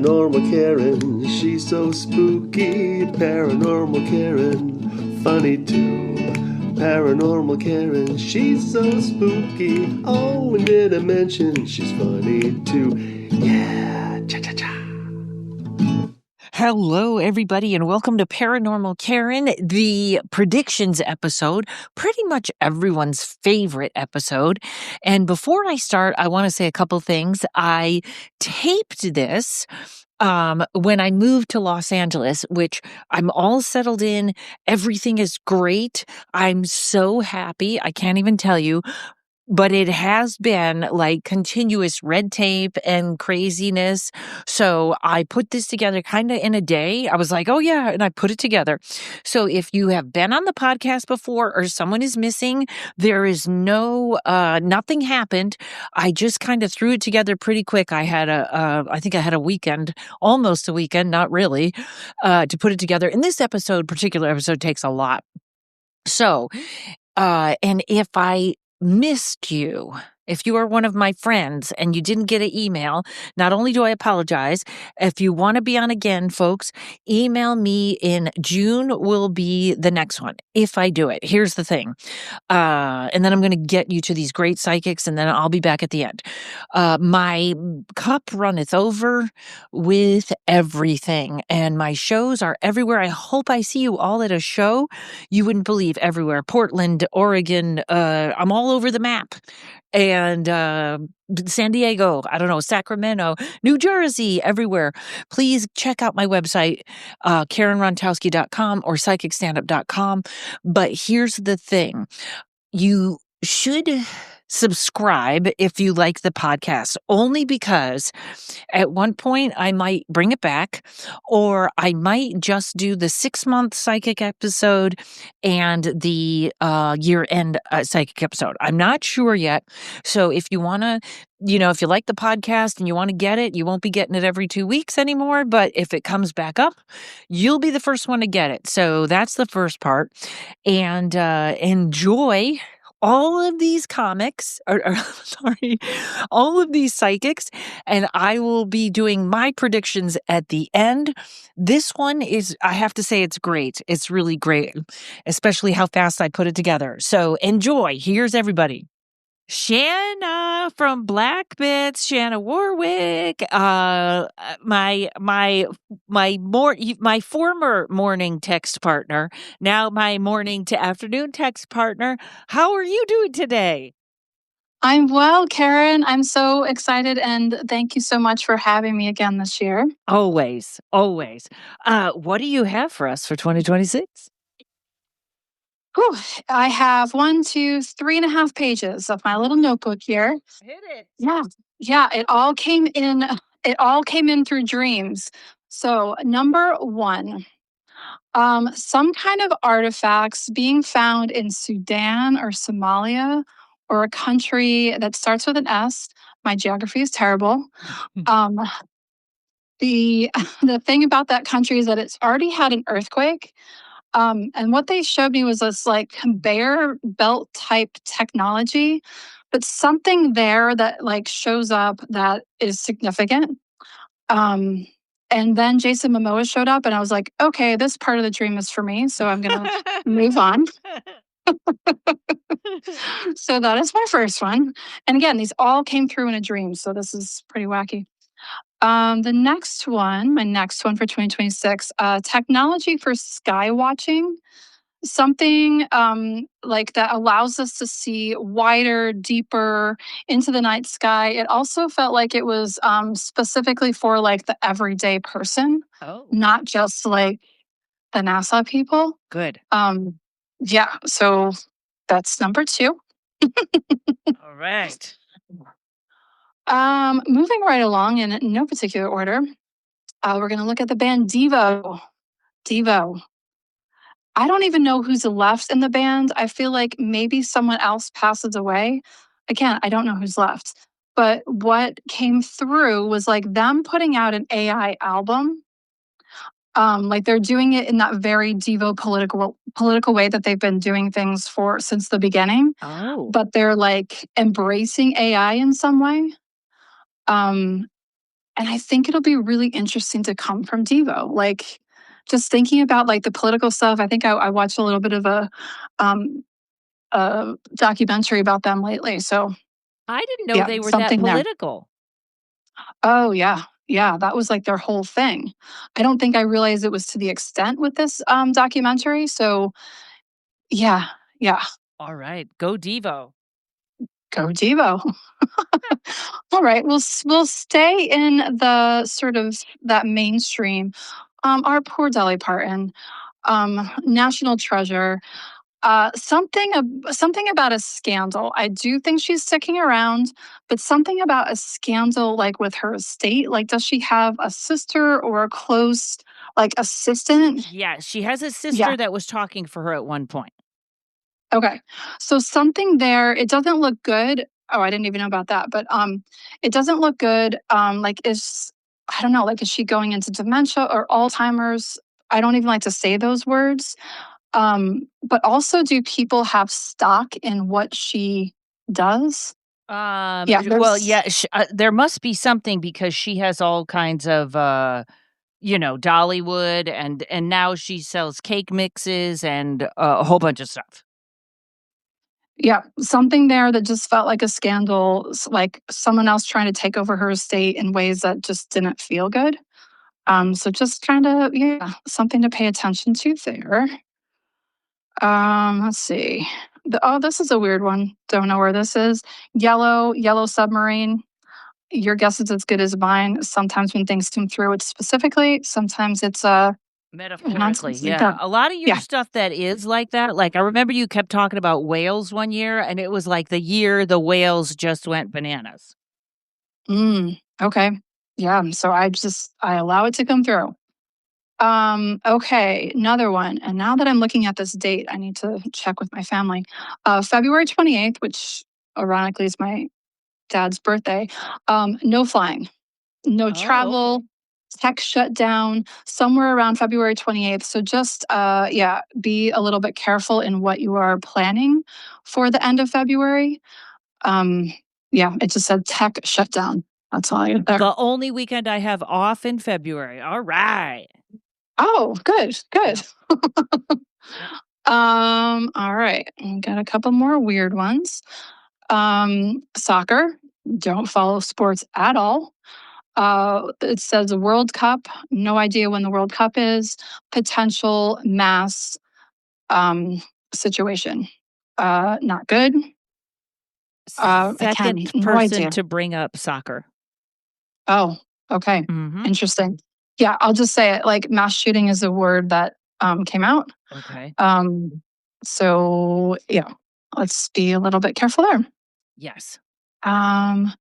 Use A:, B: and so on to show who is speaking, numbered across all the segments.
A: Paranormal Karen, she's so spooky. Paranormal Karen, funny too. Paranormal Karen, she's so spooky. Oh, and did I mention she's funny too? Yeah, cha-cha-cha.
B: Hello, everybody, and welcome to Paranormal Karen, the predictions episode, pretty much everyone's favorite episode. And before I start, I want to say a couple things. I taped this when I moved to Los Angeles, which I'm all settled in. Everything is great. I'm so happy. I can't even tell you. But it has been like continuous red tape and craziness. So I put this together kind of in a day. I was like, oh yeah, and I put it together. So if you have been on the podcast before or someone is missing, there is nothing happened. I just kind of threw it together pretty quick. I think I had a weekend, almost a weekend, not really, to put it together. And this particular episode takes a lot. So, and if I missed you, if you are one of my friends and you didn't get an email, not only do I apologize, if you want to be on again, folks, email me in June will be the next one, if I do it. Here's the thing. And then I'm going to get you to these great psychics, and then I'll be back at the end. My cup runneth over with everything, and my shows are everywhere. I hope I see you all at a show. You wouldn't believe everywhere. Portland, Oregon, I'm all over the map. And San Diego, I don't know, Sacramento, New Jersey, everywhere. Please check out my website, karenrontowski.com or psychicstandup.com. But here's the thing. You should subscribe if you like the podcast, only because at one point I might bring it back, or I might just do the 6-month psychic episode and the year-end psychic episode. I'm not sure yet. So if you want to, if you like the podcast and you want to get it, you won't be getting it every 2 weeks anymore. But if it comes back up, you'll be the first one to get it. So that's the first part. And enjoy all of these comics, all of these psychics, and I will be doing my predictions at the end. This one is, I have to say, it's great. It's really great, especially how fast I put it together. So enjoy. Here's everybody. Shanna from Black Bits, Shanna Warwick, my former morning text partner, now my morning to afternoon text partner. How are you doing today?
C: I'm well, Karen. I'm so excited, and thank you so much for having me again this year.
B: Always, always. What do you have for us for 2026?
C: Whew, I have 3.5 pages of my little notebook here.
B: Hit it.
C: Yeah. It all came in. It all came in through dreams. So, number one, some kind of artifacts being found in Sudan or Somalia, or a country that starts with an S. My geography is terrible. The thing about that country is that it's already had an earthquake. And what they showed me was this like conveyor belt type technology, but something there that like shows up that is significant. And then Jason Momoa showed up, and I was like, okay, this part of the dream is for me, so I'm gonna move on. So that is my first one. And again, these all came through in a dream, so this is pretty wacky. My next one for 2026, technology for sky watching. Something like that allows us to see wider, deeper into the night sky. It also felt like it was specifically for like the everyday person, not just like the NASA people.
B: Good.
C: Yeah, so that's number 2.
B: All right.
C: Moving right along in no particular order, we're going to look at the band Devo. Devo. I don't even know who's left in the band. I feel like maybe someone else passes away. Again, I don't know who's left. But what came through was like them putting out an AI album. Like they're doing it in that very Devo political way that they've been doing things for since the beginning.
B: Oh.
C: But they're like embracing AI in some way. And I think it'll be really interesting to come from Devo. Like, just thinking about like the political stuff. I think I watched a little bit of um, a documentary about them lately. So
B: I didn't know
C: yeah,
B: they were that
C: something there.
B: political.
C: Oh yeah, yeah, that was like their whole thing. I don't think I realized it was to the extent with this documentary. So yeah, yeah,
B: All right, go Devo.
C: go Devo. All right, we'll stay in the sort of that mainstream. Our poor Dolly Parton, national treasure. Something about a scandal. I do think she's sticking around, but something about a scandal, like with her estate. Like, does she have a sister or a close like assistant?
B: Yeah, she has a
C: Yeah.
B: sister that was talking for her at one point.
C: Okay. So something there. It doesn't look good. Oh, I didn't even know about that. But it doesn't look good. Like, is I don't know. Like, is she going into dementia or Alzheimer's? I don't even like to say those words. But also, do people have stock in what she does? Yeah,
B: Well,
C: there's
B: yeah, there must be something because she has all kinds of, Dollywood, and now she sells cake mixes and a whole bunch of stuff.
C: yeah, something there that just felt like a scandal, like someone else trying to take over her estate in ways that just didn't feel good. So just kind of, yeah, something to pay attention to there. Let's see. Oh, this is a weird one. Don't know where this is. Yellow submarine. Your guess is as good as mine. Sometimes when things come through, it's specifically. Sometimes it's
B: Metaphorically,
C: nonsense like
B: yeah.
C: that.
B: A lot of your
C: Yeah.
B: stuff that is like that, like, I remember you kept talking about whales one year, and it was like the year the whales just went bananas.
C: Okay. Yeah. So I allow it to come through. Okay, another one. And now that I'm looking at this date, I need to check with my family. February 28th, which ironically is my dad's birthday. No flying, no
B: Oh,
C: travel,
B: okay.
C: tech shut down somewhere around February 28th. So just yeah, be a little bit careful in what you are planning for the end of February. Um, yeah, it just said tech shutdown. That's all I get there.
B: The only weekend I have off in February. Alright.
C: Oh, good, good.
B: Yep, yep.
C: All right. Got a couple more weird ones. Soccer. Don't follow sports at all. It says World Cup. No idea when the World Cup is. Potential mass situation. Not good. Again,
B: Second
C: no
B: person
C: idea.
B: to bring up soccer.
C: Oh, okay.
B: Mhm.
C: Interesting. Yeah, I'll just say it. Like, mass shooting is a word that came out.
B: Okay.
C: Um, so yeah, let's be a little bit careful there.
B: Yes.
C: Um,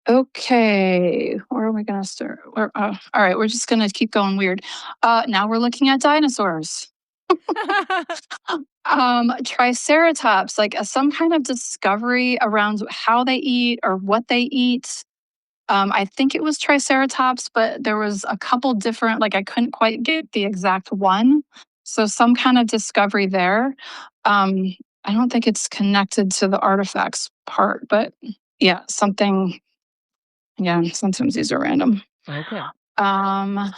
C: okay, where are we gonna start? All right, we're just gonna keep going weird. Now we're looking at dinosaurs. Triceratops, like some kind of discovery around how they eat or what they eat. I think it was Triceratops, but there was a couple different, like I couldn't quite get the exact one. So some kind of discovery there. Um, I don't think it's connected to the artifacts part, but yeah, something. Yeah, sometimes these are random.
B: Okay.
C: Um,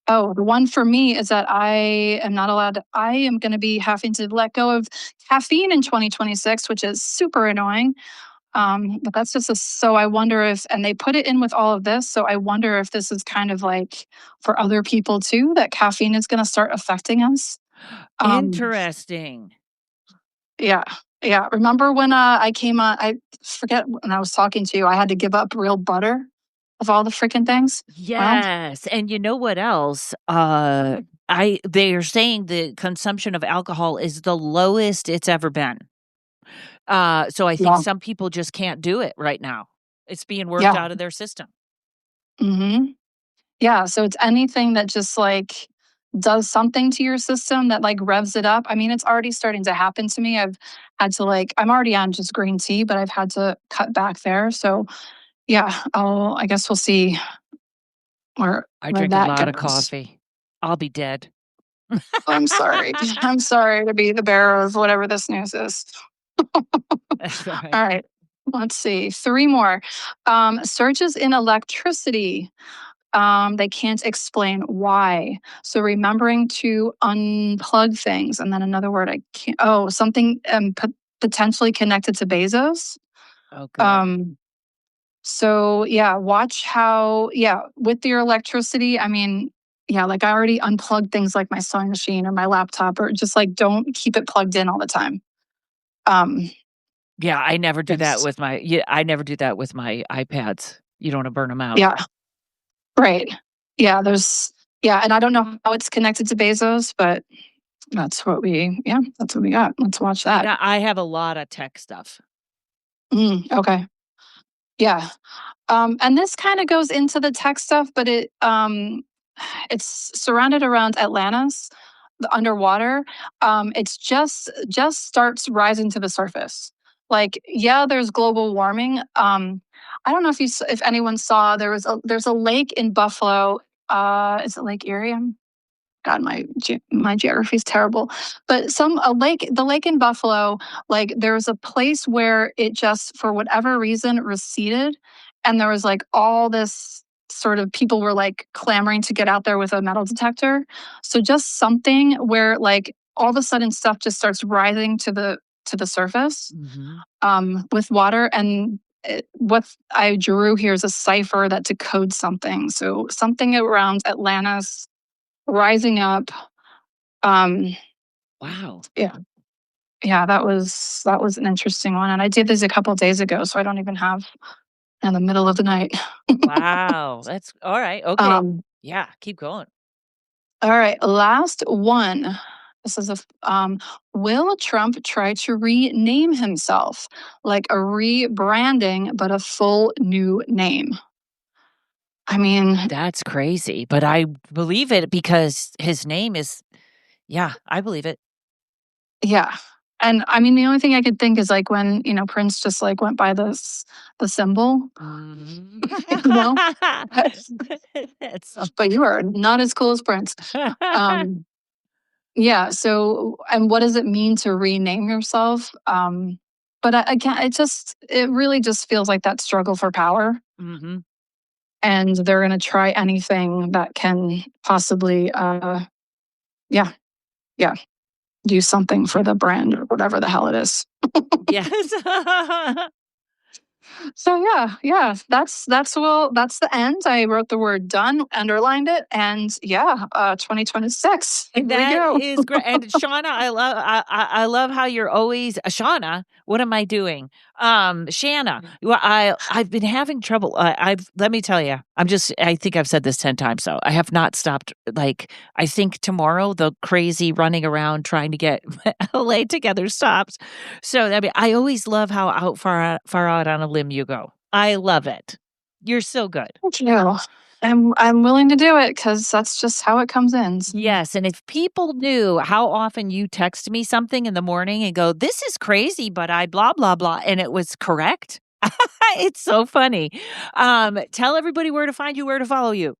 C: oh, the one for me is that I am going to be having to let go of caffeine in 2026, which is super annoying. But that's just so I wonder if, and they put it in with all of this. So I wonder if this is kind of like for other people too, that caffeine is going to start affecting us. Um,
B: Interesting.
C: yeah. Yeah. Remember when I came on, I forget when I was talking to you, I had to give up real butter of all the freaking things. Well,
B: Yes, and you know what else? They are saying the consumption of alcohol is the lowest it's ever been. So I think
C: yeah.
B: some people just can't do it right now. It's being worked
C: Yeah.
B: out of their system.
C: hmm Yeah. So it's anything that just like does something to your system that like revs it up. I mean, it's already starting to happen to me. I've had to like, I'm already on just green tea, but I've had to cut back there. So yeah, I guess we'll see
B: I
C: where
B: drink a
C: that
B: lot of
C: goes.
B: coffee. I'll be dead.
C: I'm sorry. I'm sorry to be the bearer of whatever this news is.
B: That's all right.
C: All right. Let's see, 3 more. Surges in electricity. They can't explain why. So remembering to unplug things, and then another word I can't. Oh, something potentially connected to Bezos.
B: Oh, good.
C: Um, so yeah, watch how with your electricity. I mean, yeah, like I already unplugged things like my sewing machine or my laptop, or just like don't keep it plugged in all the time. Um,
B: Yeah, I never do that
C: yes,
B: with my iPads. You don't wanna burn them out.
C: yeah, right, yeah. And I don't know how it's connected to Bezos, but that's what we got. Let's watch that.
B: Now, I have a lot of tech stuff.
C: Okay. Yeah. And this kind of goes into the tech stuff, but it's surrounded around Atlantis, the underwater. It's just starts rising to the surface. Like, yeah, there's global warming. I don't know if anyone saw there's a lake in Buffalo. Is it Lake Erie? God, my geography is terrible. But the lake in Buffalo, like there was a place where it just for whatever reason receded, and there was like all this sort of people were like clamoring to get out there with a metal detector. So just something where like all of a sudden stuff just starts rising to the surface
B: Mhm.
C: with water, and what I drew here is a cipher that decodes something. So something around Atlantis rising up. Um,
B: Wow.
C: yeah, yeah, that was an interesting one, and I did this a couple days ago, so I don't even have in the middle of the night.
B: Wow. That's alright, okay.
C: um,
B: Yeah, keep going.
C: all right, last one. This is will Trump try to rename himself, like a rebranding, but a full new name? I mean,
B: That's crazy, but I believe it because his name is yeah, I believe it.
C: yeah. And I mean, the only thing I could think is like when, Prince just like went by the symbol,
B: Mhm.
C: you know?
B: That's so
C: But you are not as cool as Prince. Um, yeah. So, and what does it mean to rename yourself? But I can't. It really just feels like that struggle for power,
B: Mhm.
C: and they're going to try anything that can possibly, yeah, yeah, do something for the brand or whatever the hell it is.
B: Yes.
C: So that's the end. I wrote the word done, underlined it, and 2026. Here we
B: That
C: go.
B: is great, and Shauna, I love how you're always Shauna, what am I doing? Shanna, well, I've been having trouble, I've let me tell you, I think I've said this 10 times, so I have not stopped, like, I think tomorrow, the crazy running around trying to get LA together stops. So, I mean, I always love how far out on a limb you go. I love it. You're so good.
C: Thank you. I'm willing to do it because that's just how it comes in. So,
B: Yes, and if people knew how often you text me something in the morning and go, "This is crazy, but I blah blah blah," and it was correct. It's so funny. Tell everybody where to find you, where to follow you.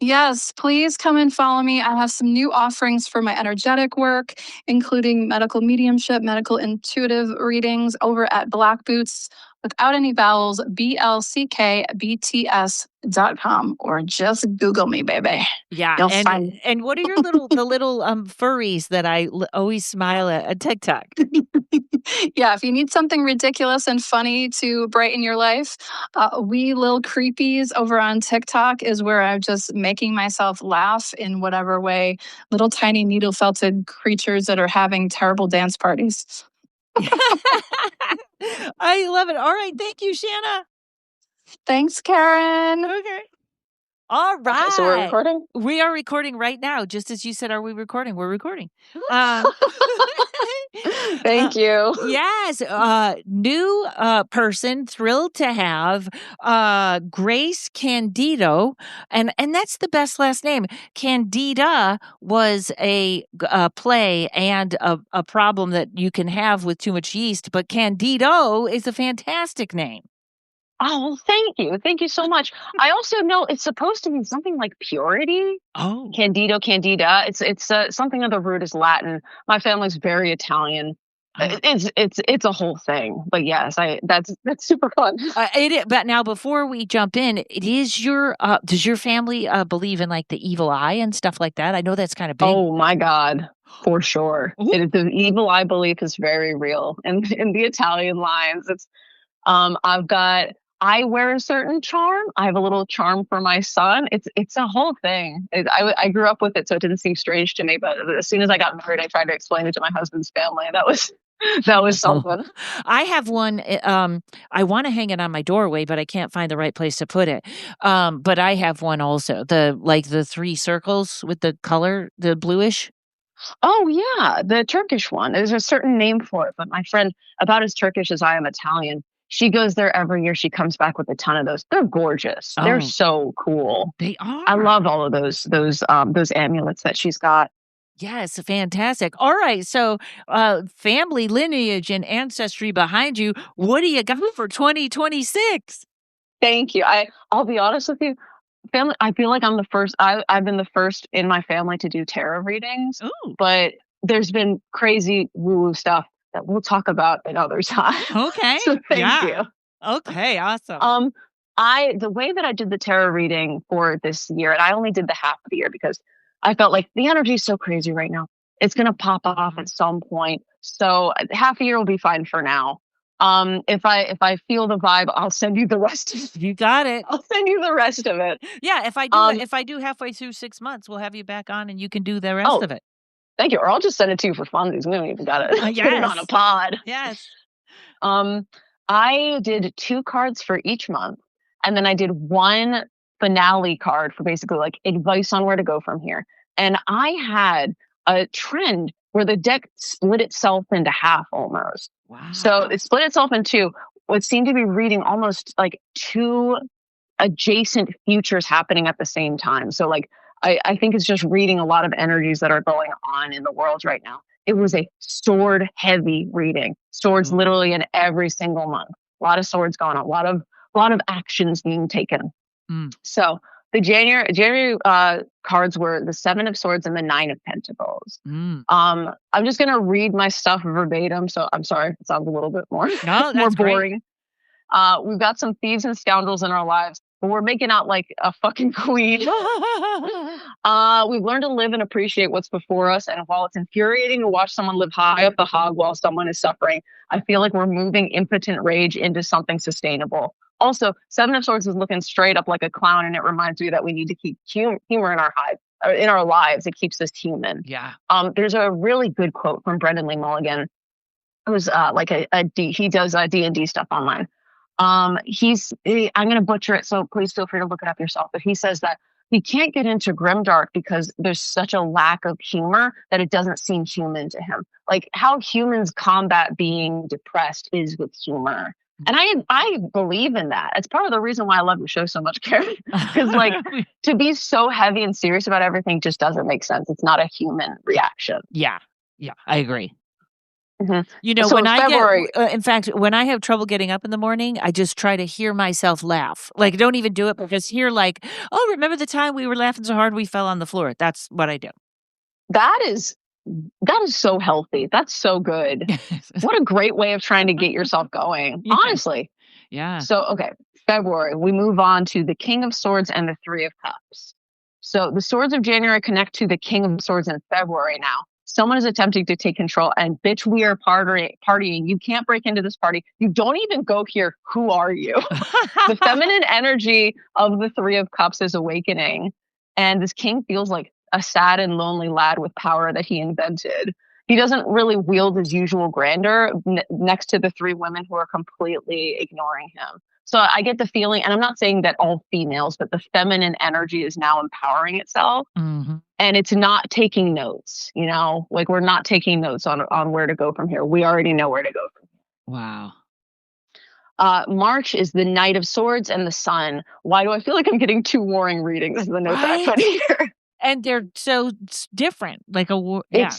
C: yes, please come and follow me. I have some new offerings for my energetic work, including medical mediumship, medical intuitive readings over at Black Boots without any vowels, BLCKBTS.com, or just Google me, baby.
B: Yeah,
C: You'll find
B: and what are your little furries that always smile at TikTok?
C: yeah, if you need something ridiculous and funny to brighten your life, We Lil Creepies over on TikTok is where I'm just making myself laugh in whatever way. Little tiny needle felted creatures that are having terrible dance parties.
B: I love it. All right, thank you, Shanna.
C: Thanks, Karen.
B: Okay. All
C: Okay, so we're
B: right.
C: recording?
B: We are recording right now, just as you said, "Are we recording?" We're recording. Um, uh,
C: Thank you.
B: yes, new, person, thrilled to have, Grace Candido, and that's the best last name. Candida was a play and a problem that you can have with too much yeast, but Candido is a fantastic name.
D: Oh, well, thank you. Thank you so much. I also know it's supposed to mean something like purity.
B: Oh.
D: Candido, candida. It's something of the root is Latin. My family's very Italian. It's a whole thing. But yes, that's super fun.
B: But now, before we jump in, it is does your family believe in like the evil eye and stuff like that? I know that's kind of big.
D: Oh my God, for sure. The evil eye belief is very real. And in the Italian lines, I wear a certain charm. I have a little charm for my son. It's a whole thing. I grew up with it, so it didn't seem strange to me. But as soon as I got married, I tried to explain it to my husband's family. That was something.
B: I have one. I want to hang it on my doorway, but I can't find the right place to put it. But I have one also. The 3 circles with the color, the bluish.
D: Oh yeah, the Turkish one. There's a certain name for it, but my friend, about as Turkish as I am Italian, she goes there every year. She comes back with a ton of those. They're gorgeous.
B: Oh.
D: They're so cool.
B: They are.
D: I love all of those amulets that she's got.
B: Yes, fantastic. All right, so family lineage and ancestry behind you. What do you got for 2026?
D: Thank you. I'll be honest with you. Family, I feel like I'm the first. I've been the first in my family to do tarot readings.
B: Ooh.
D: But there's been crazy woo-woo stuff that we'll talk about another time.
B: Okay.
D: So thank you.
B: Okay, awesome.
D: The way that I did the tarot reading for this year, and I only did the half of the year because I felt like the energy is so crazy right now. It's going to pop off at some point. So half a year will be fine for now. If I feel the vibe, I'll send you the rest of it.
B: You got it.
D: I'll send you the rest of it.
B: Yeah, if I do halfway through 6 months, we'll have you back on and you can do the rest of it.
D: Thank you. Or I'll just send it to you for funsies. We don't even got to put it on a pod.
B: Yes.
D: I did 2 cards for each month, and then I did 1 finale card for basically like advice on where to go from here. And I had a trend where the deck split itself into half almost.
B: Wow.
D: So it split itself into what seemed to be reading almost like 2 adjacent futures happening at the same time. So like I think it's just reading a lot of energies that are going on in the world right now. It was a sword heavy reading. Swords literally in every single month. A lot of swords going on. A lot of actions being taken. So the January cards were the 7 of Swords and the 9 of Pentacles. I'm just gonna read my stuff verbatim. So I'm sorry if it sounds a little bit more more boring. We've got some thieves and scoundrels in our lives, but we're making out like a fucking queen. We've learned to live and appreciate what's before us. And while it's infuriating to watch someone live high up the hog while someone is suffering, I feel like we're moving impotent rage into something sustainable. Also, 7 of Swords is looking straight up like a clown, and it reminds me that we need to keep humor in our lives. It keeps us human.
B: Yeah.
D: There's a really good quote from Brendan Lee Mulligan. It was he does D&D stuff online. I'm going to butcher it, so please feel free to look it up yourself. But he says that he can't get into grimdark because there's such a lack of humor that it doesn't seem human to him. Like how humans combat being depressed is with humor. And I believe in that. It's part of the reason why I love your show so much, Karen. Because like to be so heavy and serious about everything just doesn't make sense. It's not a human reaction.
B: Yeah, I agree.
D: Mm-hmm.
B: You know,
D: so
B: when
D: in
B: fact, when I have trouble getting up in the morning, I just try to hear myself laugh. Like, don't even do it, but just hear like, oh, remember the time we were laughing so hard we fell on the floor? That's what I do.
D: That is so healthy. That's so good. What a great way of trying to get yourself going, honestly.
B: Yeah.
D: So, okay, February, we move on to the King of Swords and the 3 of Cups. So the Swords of January connect to the King of Swords in February now. Someone is attempting to take control, and bitch, we are partying. You can't break into this party. You don't even go here. Who are you? The feminine energy of the 3 of Cups is awakening, and this king feels like a sad and lonely lad with power that he invented. He doesn't really wield his usual grandeur next to the 3 women who are completely ignoring him. So I get the feeling, and I'm not saying that all females, but the feminine energy is now empowering itself.
B: Mm-hmm.
D: And it's not taking notes, you know, like we're not taking notes on where to go from here. We already know where to go from here.
B: Wow.
D: March is the Knight of Swords and the Sun. Why do I feel like I'm getting 2 warring readings in the notes that I put here?
B: And they're so different, like
D: yeah.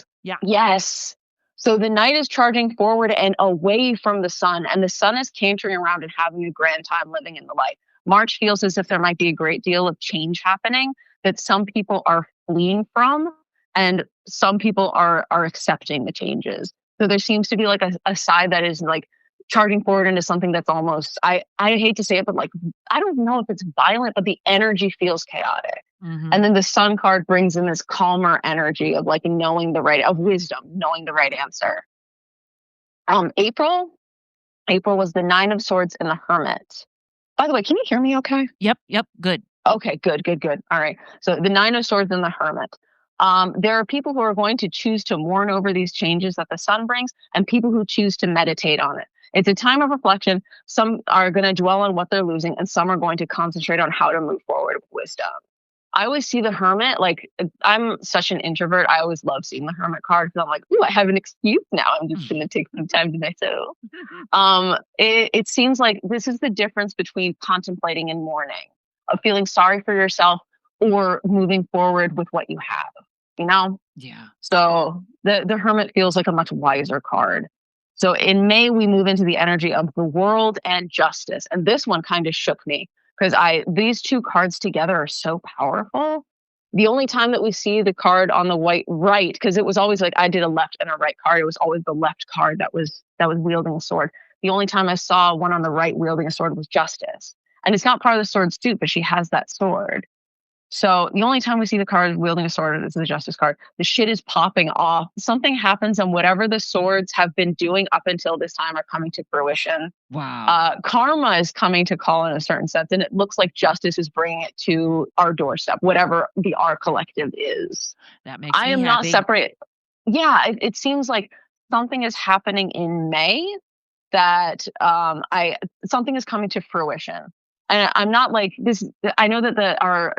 D: Yes. So the Knight is charging forward and away from the Sun, and the Sun is cantering around and having a grand time living in the light. March feels as if there might be a great deal of change happening that some people are fleeing from, and some people are accepting the changes. So there seems to be like a side that is like charging forward into something that's almost, I hate to say it, but like, I don't know if it's violent, but the energy feels chaotic.
B: Mhm.
D: And then the sun card brings in this calmer energy of like knowing the right, of wisdom, knowing the right answer. April was the Nine of Swords and the Hermit. By the way, can you hear me okay?
B: Yep, good.
D: Okay, good. All right. So the Nine of Swords and the Hermit. There are people who are going to choose to mourn over these changes that the sun brings, and people who choose to meditate on it. It's a time of reflection. Some are going to dwell on what they're losing, and some are going to concentrate on how to move forward with wisdom. I always see the Hermit, like, I'm such an introvert. I always love seeing the Hermit card because I'm like, ooh, I have an excuse now. I'm just going to take some time to myself. It seems like this is the difference between contemplating and mourning, of feeling sorry for yourself or moving forward with what you have, you know?
B: Yeah.
D: So the Hermit feels like a much wiser card. So in May, we move into the energy of the world and justice. And this one kind of shook me because these two cards together are so powerful. The only time that we see the card on the white right, because it was always like I did a left and a right card. It was always the left card that was wielding a sword. The only time I saw one on the right wielding a sword was justice. And it's not part of the sword suit, but she has that sword. So the only time we see the card wielding a sword is the justice card. The shit is popping off. Something happens, and whatever the swords have been doing up until this time are coming to fruition.
B: Wow.
D: Karma is coming to call in a certain sense, and it looks like justice is bringing it to our doorstep, whatever the R collective is.
B: That makes
D: I
B: me
D: am not
B: happy.
D: separate. Yeah, it seems like something is happening in May that something is coming to fruition. And I'm not like this. I know that our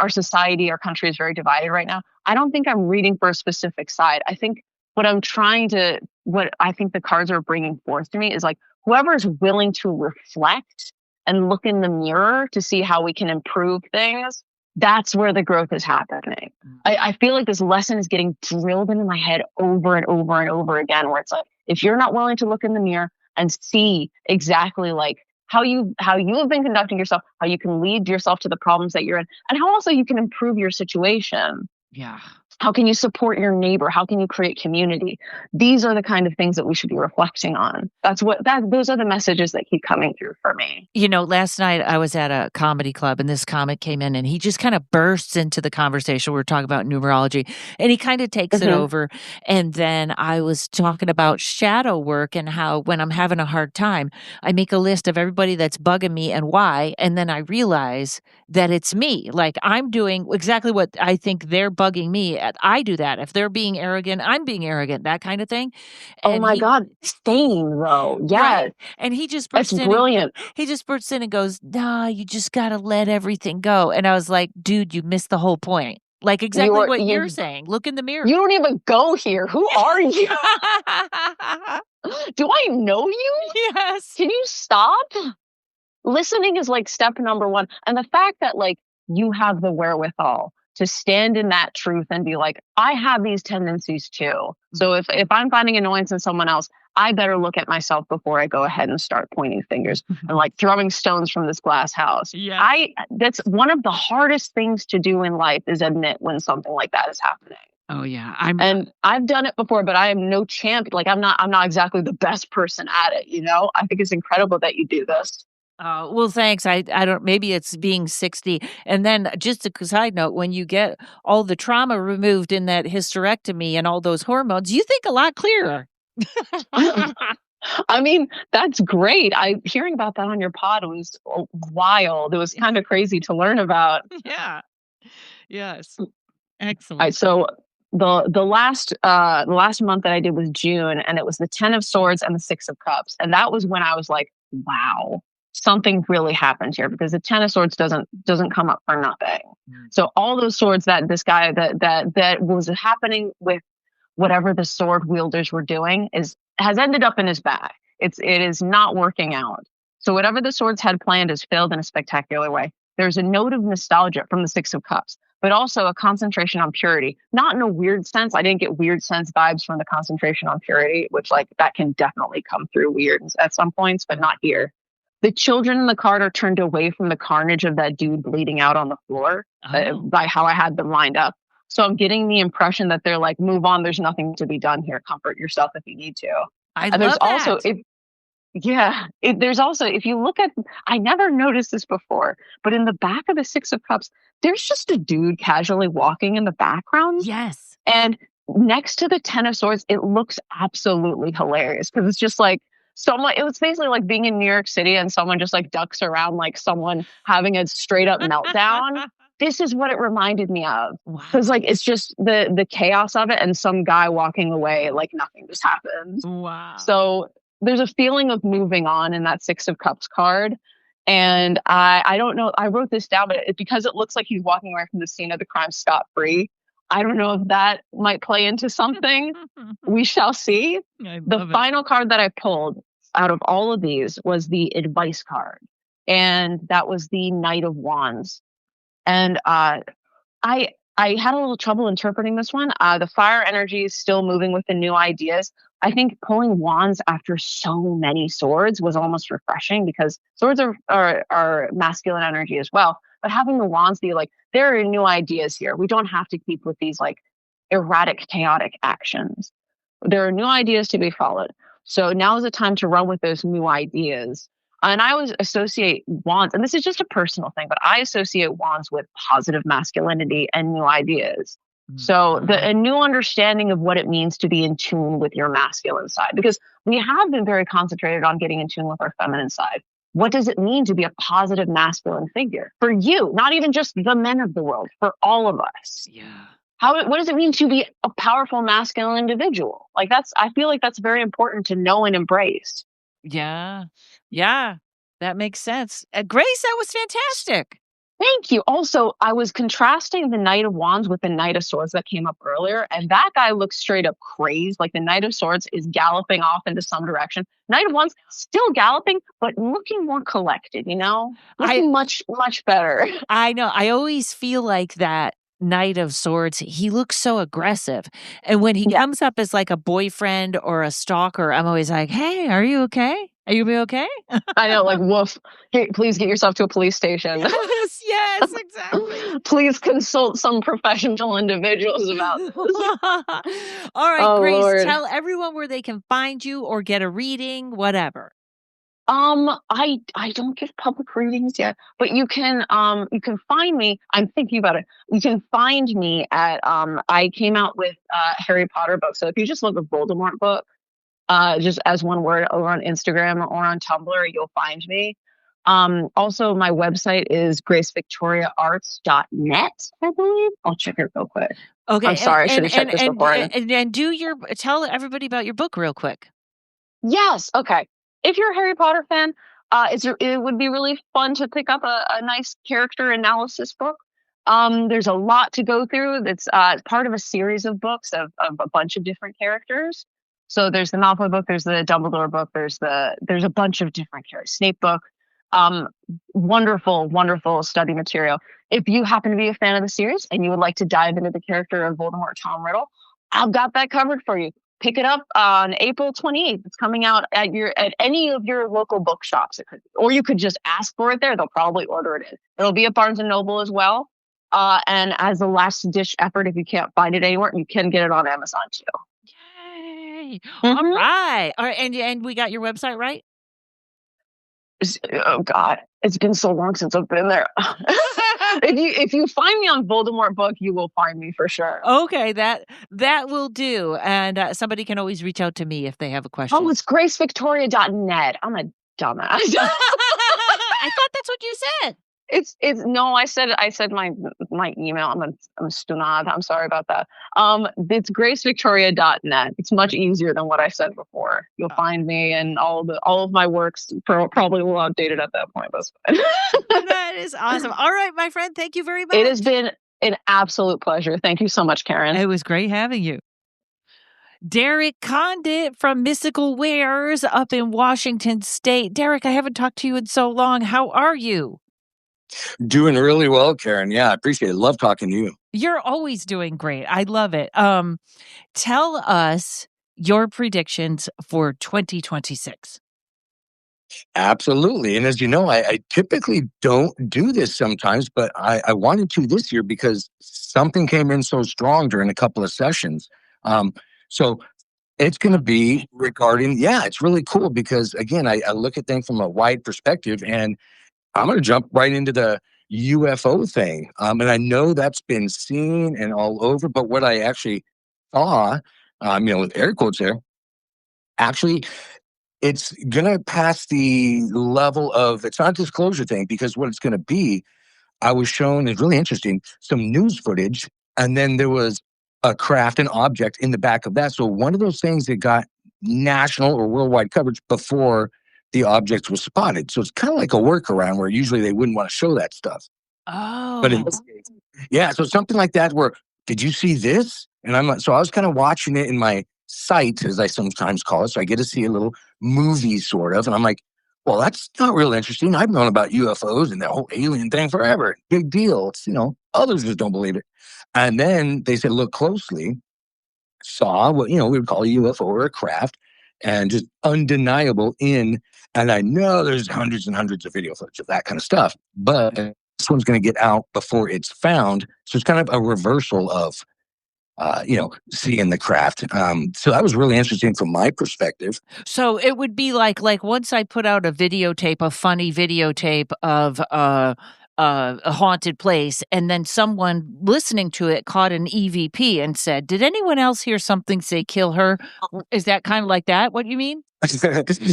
D: society, our country is very divided right now. I don't think I'm reading for a specific side. I think what I think the cards are bringing forth to me is like whoever is willing to reflect and look in the mirror to see how we can improve things. That's where the growth is happening. I feel like this lesson is getting drilled into my head over and over and over again, where it's like, if you're not willing to look in the mirror and see exactly like how you have been conducting yourself, how you can lead yourself to the problems that you're in, and how also you can improve your situation.
B: Yeah.
D: How can you support your neighbor? How can you create community? These are the kind of things that we should be reflecting on. Those are the messages that keep coming through for me.
B: You know, last night I was at a comedy club and this comic came in and he just kind of bursts into the conversation. We were talking about numerology and he kind of takes it over. And then I was talking about shadow work and how when I'm having a hard time, I make a list of everybody that's bugging me and why. And then I realize that it's me. Like I'm doing exactly what I think they're bugging me at. I do that. If they're being arrogant, I'm being arrogant, that kind of thing.
D: Oh my God. Same though. Yes.
B: Right? And he just bursts
D: That's
B: in.
D: brilliant.
B: He just bursts in and goes, "Nah, you just got to let everything go." And I was like, "Dude, you missed the whole point." Like exactly what you're saying. Look in the mirror.
D: You don't even go here. Who are you? Do I know you?
B: Yes.
D: Can you stop? Listening is like step number one. And the fact that like you have the wherewithal to stand in that truth and be like, I have these tendencies too. So if I'm finding annoyance in someone else, I better look at myself before I go ahead and start pointing fingers and like throwing stones from this glass house.
B: Yeah.
D: That's one of the hardest things to do in life is admit when something like that is happening.
B: Oh yeah.
D: I've done it before, but I am no champ. Like I'm not exactly the best person at it. You know, I think it's incredible that you do this.
B: Well, thanks. I don't, maybe it's being 60. And then just a side note, when you get all the trauma removed in that hysterectomy and all those hormones, you think a lot clearer.
D: I mean, that's great. Hearing about that on your pod was wild. It was kind of crazy to learn about.
B: Yeah. Yes. Excellent.
D: All right, so the last month that I did was June, and it was the 10 of Swords and the 6 of Cups. And that was when I was like, wow, something really happened here, because the 10 of Swords doesn't come up for nothing. So all those swords that this guy that was happening with whatever the sword wielders were doing has ended up in his bag. It is not working out. So whatever the swords had planned has failed in a spectacular way. There's a note of nostalgia from the 6 of Cups, but also a concentration on purity. Not in a weird sense. I didn't get weird sense vibes from the concentration on purity, which like that can definitely come through weird at some points, but not here. The children in the card are turned away from the carnage of that dude bleeding out on the floor by how I had them lined up. So I'm getting the impression that they're like, move on. There's nothing to be done here. Comfort yourself if you need to.
B: I
D: And there's
B: love
D: also,
B: that.
D: there's also, if you look at, I never noticed this before, but in the back of the Six of Cups, there's just a dude casually walking in the background.
B: Yes.
D: And next to the Ten of Swords, it looks absolutely hilarious because it's just like someone, it was basically like being in New York City and someone just like ducks around like someone having a straight up meltdown. This is what it reminded me of.
B: Wow.
D: Because like it's just the chaos of it and some guy walking away like nothing just happened.
B: Wow.
D: So there's a feeling of moving on in that Six of Cups card. And I don't know, I wrote this down, but because it looks like he's walking away from the scene of the crime scot-free. I don't know if that might play into something. We shall see. The final card that I pulled out of all of these was the advice card. And that was the Knight of Wands. And I had a little trouble interpreting this one. The fire energy is still moving with the new ideas. I think pulling wands after so many swords was almost refreshing because swords are masculine energy as well. But having the wands be like, there are new ideas here. We don't have to keep with these like erratic, chaotic actions. There are new ideas to be followed. So now is the time to run with those new ideas. And I always associate wands, and this is just a personal thing, but I associate wands with positive masculinity and new ideas. So a new understanding of what it means to be in tune with your masculine side, because we have been very concentrated on getting in tune with our feminine side. What does it mean to be a positive masculine figure for you? Not even just the men of the world, for all of us.
B: Yeah.
D: What does it mean to be a powerful masculine individual? Like I feel like that's very important to know and embrace.
B: Yeah. Yeah. That makes sense. Grace, that was fantastic.
D: Thank you. Also, I was contrasting the Knight of Wands with the Knight of Swords that came up earlier, and that guy looks straight up crazed. Like the Knight of Swords is galloping off into some direction. Knight of Wands still galloping, but looking more collected, looking much, much better.
B: I know. I always feel like that Knight of Swords, he looks so aggressive. And when he comes up as like a boyfriend or a stalker, I'm always like, hey, are you okay? Are you okay?
D: I know, like, woof. Hey, please get yourself to a police station.
B: Yes, exactly.
D: Please consult some professional individuals about this.
B: All right, Grace, Lord. Tell everyone where they can find you or get a reading, whatever.
D: I don't give public readings yet, but you can find me. I'm thinking about it. You can find me at I came out with Harry Potter books. So if you just look at Voldemort book, just as one word over on Instagram or on Tumblr, you'll find me. Also my website is gracevictoriaarts.net, I believe. I'll check it real quick.
B: Okay.
D: I'm sorry, I should have checked this before.
B: And tell everybody about your book real quick.
D: Yes. Okay. If you're a Harry Potter fan, it would be really fun to pick up a nice character analysis book. There's a lot to go through. That's part of a series of books of a bunch of different characters. So there's the Malfoy book, there's the Dumbledore book, there's a bunch of different characters. Snape book. Wonderful, wonderful study material. If you happen to be a fan of the series and you would like to dive into the character of Voldemort Tom Riddle, I've got that covered for you. Pick it up on April 28th. It's coming out at any of your local bookshops. Or you could just ask for it there. They'll probably order it in. It'll be at Barnes & Noble as well. And as a last ditch effort, if you can't find it anywhere, you can get it on Amazon too.
B: Yay. Mm-hmm. All right. And we got your website right?
D: Oh God, it's been so long since I've been there. If you find me on Voldemort book, you will find me for sure.
B: Okay, that will do. And somebody can always reach out to me if they have a question.
D: Oh, it's gracevictoria.net. I'm a dumbass.
B: I thought that's what you said.
D: It's no, I said my email. I'm a stunad. I'm sorry about that. It's gracevictoria.net. It's much easier than what I said before. You'll find me, and all of my works probably will outdate it at that point. But
B: that is awesome. All right, my friend, thank you very much.
D: It has been an absolute pleasure. Thank you so much, Karen.
B: It was great having you. Derek Condit from Mystical Wares up in Washington State. Derek, I haven't talked to you in so long. How are you?
E: Doing really well, Karen. Yeah, I appreciate it. Love talking to you.
B: You're always doing great. I love it. Tell us your predictions for 2026.
E: Absolutely. And as you know, I typically don't do this sometimes, but I wanted to this year because something came in so strong during a couple of sessions. Um, so it's going to be regarding, yeah, it's really cool because again, I look at things from a wide perspective, and I'm going to jump right into the UFO thing. And I know that's been seen and all over, but what I actually saw, with air quotes there, actually it's gonna pass the level of, it's not a disclosure thing, because what it's gonna be, I was shown, is really interesting, some news footage, and then there was a craft, an object in the back of that. So one of those things that got national or worldwide coverage before the object was spotted. So it's kind of like a workaround where usually they wouldn't want to show that stuff. But in
B: Oh,
E: this case, yeah, so something like that where, "Did you see this?" And I'm like, so I was kind of watching it in my sight, as I sometimes call it, so I get to see a little movie sort of, and I'm like, "Well, that's not real interesting. I've known about UFOs and the whole alien thing forever. Big deal. It's, others just don't believe it." And then they said, "Look closely." Saw what, we would call a UFO or a craft, and just undeniable in, and I know there's hundreds and hundreds of video footage of that kind of stuff, but this one's going to get out before it's found. So it's kind of a reversal of, seeing the craft. So that was really interesting from my perspective.
B: so it would be like once I put out a videotape, a funny videotape of a haunted place, and then someone listening to it caught an EVP and said, "Did anyone else hear something say kill her?" Is that kind of like that? What you mean?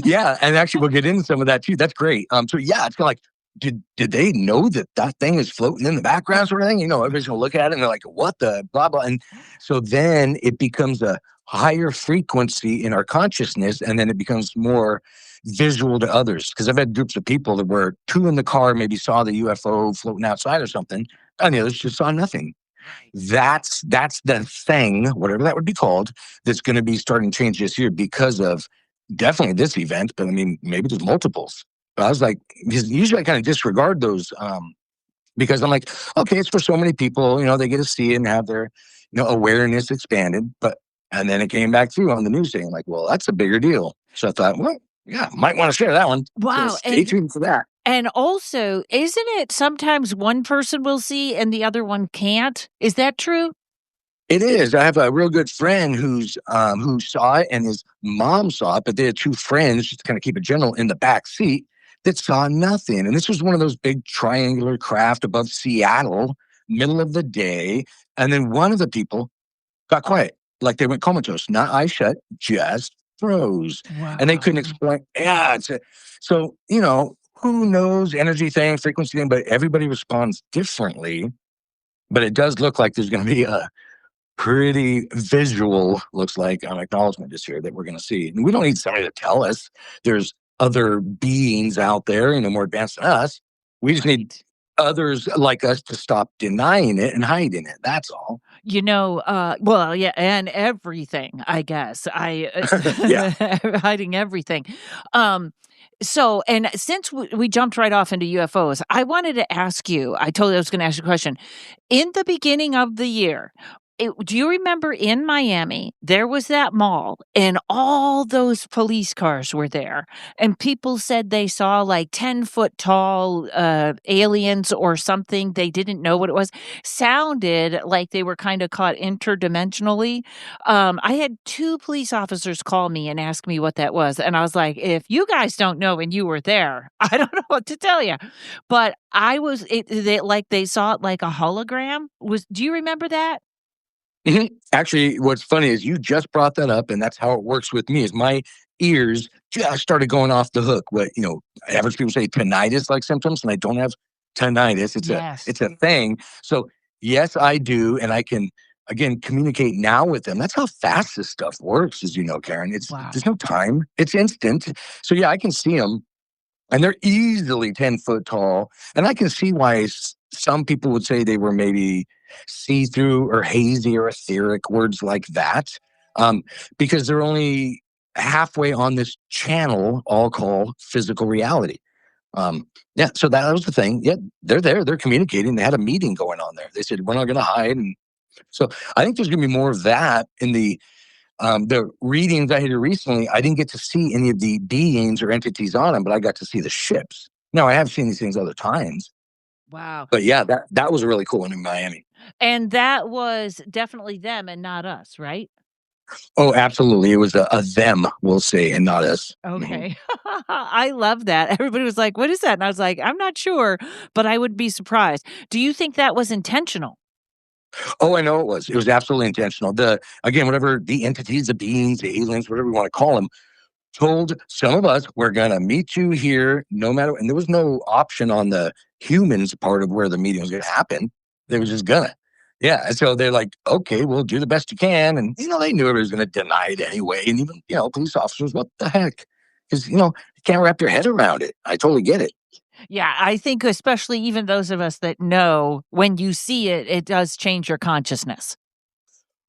E: Yeah, and actually we'll get into some of that too. That's great. So yeah, it's kind of like, did they know that that thing is floating in the background, sort of thing? Everybody's gonna look at it and they're like, "What the blah blah?" And so then it becomes a higher frequency in our consciousness, and then it becomes more visual to others. Because I've had groups of people that were two in the car, maybe saw the UFO floating outside or something, and the others just saw nothing. That's the thing, whatever that would be called, that's going to be starting to change this year because of definitely this event. But I mean, maybe there's multiples. But I was like, because usually I kind of disregard those, because I'm like, okay, it's for so many people. They get to see it and have their, awareness expanded. But and then it came back through on the news saying like, well, that's a bigger deal. So I thought, well, yeah, might want to share that one. So
B: Wow,
E: stay tuned for that.
B: and also, isn't it sometimes one person will see and the other one can't? Is that true?
E: It is. I have a real good friend who saw it, and his mom saw it, but they had two friends, just to kind of keep it general, in the back seat that saw nothing. And this was one of those big triangular craft above Seattle, middle of the day. And then one of the people got quiet, like they went comatose, not eyes shut, just froze, and they couldn't
B: Wow.
E: explain. Yeah, so who knows, energy thing, frequency thing, but everybody responds differently. But it does look like there's going to be a pretty visual, looks like, acknowledgement this year that we're going to see. And we don't need somebody to tell us there's other beings out there, more advanced than us. We just need
B: Right.
E: others like us to stop denying it and hiding it. That's all.
B: Well, yeah, and everything, I guess.
E: Yeah.
B: Hiding everything. Um, so, and since we jumped right off into UFOs, I wanted to ask you, I told you I was gonna ask you a question. In the beginning of the year, do you remember in Miami, there was that mall and all those police cars were there, and people said they saw like 10-foot tall aliens or something. They didn't know what it was. Sounded like they were kind of caught interdimensionally. I had two police officers call me and ask me what that was. And I was like, if you guys don't know and you were there, I don't know what to tell you. But like they saw it like a hologram. Do you remember that?
E: Mhm. Actually, what's funny is you just brought that up, and that's how it works with me. Is my ears just started going off the hook. What average people say tinnitus like symptoms, and I don't have tinnitus. It's a
B: Yes.
E: it's a thing. So yes, I do, and I can again communicate now with them. That's how fast this stuff works, as you know, Karen.
B: Wow.
E: There's no time. It's instant. So yeah, I can see them, and they're easily 10 foot tall. And I can see why some people would say they were maybe see through or hazy or etheric, words like that, um, because they're only halfway on this channel, all called physical reality. Yeah, so that was the thing. Yeah, they're there, they're communicating. They had a meeting going on there. They said, we're not going to hide. And so I think there's going to be more of that in the The readings I had recently, I didn't get to see any of the beings or entities on them, but I got to see the ships. Now, I have seen these things other times,
B: Wow.
E: but yeah, that was a really cool one in Miami.
B: And that was definitely them and not us, right?
E: Oh, absolutely. It was a them, we'll say, and not us. Mhm.
B: Okay. I love that. Everybody was like, "What is that?" And I was like, "I'm not sure, but I would be surprised." Do you think that was intentional?
E: Oh, I know it was. It was absolutely intentional. Again, whatever the entities, the beings, the aliens, whatever we want to call them, told some of us, we're going to meet you here no matter, and there was no option on the humans part of where the meeting was going to happen. They was just gonna. Yeah. And so they're like, okay, we'll do the best you can. And, they knew everybody was going to deny it anyway. And even, police officers, what the heck? Because, you can't wrap your head around it. I totally get it.
B: Yeah, I think especially even those of us that know when you see it, it does change your consciousness.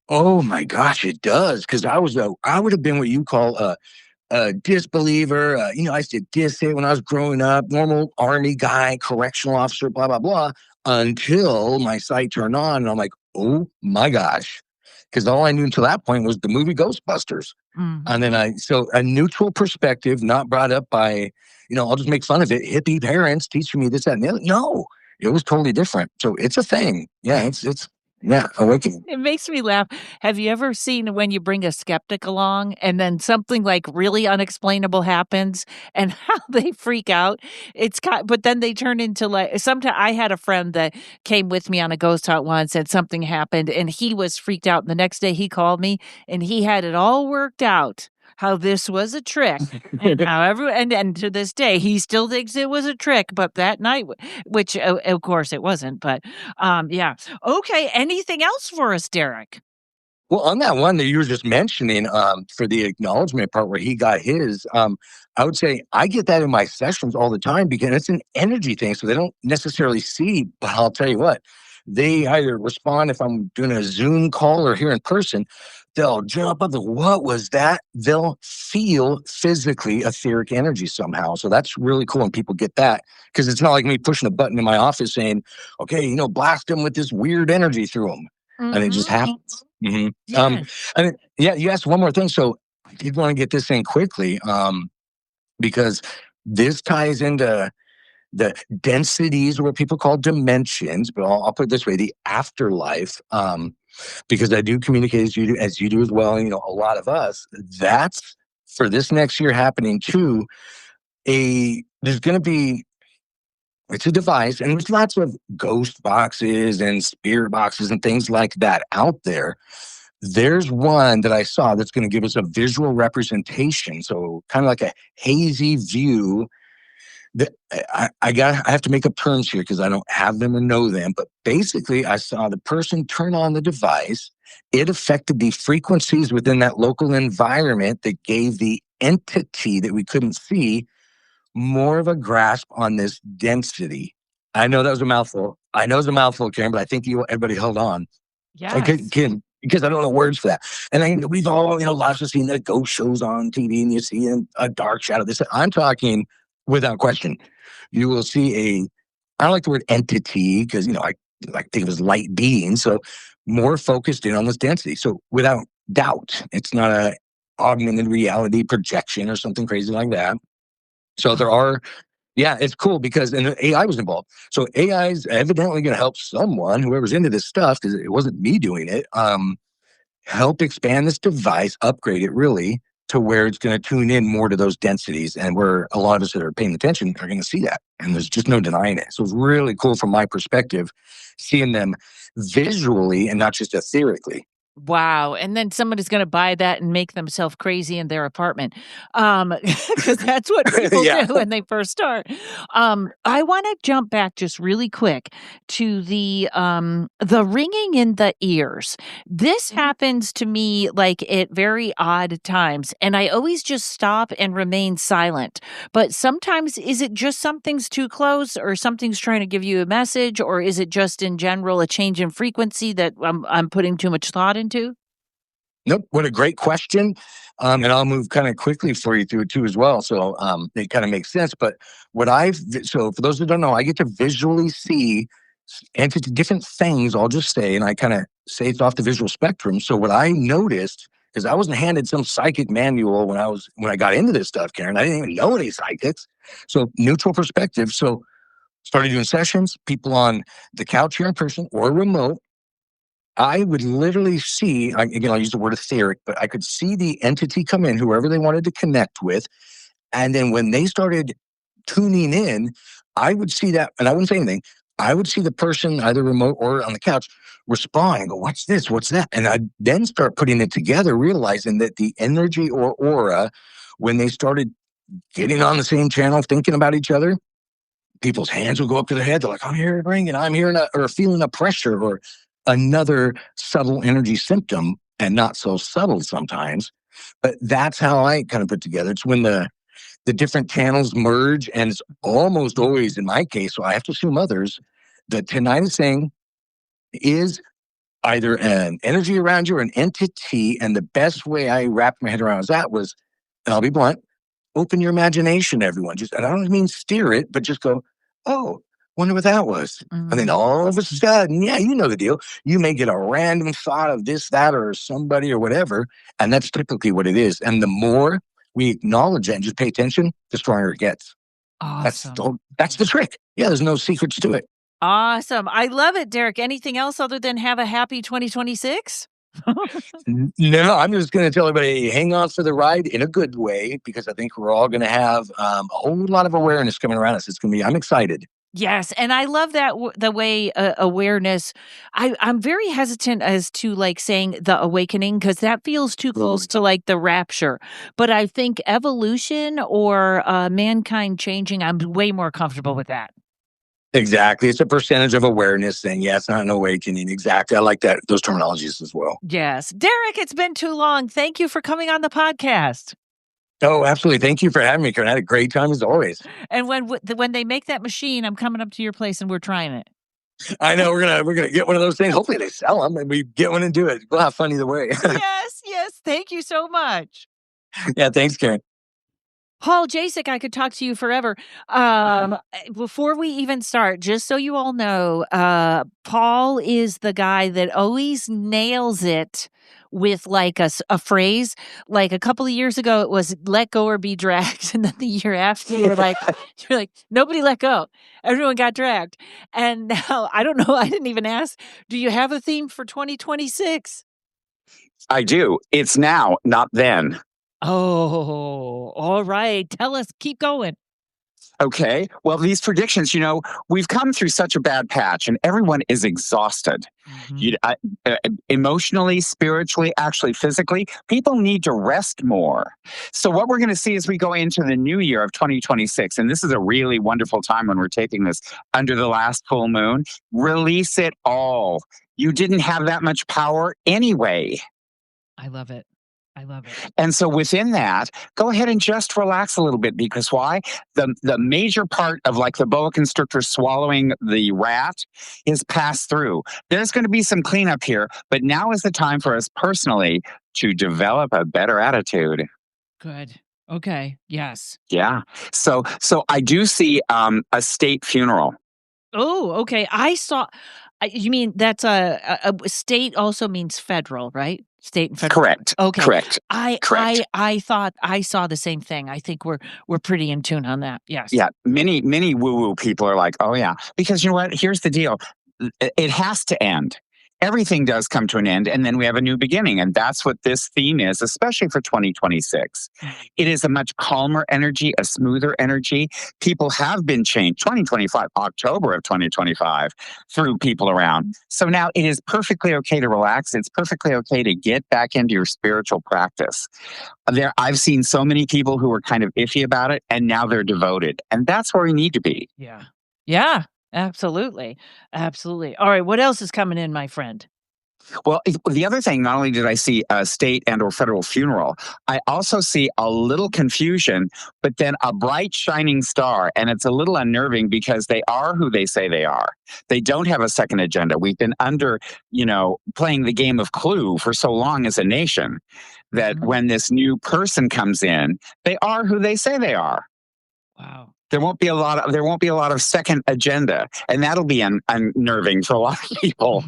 E: Oh my gosh, it does. Because I would have been what you call a disbeliever. I used to diss it when I was growing up, normal army guy, correctional officer, blah, blah, blah, until my sight turned on. And I'm like, oh my gosh. Because all I knew until that point was the movie Ghostbusters. And
B: Mhm.
E: then so a neutral perspective, not brought up by, I'll just make fun of it. Hippie parents teaching me this, that, and the other. No, it was totally different. So it's a thing. Yeah, yeah, awakening.
B: It makes me laugh. Have you ever seen when you bring a skeptic along and then something like really unexplainable happens and how they freak out? But then they turn into like, sometimes I had a friend that came with me on a ghost hunt once and something happened and he was freaked out. And the next day he called me and he had it all worked out. How this was a trick, and however, and to this day he still thinks it was a trick. But that night, which of course it wasn't, but yeah. Okay, anything else for us, Derek?
E: Well, on that one that you were just mentioning, for the acknowledgement part where he got his, I would say I get that in my sessions all the time because it's an energy thing. So they don't necessarily see, but I'll tell you what, they either respond if I'm doing a Zoom call or here in person, they'll jump up. What was that? They'll feel physically etheric energy somehow. So that's really cool when people get that because it's not like me pushing a button in my office saying, okay, blast them with this weird energy through them. And it just
B: Mhm.
E: happens. Mhm.
B: Yes.
E: And yeah, you asked one more thing. So I did want to get this in quickly, because this ties into the densities, or what people call dimensions, but I'll put it this way, the afterlife, because I do communicate as you do as well, a lot of us, that's for this next year happening too. There's going to be, it's a device, and there's lots of ghost boxes and spirit boxes and things like that out there. There's one that I saw that's going to give us a visual representation. So kind of like a hazy view. I have to make up terms here because I don't have them or know them. But basically, I saw the person turn on the device. It affected the frequencies within that local environment that gave the entity that we couldn't see more of a grasp on this density. I know that was a mouthful. I know it's a mouthful, Karen, but I think everybody held on.
B: Yes.
E: Because I don't know words for that. And we've all, lots of seen the ghost shows on TV and you see a dark shadow. I'm talking without question. You will see I don't like the word entity because, I like think of it as light being. So more focused in on this density. So without doubt, it's not a augmented reality projection or something crazy like that. So there are, yeah, it's cool because and AI was involved. So AI is evidently going to help someone, whoever's into this stuff, because it wasn't me doing it, help expand this device, upgrade it really to where it's going to tune in more to those densities. And where a lot of us that are paying attention are going to see that. And there's just no denying it. So it's really cool from my perspective, seeing them visually and not just etherically.
B: Wow, and then somebody's gonna buy that and make themselves crazy in their apartment, because that's what people
E: Yeah.
B: do when they first start. I wanna jump back just really quick to the ringing in the ears. This happens to me, like, at very odd times, and I always just stop and remain silent, but sometimes is it just something's too close or something's trying to give you a message, or is it just in general a change in frequency that I'm putting too much thought into?
E: Nope. What a great question. And I'll move kind of quickly for you through it too as well. So it kind of makes sense. But so for those who don't know, I get to visually see entity different things, I'll just say, and I kind of say it's off the visual spectrum. So what I noticed, because I wasn't handed some psychic manual when I got into this stuff, Karen. I didn't even know any psychics. So neutral perspective. So started doing sessions, people on the couch here in person or remote. I would literally see, again, I'll use the word etheric, but I could see the entity come in, whoever they wanted to connect with. And then when they started tuning in, I would see that, and I wouldn't say anything. I would see the person, either remote or on the couch, respond and go, what's this? What's that? And I'd then start putting it together, realizing that the energy or aura, when they started getting on the same channel, thinking about each other, people's hands will go up to their head. They're like, I'm hearing a ring and I'm hearing or feeling a pressure or another subtle energy symptom, and not so subtle sometimes. But that's how I kind of put together. It's when the different channels merge, and it's almost always, in my case, so I have to assume others, the tinnitus thing is either an energy around you or an entity. And the best way I wrapped my head around that was, and I'll be blunt, open your imagination, everyone. Just, and I don't mean steer it, but just go, oh, wonder what that was. And then all of a sudden, yeah, you know the deal. You may get a random thought of this, that, or somebody or whatever. And that's typically what it is. And the more we acknowledge it and just pay attention, the stronger it gets.
B: Awesome.
E: That's the trick. Yeah, there's no secrets to it.
B: Awesome. I love it, Derek. Anything else other than have a happy 2026?
E: No, I'm just going to tell everybody, hang on for the ride in a good way, because I think we're all going to have a whole lot of awareness coming around us. It's going to be, I'm excited.
B: Yes, and I love that the way awareness. I'm very hesitant as to like saying the awakening, because that feels too close to like the rapture. But I think evolution or mankind changing, I'm way more comfortable with that.
E: Exactly. It's a percentage of awareness thing. Yeah, it's not an awakening. Exactly. I like that, those terminologies as well.
B: Yes. Derek, it's been too long. Thank you for coming on the podcast.
E: Oh, absolutely. Thank you for having me, Karen. I had a great time as always.
B: And when they make that machine, I'm coming up to your place and we're trying it.
E: I know we're gonna get one of those things. Hopefully they sell them and we get one and do it. We'll have fun either way.
B: Yes. Thank you so much.
E: Yeah, thanks, Karen.
B: Paul Jasek, I could talk to you forever. Before we even start, just so you all know, Paul is the guy that always nails it with like a phrase. Like a couple of years ago, it was "let go or be dragged," and then the year after, you're like, nobody let go, everyone got dragged. And now I don't know. I didn't even ask. Do you have a theme for 2026?
F: I do. It's now, not then.
B: Oh, all right. Tell us. Keep going.
F: Okay. Well, these predictions, we've come through such a bad patch and everyone is exhausted. Emotionally, spiritually, actually physically, people need to rest more. So what we're going to see as we go into the new year of 2026, and this is a really wonderful time when we're taping this under the last full moon, release it all. You didn't have that much power anyway.
B: I love it.
F: And so within that, go ahead and just relax a little bit, because why? The major part of like the boa constrictor swallowing the rat is passed through. There's going to be some cleanup here, but now is the time for us personally to develop a better attitude.
B: Good. Okay. Yes.
F: Yeah. So I do see a state funeral.
B: Oh, okay. I saw. You mean that's a state also means federal, right? State and federal.
F: Correct.
B: Okay.
F: Correct.
B: I thought I saw the same thing. I think we're pretty in tune on that. Yes.
F: Yeah. Many woo-woo people are like, oh yeah, because you know what? Here's the deal. It has to end. Everything does come to an end, and then we have a new beginning. And that's what this theme is, especially for 2026. It is a much calmer energy, a smoother energy. People have been changed. 2025, October of 2025, threw people around. So now it is perfectly okay to relax. It's perfectly okay to get back into your spiritual practice. I've seen so many people who were kind of iffy about it, and now they're devoted. And that's where we need to be.
B: Yeah. Yeah. Absolutely. All right. What else is coming in, my friend?
F: Well, the other thing, not only did I see a state and or federal funeral, I also see a little confusion, but then a bright shining star. And it's a little unnerving because they are who they say they are. They don't have a second agenda. We've been under, playing the game of Clue for so long as a nation that when this new person comes in, they are who they say they are.
B: Wow.
F: There won't be a lot of second agenda, and that'll be unnerving for a lot of people.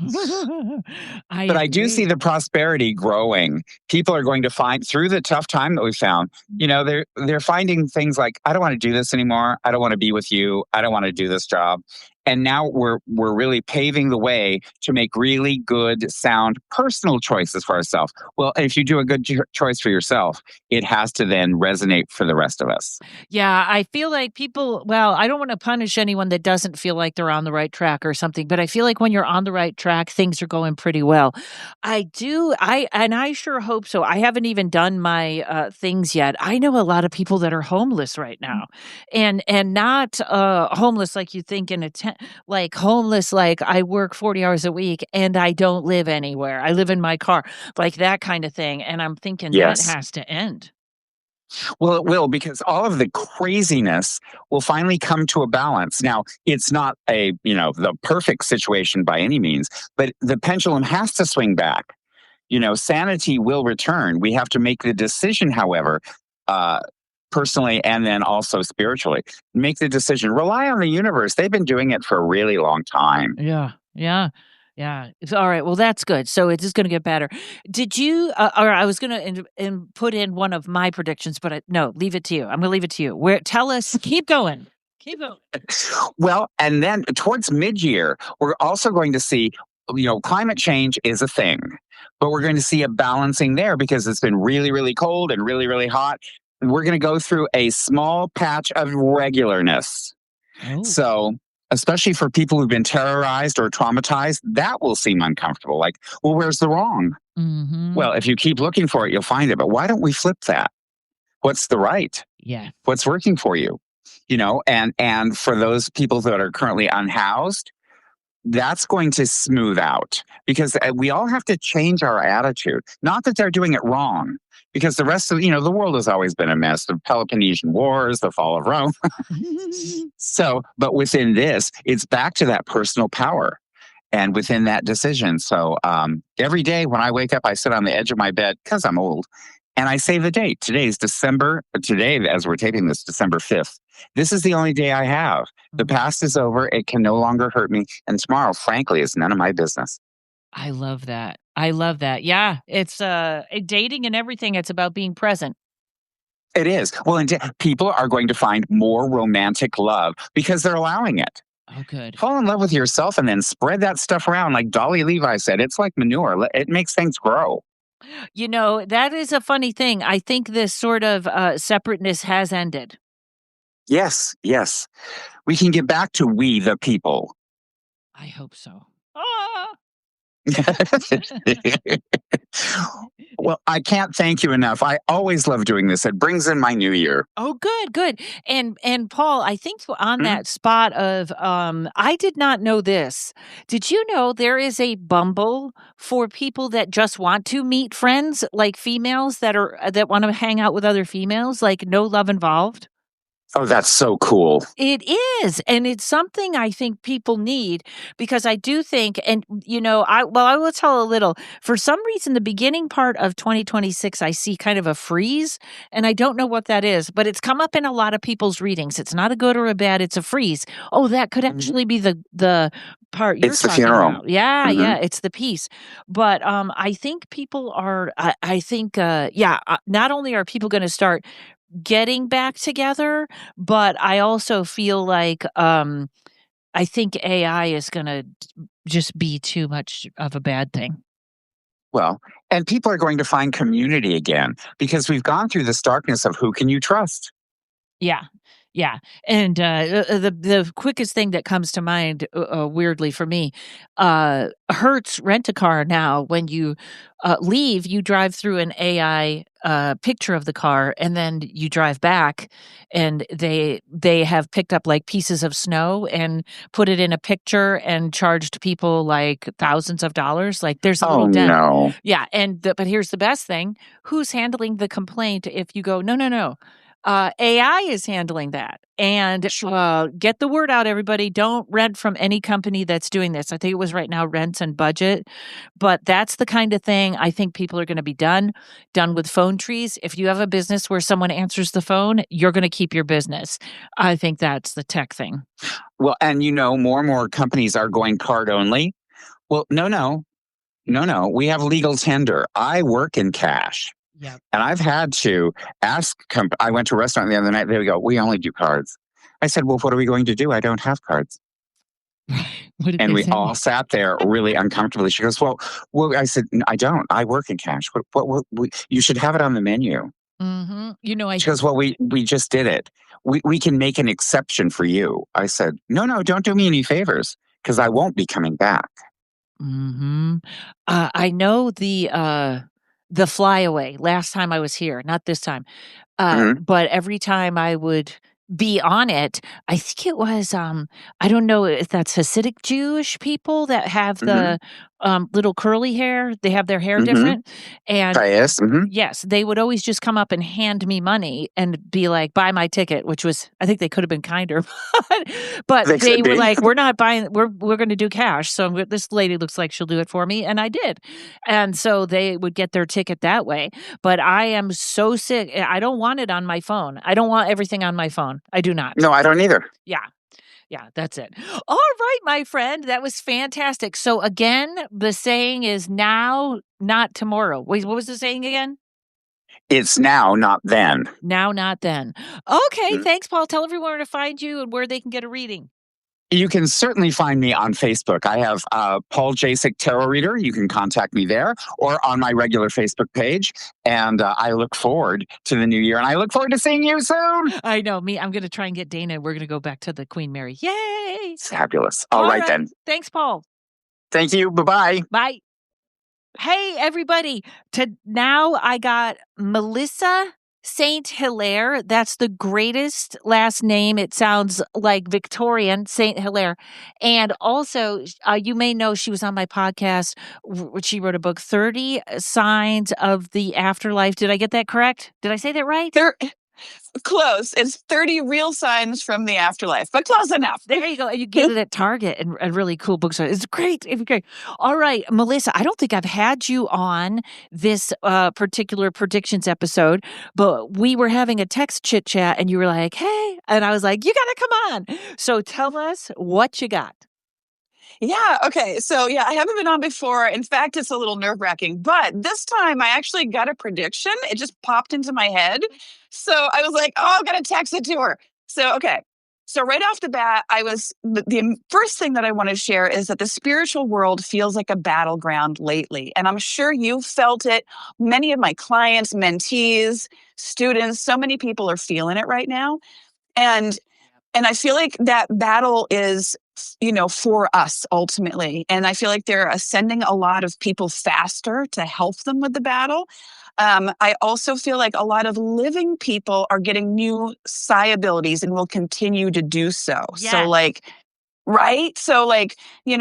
B: I
F: But I do see
B: agree.
F: the prosperity growing. People are going to find through the tough time that we found, they're finding things like, I don't want to do this anymore. I don't want to be with you. I don't want to do this job. And now we're really paving the way to make really good, sound, personal choices for ourselves. Well, if you do a good choice for yourself, it has to then resonate for the rest of us.
B: Yeah, I feel like people, well, I don't want to punish anyone that doesn't feel like they're on the right track or something, but I feel like when you're on the right track, things are going pretty well. I sure hope so. I haven't even done my things yet. I know a lot of people that are homeless right now, and not homeless like you think in a tent, like homeless like I work 40 hours a week and I don't live anywhere. I live in my car, like that kind of thing. And I'm thinking that
F: Yes.
B: has to end.
F: Well, it will, because all of the craziness will finally come to a balance. Now, it's not the perfect situation by any means, but the pendulum has to swing back. Sanity will return. We have to make the decision, however, personally and then also spiritually. Make the decision. Rely on the universe. They've been doing it for a really long time.
B: Yeah, yeah, yeah. All right. Well, that's good. So it is going to get better. Did you? Or I was going to put in one of my predictions, but no, leave it to you. I'm going to leave it to you. Where? Tell us. Keep going. Keep going.
F: Well, and then towards mid-year, we're also going to see, climate change is a thing, but we're going to see a balancing there because it's been really, really cold and really, really hot. We're going to go through a small patch of regularness.
B: Oh,
F: So, especially for people who've been terrorized or traumatized, that will seem uncomfortable. Like, well, where's the wrong?
B: mm-hmm.
F: Well, if you keep looking for it, you'll find it. But why don't we flip that? What's the right?
B: Yeah.
F: What's working for you? And for those people that are currently unhoused, that's going to smooth out because we all have to change our attitude. Not that they're doing it wrong, because the rest of the world has always been a mess. The Peloponnesian Wars, the fall of Rome. So, but within this, it's back to that personal power and within that decision. So every day when I wake up, I sit on the edge of my bed because I'm old and I say the date. Today, as we're taping this, December 5th. This is the only day I have. The past is over. It can no longer hurt me. And tomorrow, frankly, is none of my business.
B: I love that. I love that. Yeah. It's dating and everything. It's about being present.
F: It is. Well, and people are going to find more romantic love because they're allowing it.
B: Oh, good.
F: Fall in love with yourself and then spread that stuff around. Like Dolly Levi said, it's like manure. It makes things grow.
B: That is a funny thing. I think this sort of separateness has ended.
F: Yes, yes. We can get back to we the people.
B: I hope so. Ah!
F: Well, I can't thank you enough. I always love doing this. It brings in my new year.
B: Oh, good, good. And Paul, I think on that spot of I did not know this. Did you know there is a Bumble for people that just want to meet friends, like females that want to hang out with other females, like no love involved?
F: Oh, that's so cool.
B: It is, and it's something I think people need because I do think, and I will tell a little. For some reason, the beginning part of 2026, I see kind of a freeze, and I don't know what that is, but it's come up in a lot of people's readings. It's not a good or a bad; it's a freeze. Oh, that could actually be the part you're
F: It's the
B: talking
F: funeral.
B: about. Yeah, yeah, it's the piece. But I think people are. I think, not only are people going to start getting back together, but I also feel like I think AI is going to just be too much of a bad thing.
F: Well, and people are going to find community again because we've gone through this darkness of who can you trust?
B: Yeah. Yeah. And the quickest thing that comes to mind, weirdly for me, Hertz rent a car now. When you leave, you drive through an AI picture of the car, and then you drive back, and they have picked up like pieces of snow and put it in a picture and charged people like thousands of dollars. Like there's a little dent.
F: No.
B: Yeah. But here's the best thing: who's handling the complaint if you go, no, no, no? AI is handling that. And get the word out, everybody. Don't rent from any company that's doing this. I think it was Right Now Rents and Budget. But that's the kind of thing I think people are going to be done with phone trees. If you have a business where someone answers the phone, you're going to keep your business. I think that's the tech thing.
F: Well, and more and more companies are going card only. Well, no. We have legal tender. I work in cash.
B: Yep.
F: And I've had to ask, I went to a restaurant the other night. They go, we only do cards. I said, well, what are we going to do? I don't have cards. And we all sat there really uncomfortably. She goes, well, I said, I don't. I work in cash. What you should have it on the menu.
B: Mm-hmm.
F: She goes, well, we just did it. We can make an exception for you. I said, no, don't do me any favors because I won't be coming back.
B: Mm-hmm. I know the flyaway last time I was here, not this time. But every time I would be on it, I think it was, I don't know if that's Hasidic Jewish people that have the little curly hair. They have their hair different. And yes, they would always just come up and hand me money and be like, buy my ticket, which was, I think they could have been kinder, but they were like, we're not buying, we're going to do cash. So this lady looks like she'll do it for me. And I did. And so they would get their ticket that way. But I am so sick. I don't want it on my phone. I don't want everything on my phone. I do not.
F: No, I don't either.
B: Yeah, that's it. All right, my friend. That was fantastic. So again, the saying is now, not tomorrow. Wait, what was the saying again?
F: It's now, not then.
B: Now, not then. Okay, thanks, Paul. Tell everyone where to find you and where they can get a reading.
F: You can certainly find me on Facebook. I have Paul Jasek Tarot Reader. You can contact me there or on my regular Facebook page. And I look forward to the new year. And I look forward to seeing you soon.
B: I know. I'm going to try and get Dana. We're going to go back to the Queen Mary. Yay!
F: Fabulous. All right, then.
B: Thanks, Paul.
F: Thank you. Bye-bye.
B: Bye. Hey, everybody. Now I got Melissa Saint Hilaire. That's the greatest last name. It sounds like Victorian, Saint Hilaire. And also, you may know she was on my podcast. She wrote a book, 30 Signs of the Afterlife. Did I get that correct? Did I say that right?
G: Close. It's 30 real signs from the afterlife, but close enough.
B: There you go. You get it at Target and a really cool bookstore. It's great. It's great. All right, Melissa, I don't think I've had you on this particular predictions episode, but we were having a text chit chat and you were like, hey, and I was like, you got to come on. So tell us what you got.
G: Yeah. Okay. So I haven't been on before. In fact, it's a little nerve-wracking, but this time I actually got a prediction. It just popped into my head. So I was like, oh, I'm going to text it to her. So, okay. So right off the bat, the first thing that I want to share is that the spiritual world feels like a battleground lately. And I'm sure you felt it. Many of my clients, mentees, students, so many people are feeling it right now. And I feel like that battle is, for us ultimately. And I feel like they're sending a lot of people faster to help them with the battle. I also feel like a lot of living people are getting new psi abilities and will continue to do so.
B: Yes.
G: So right? So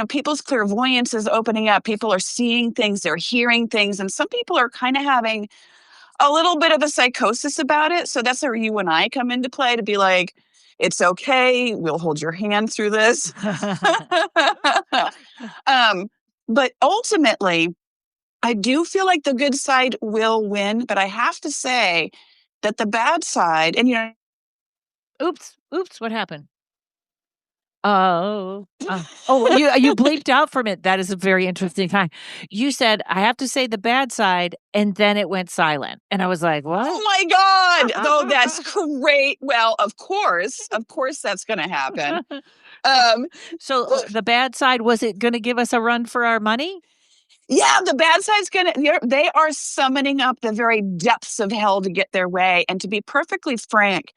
G: people's clairvoyance is opening up. People are seeing things, they're hearing things. And some people are kind of having a little bit of a psychosis about it. So that's where you and I come into play to be like, it's okay. We'll hold your hand through this. But ultimately, I do feel like the good side will win. But I have to say that the bad side, and
B: Oops, what happened? You bleeped out from it. That is a very interesting time. You said, I have to say the bad side, and then it went silent. And I was like, what?
G: Oh my God. Oh, that's great. Well, of course that's going to happen.
B: So the bad side, was it going to give us a run for our money?
G: Yeah, the bad side's they are summoning up the very depths of hell to get their way. And to be perfectly frank,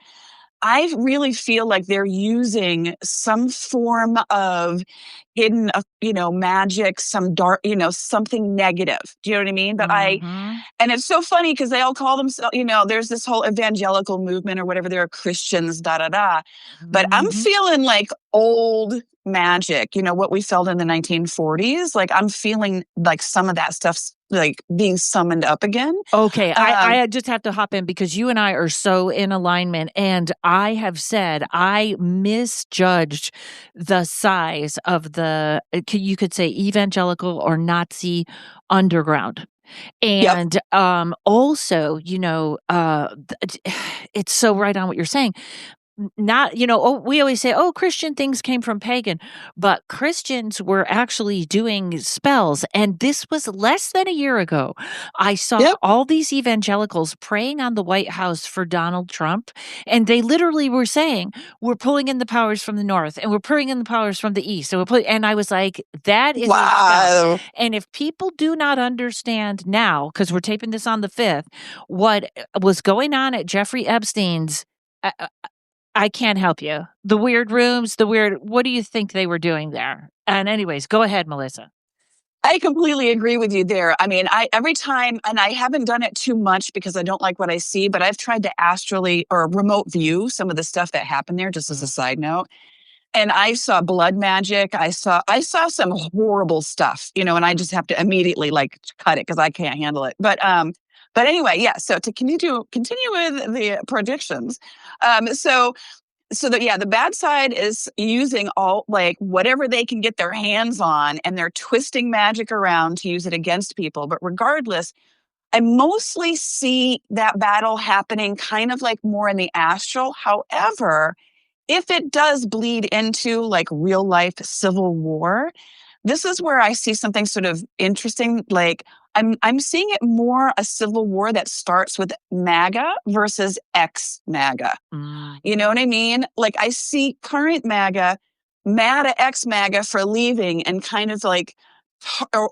G: I really feel like they're using some form of hidden, magic, some dark, something negative. Do you know what I mean? But and it's so funny because they all call themselves, there's this whole evangelical movement or whatever. They're Christians, da da da. But I'm feeling like old magic, what we felt in the 1940s. Like I'm feeling like some of that stuff's like being summoned up again.
B: Okay, I just have to hop in because you and I are so in alignment, and I have said I misjudged the size of the, you could say evangelical or Nazi underground. And also, it's so right on what you're saying. Not, we always say, oh, Christian things came from pagan, but Christians were actually doing spells. And this was less than a year ago. I saw all these evangelicals praying on the White House for Donald Trump. And they literally were saying, we're pulling in the powers from the north and we're pulling in the powers from the east. And I was like, that is a spell. And if people do not understand now, because we're taping this on the 5th, what was going on at Jeffrey Epstein's, I can't help you. The weird rooms, what do you think they were doing there? And anyways, go ahead, Melissa.
G: I completely agree with you there. I mean, every time, and I haven't done it too much because I don't like what I see, but I've tried to astrally or remote view some of the stuff that happened there, just as a side note. And I saw blood magic. I saw some horrible stuff, and I just have to immediately like cut it because I can't handle it. But anyway, yeah. So to continue with the predictions, the bad side is using all like whatever they can get their hands on, and they're twisting magic around to use it against people. But regardless, I mostly see that battle happening kind of like more in the astral. However, if it does bleed into like real life civil war, this is where I see something sort of interesting. Like I'm seeing it more a civil war that starts with MAGA versus ex-MAGA. You know what I mean? Like I see current MAGA mad at ex-MAGA for leaving and kind of like,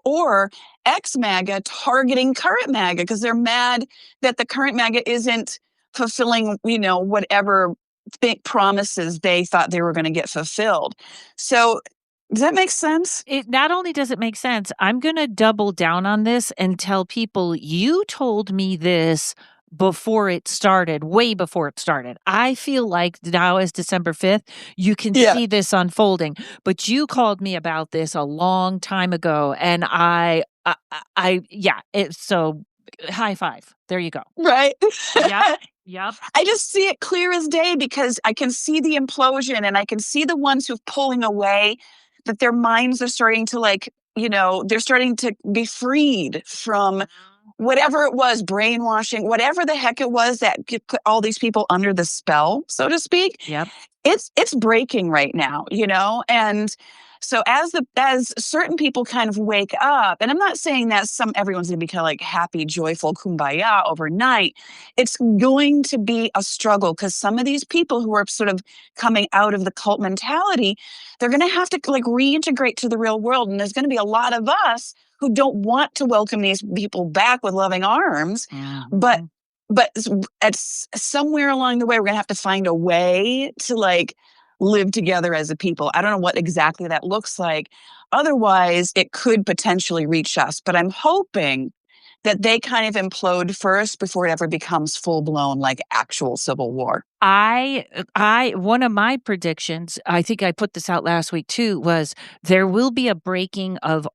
G: or ex-MAGA targeting current MAGA because they're mad that the current MAGA isn't fulfilling, whatever big promises they thought they were going to get fulfilled. So does that make sense?
B: It not only does it make sense, I'm going to double down on this and tell people you told me this before it started, way before it started. I feel like now is December 5th, you can see this unfolding, but you called me about this a long time ago. And so high five. There you go.
G: Right.
B: Yep.
G: I just see it clear as day because I can see the implosion and I can see the ones who're pulling away, that their minds are starting to they're starting to be freed from whatever it was, brainwashing, whatever the heck it was that put all these people under the spell, so to speak.
B: Yep.
G: It's breaking right now, and so as certain people kind of wake up, and I'm not saying that everyone's going to be kind of like happy, joyful, kumbaya overnight. It's going to be a struggle because some of these people who are sort of coming out of the cult mentality, they're going to have to like reintegrate to the real world. And there's going to be a lot of us who don't want to welcome these people back with loving arms. But at somewhere along the way, we're going to have to find a way to like live together as a people. I don't know what exactly that looks like. Otherwise, it could potentially reach us. But I'm hoping that they kind of implode first before it ever becomes full blown like actual civil war.
B: One of my predictions, I think I put this out last week too, was there will be a breaking of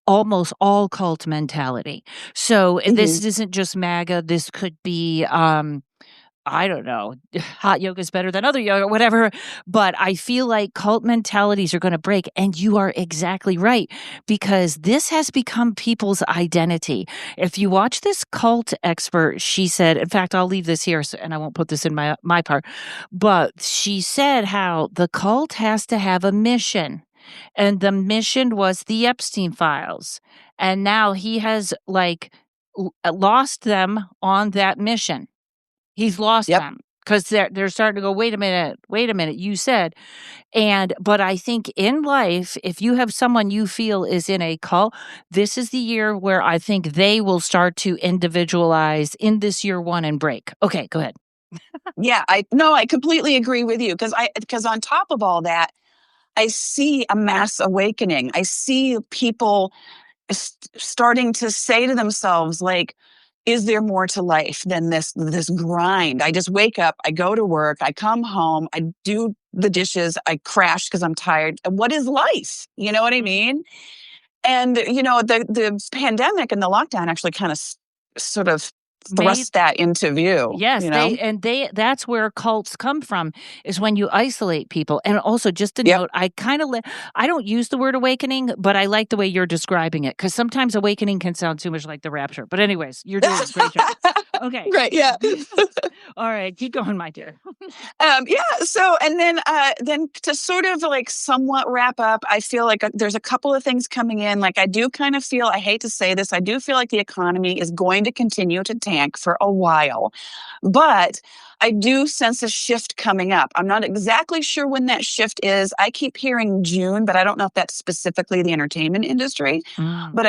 B: almost all cult mentality. So this isn't just MAGA. This could be, I don't know, hot yoga is better than other yoga, whatever. But I feel like cult mentalities are going to break. And you are exactly right, because this has become people's identity. If you watch this cult expert, she said, in fact, I'll leave this here and I won't put this in my part, but she said how the cult has to have a mission. And the mission was the Epstein files. And now he has like lost them on that mission. He's lost them because they're starting to go, wait a minute, you said. But I think in life, if you have someone you feel is in a cult, this is the year where I think they will start to individualize in this year one and break. Okay, go ahead.
G: I completely agree with you because on top of all that, I see a mass awakening. I see people starting to say to themselves, like, is there more to life than this grind? I just wake up, I go to work, I come home, I do the dishes, I crash because I'm tired. What is life? You know what I mean? And the pandemic and the lockdown actually kind of sort of thrust that into view.
B: Yes, that's where cults come from, is when you isolate people. And also, just a note, I don't use the word awakening, but I like the way you're describing it, because sometimes awakening can sound too much like the rapture. But anyways, you're doing a great job. Okay.
G: Right, yeah.
B: All right, keep going, my dear.
G: So, and then to sort of like somewhat wrap up, I feel like there's a couple of things coming in. Like, I do kind of feel, I hate to say this, I do feel like the economy is going to continue to tank for a while, but I do sense a shift coming up. I'm not exactly sure when that shift is. I keep hearing June, but I don't know if that's specifically the entertainment industry. But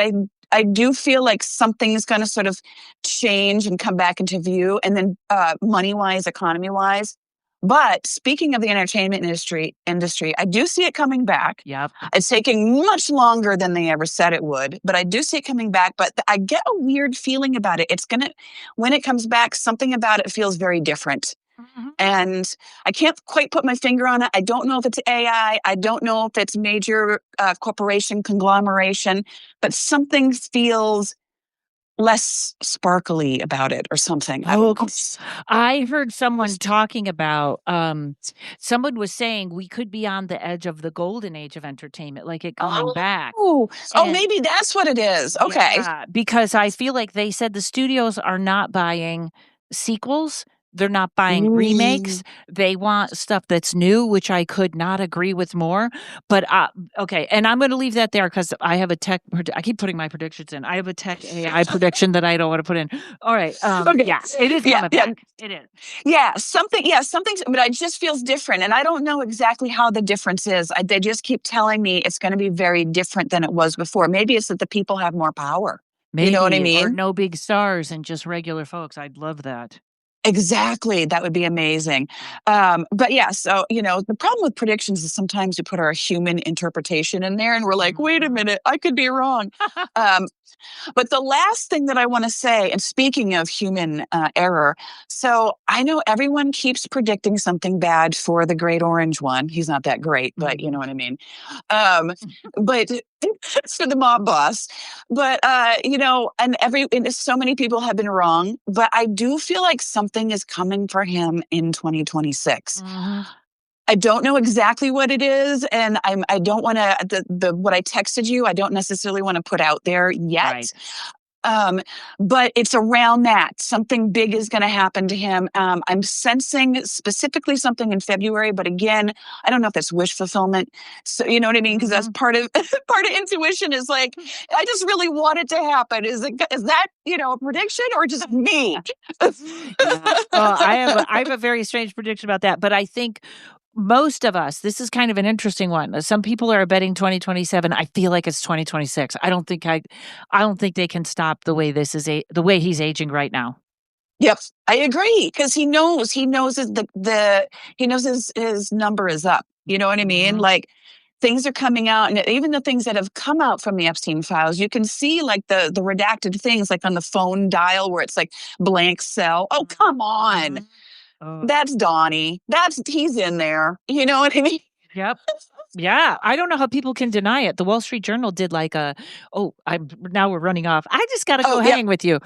G: I do feel like something is going to sort of change and come back into view, and then money-wise, economy-wise. But speaking of the entertainment industry, I do see it coming back.
B: Yep.
G: It's taking much longer than they ever said it would, but I do see it coming back. But I get a weird feeling about it. When it comes back, something about it feels very different. And I can't quite put my finger on it. I don't know if it's AI. I don't know if it's major corporation conglomeration, but something feels less sparkly about it or something.
B: I heard someone talking about, someone was saying we could be on the edge of the golden age of entertainment, like it coming back.
G: Maybe that's what it is. Okay.
B: Yeah, because I feel like they said the studios are not buying sequels. They're not buying remakes. They want stuff that's new, which I could not agree with more. But okay, and I'm going to leave that there because I have a tech. I keep putting my predictions in. I have a tech AI prediction that I don't want to put in. All right. Yeah, it is coming back. It is.
G: Yeah, something. But it just feels different, and I don't know exactly how the difference is. They just keep telling me it's going to be very different than it was before. Maybe it's that the people have more power.
B: Maybe,
G: you know what I mean?
B: Or no big stars and just regular folks. I'd love that.
G: Exactly. That would be amazing. But yeah, so, the problem with predictions is sometimes we put our human interpretation in there and we're like, wait a minute, I could be wrong. But the last thing that I want to say, and speaking of human error, so I know everyone keeps predicting something bad for the great orange one. He's not that great, but you know what I mean. But for the mob boss. But, and so many people have been wrong, but I do feel like something is coming for him in 2026. I don't know exactly what it is, and I don't want to what I texted you, I don't necessarily want to put out there yet.
B: Right.
G: But it's around that. Something big is going to happen to him. I'm sensing specifically something in February, but again, I don't know if that's wish fulfillment. So you know what I mean? Because that's part of intuition is like, I just really want it to happen. Is that a prediction or just me?
B: Yeah. Well, I have a very strange prediction about that, but I think most of us, this is kind of an interesting one. Some people are betting 2027. I feel like it's 2026. I don't think they can stop the way the way he's aging right now.
G: Yep, I agree, because he knows he knows his number is up. You know what I mean? Like, things are coming out, and even the things that have come out from the Epstein files, you can see like the redacted things, like on the phone dial where it's like blank cell. Oh, come on. That's Donnie. He's in there. You know what I mean?
B: Yep. Yeah. I don't know how people can deny it. The Wall Street Journal did like now we're running off. I just got to go hang with you.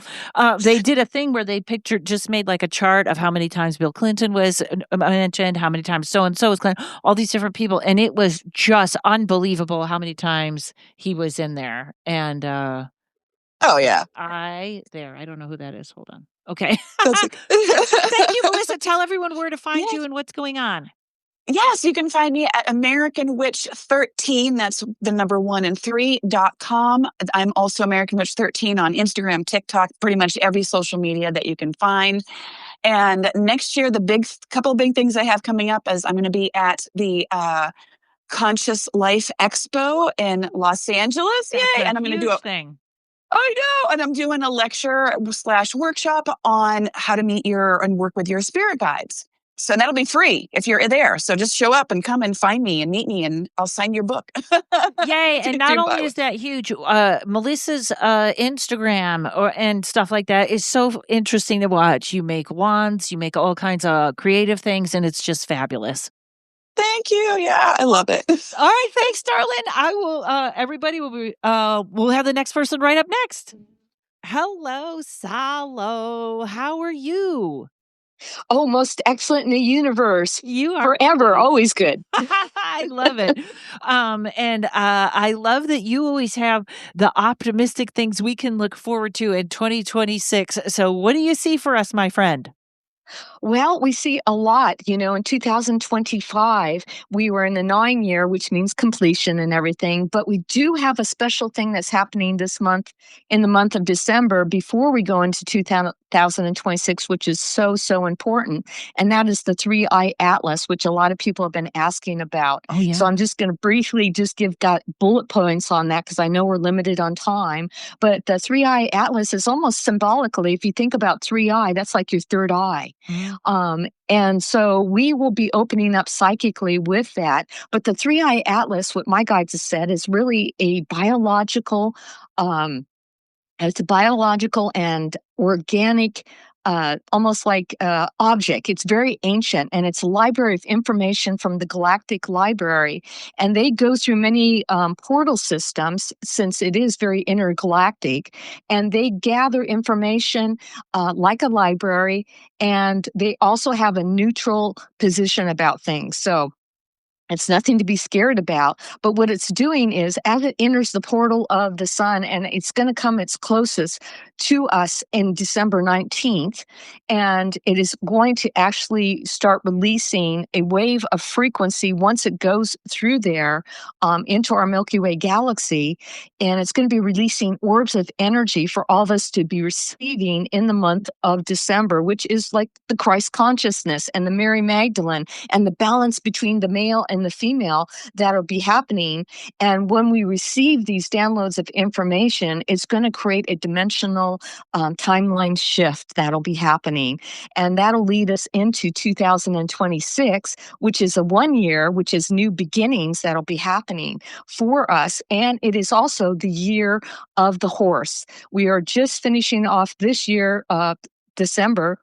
B: They did a thing where they just made like a chart of how many times Bill Clinton was mentioned, how many times so-and-so was Clinton, all these different people. And it was just unbelievable how many times he was in there. And,
G: oh yeah.
B: I don't know who that is. Hold on. Okay. Thank you, Melissa. Tell everyone where to find you and what's going on.
G: Yes, you can find me at American Witch 13. That's the number 1 and 3.com. I'm also American Witch 13 on Instagram, TikTok, pretty much every social media that you can find. And next year, the couple of big things I have coming up is I'm going to be at the Conscious Life Expo in Los Angeles.
B: That's
G: Yay! And I'm going to do a
B: thing.
G: I know. And I'm doing a lecture / workshop on how to meet and work with your spirit guides. So that'll be free if you're there. So just show up and come and find me and meet me, and I'll sign your book.
B: Yay, and not
G: Do buy
B: only
G: one.
B: is that huge, Melissa's, Instagram and stuff like that is so interesting to watch. You make wands, you make all kinds of creative things, and it's just fabulous.
G: Thank you. Yeah, I love it.
B: All right, thanks, darling. I will, everybody will be, we'll have the next person right up next. Hello, Salo. How are you?
H: Oh, most excellent in the universe.
B: You are
H: Forever, always good.
B: I love it. And I love that you always have the optimistic things we can look forward to in 2026. So, what do you see for us, my friend?
H: Well, we see a lot. In 2025, we were in the 9 year, which means completion and everything. But we do have a special thing that's happening this month, in the month of December, before we go into 2026, which is so, so important. And that is the 3-Eye Atlas, which a lot of people have been asking about.
B: Oh, yeah.
H: So I'm just going to briefly just give bullet points on that because I know we're limited on time. But the 3-Eye Atlas is almost symbolically, if you think about 3-eye, that's like your third eye. And so we will be opening up psychically with that. But the 3-Eye Atlas, what my guides have said, is really a biological, it's a biological and organic, almost like object. It's very ancient, and it's a library of information from the Galactic Library. And they go through many portal systems, since it is very intergalactic. And they gather information like a library, and they also have a neutral position about things. So it's nothing to be scared about. But what it's doing is, as it enters the portal of the sun, and it's going to come its closest to us in December 19th, and it is going to actually start releasing a wave of frequency once it goes through there into our Milky Way galaxy. And it's going to be releasing orbs of energy for all of us to be receiving in the month of December, which is like the Christ consciousness and the Mary Magdalene and the balance between the male and the female that'll be happening. And when we receive these downloads of information, it's going to create a dimensional timeline shift that'll be happening. And that'll lead us into 2026, which is a 1 year, which is new beginnings that'll be happening for us. And it is also the year of the horse. We are just finishing off this year, December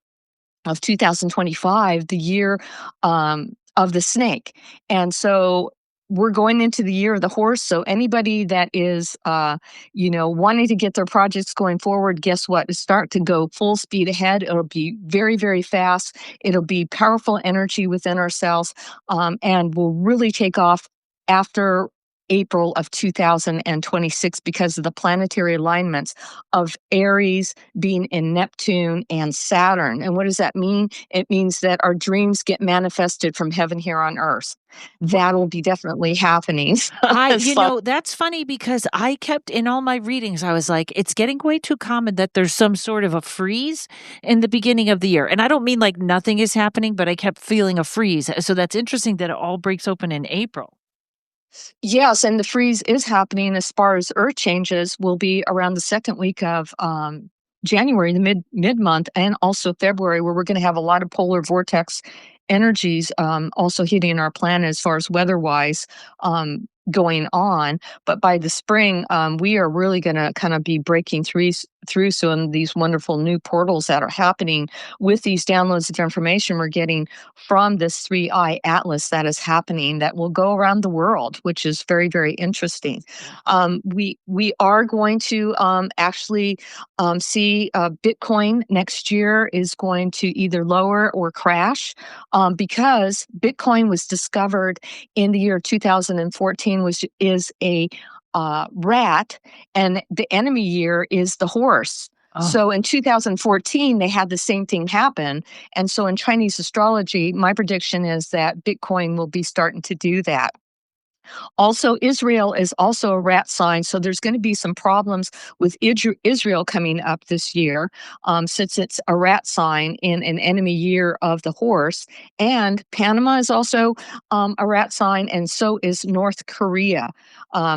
H: of 2025, the year of the snake. And so we're going into the year of the horse. So anybody that is, wanting to get their projects going forward, guess what? It start to go full speed ahead. It'll be very, very fast. It'll be powerful energy within ourselves, and will really take off after April of 2026 because of the planetary alignments of Aries being in Neptune and Saturn. And what does that mean? It means that our dreams get manifested from heaven here on earth. That'll be definitely happening.
B: That's funny because I kept in all my readings, I was like, it's getting way too common that there's some sort of a freeze in the beginning of the year. And I don't mean like nothing is happening, but I kept feeling a freeze. So that's interesting that it all breaks open in April.
H: Yes, and the freeze is happening as far as earth changes will be around the second week of January, the mid-month, and also February, where we're going to have a lot of polar vortex energies also hitting our planet as far as weather-wise going on. But by the spring, we are really going to kind of be breaking through some these wonderful new portals that are happening with these downloads of information we're getting from this 3-Eye Atlas that is happening that will go around the world, which is very, very interesting. We are going to actually see Bitcoin next year is going to either lower or crash because Bitcoin was discovered in the year 2014, which is a rat, and the enemy year is the horse.
B: Oh.
H: So in 2014, they had the same thing happen. And so in Chinese astrology, my prediction is that Bitcoin will be starting to do that. Also, Israel is also a rat sign, so there's going to be some problems with Israel coming up this year, since it's a rat sign in an enemy year of the horse. And Panama is also a rat sign, and so is North Korea.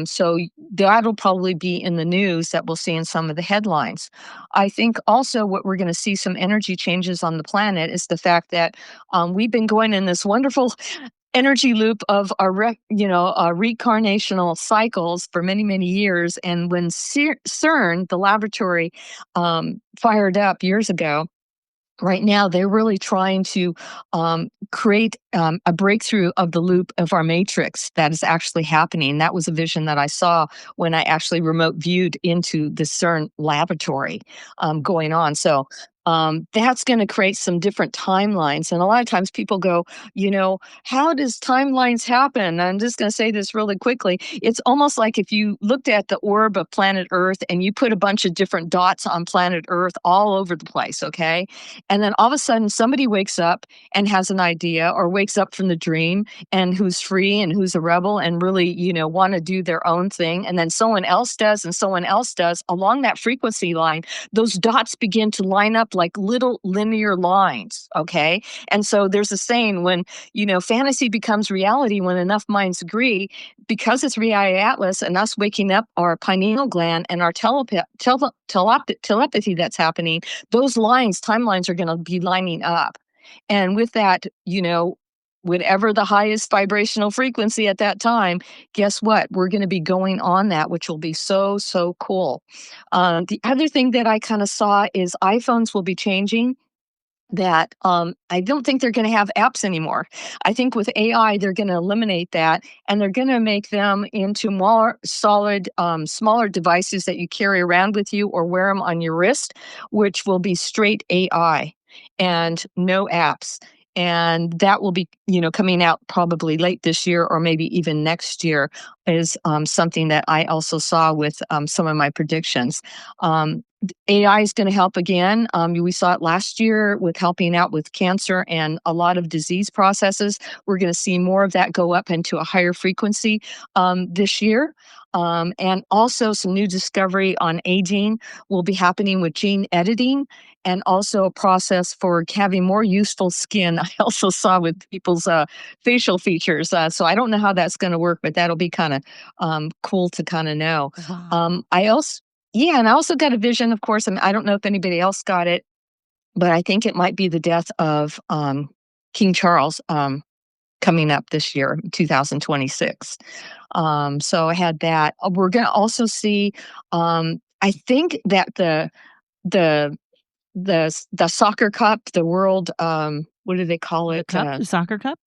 H: So that'll probably be in the news that we'll see in some of the headlines. I think also what we're going to see some energy changes on the planet is the fact that we've been going in this wonderful energy loop of reincarnational cycles for many, many years. And when CERN, the laboratory, fired up years ago, right now they're really trying to create a breakthrough of the loop of our matrix that is actually happening. That was a vision that I saw when I actually remote viewed into the CERN laboratory going on. So that's going to create some different timelines. And a lot of times people go, how does timelines happen? I'm just going to say this really quickly. It's almost like if you looked at the orb of planet Earth and you put a bunch of different dots on planet Earth all over the place, okay? And then all of a sudden somebody wakes up and has an idea, or wakes up from the dream and who's free and who's a rebel and really, want to do their own thing. And then someone else does and someone else does along that frequency line. Those dots begin to line up like little linear lines, okay? And so there's a saying, when, fantasy becomes reality when enough minds agree, because it's 3i Atlas and us waking up our pineal gland and our telepathy that's happening, those timelines are going to be lining up. And with that, whatever the highest vibrational frequency at that time, guess what? We're going to be going on that, which will be so, so cool. The other thing that I kind of saw is iPhones will be changing. That I don't think they're going to have apps anymore. I think with AI, they're going to eliminate that, and they're going to make them into more solid, smaller devices that you carry around with you or wear them on your wrist, which will be straight AI and no apps. And that will be, coming out probably late this year or maybe even next year, is something that I also saw with some of my predictions. AI is going to help again. We saw it last year with helping out with cancer and a lot of disease processes. We're going to see more of that go up into a higher frequency this year. And also some new discovery on aging will be happening with gene editing, and also a process for having more useful skin. I also saw with people's facial features. So I don't know how that's going to work, but that'll be kind of cool to kind of know.
B: Wow.
H: And I also got a vision, of course, and I don't know if anybody else got it, but I think it might be the death of King Charles coming up this year, 2026. So I had that. We're going to also see, I think that the soccer cup, the world, what do they call it?
B: The soccer cup?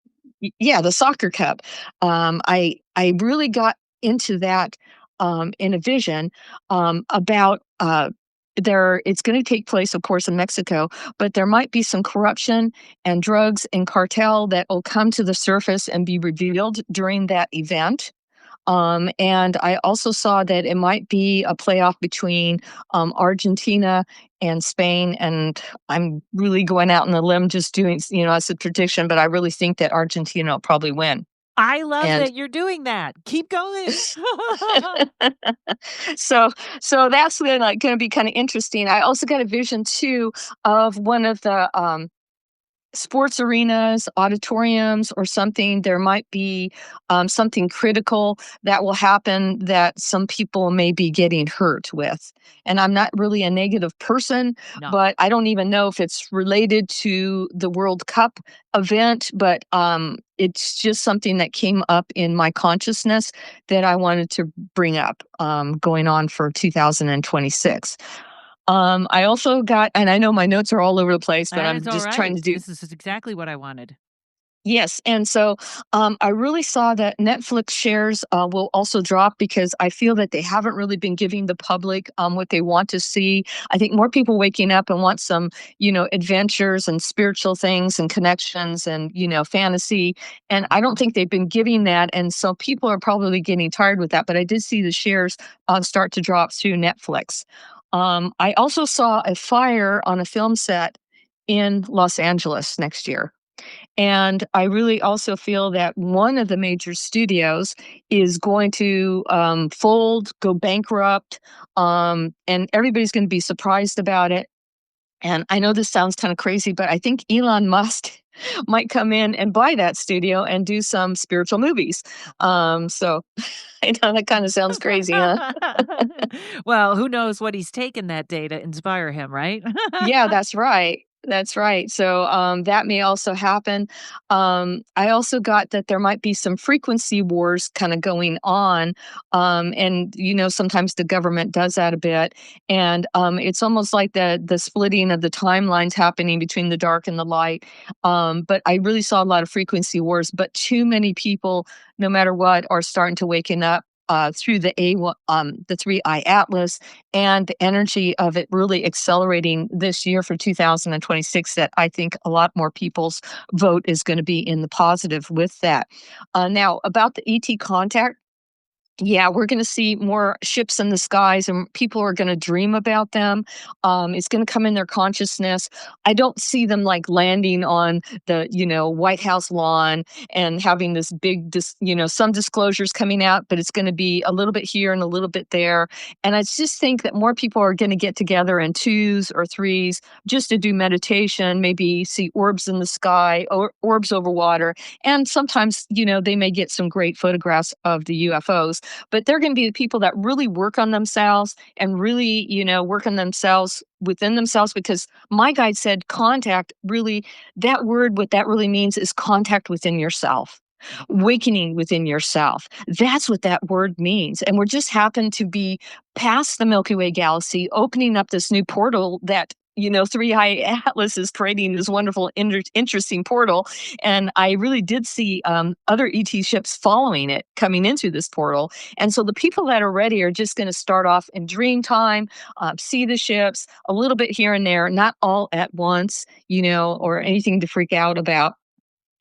H: Yeah, the soccer cup. I really got into that in a vision about it's going to take place, of course, in Mexico, but there might be some corruption and drugs and cartel that will come to the surface and be revealed during that event. And I also saw that it might be a playoff between Argentina and Spain. And I'm really going out on a limb just doing, as a prediction, but I really think that Argentina will probably win.
B: I love
H: And
B: that you're doing that. Keep going.
H: so that's going to be kind of interesting. I also got a vision too of one of the sports arenas, auditoriums, or something. There might be something critical that will happen that some people may be getting hurt with. And I'm not really a negative person,
B: No.
H: but I don't even know if it's related to the World Cup event, but it's just something that came up in my consciousness that I wanted to bring up going on for 2026. I also got, and I know my notes are all over the place, but I'm
B: That's all
H: just
B: right.
H: trying to do.
B: This is exactly what I wanted.
H: Yes. And so I really saw that Netflix shares will also drop, because I feel that they haven't really been giving the public what they want to see. I think more people waking up and want some, adventures and spiritual things and connections and, fantasy. And I don't think they've been giving that. And so people are probably getting tired with that. But I did see the shares start to drop through Netflix. I also saw a fire on a film set in Los Angeles next year. And I really also feel that one of the major studios is going to fold, go bankrupt, and everybody's going to be surprised about it. And I know this sounds kind of crazy, but I think Elon Musk might come in and buy that studio and do some spiritual movies. So I know that kind of sounds crazy, huh?
B: Well, who knows what he's taken that day to inspire him, right?
H: Yeah, that's right. That's right. So that may also happen. I also got that there might be some frequency wars kind of going on. And, sometimes the government does that a bit. And it's almost like the splitting of the timelines happening between the dark and the light. But I really saw a lot of frequency wars, but too many people, no matter what, are starting to waken up. Through the 3I Atlas and the energy of it really accelerating this year for 2026, that I think a lot more people's vote is going to be in the positive with that. Now, about the ET contact, yeah, we're going to see more ships in the skies, and people are going to dream about them. It's going to come in their consciousness. I don't see them like landing on the, White House lawn and having this big, some disclosures coming out, but it's going to be a little bit here and a little bit there. And I just think that more people are going to get together in twos or threes just to do meditation, maybe see orbs in the sky or orbs over water. And sometimes, they may get some great photographs of the UFOs. But they're going to be the people that really work on themselves and really, work on themselves within themselves, because my guide said contact really, that word, what that really means is contact within yourself. Awakening within yourself. That's what that word means. And we're just happen to be past the Milky Way galaxy, opening up this new portal that 3I Atlas is creating this wonderful, interesting portal. And I really did see other ET ships following it, coming into this portal. And so the people that are ready are just going to start off in dream time, see the ships a little bit here and there, not all at once, or anything to freak out about.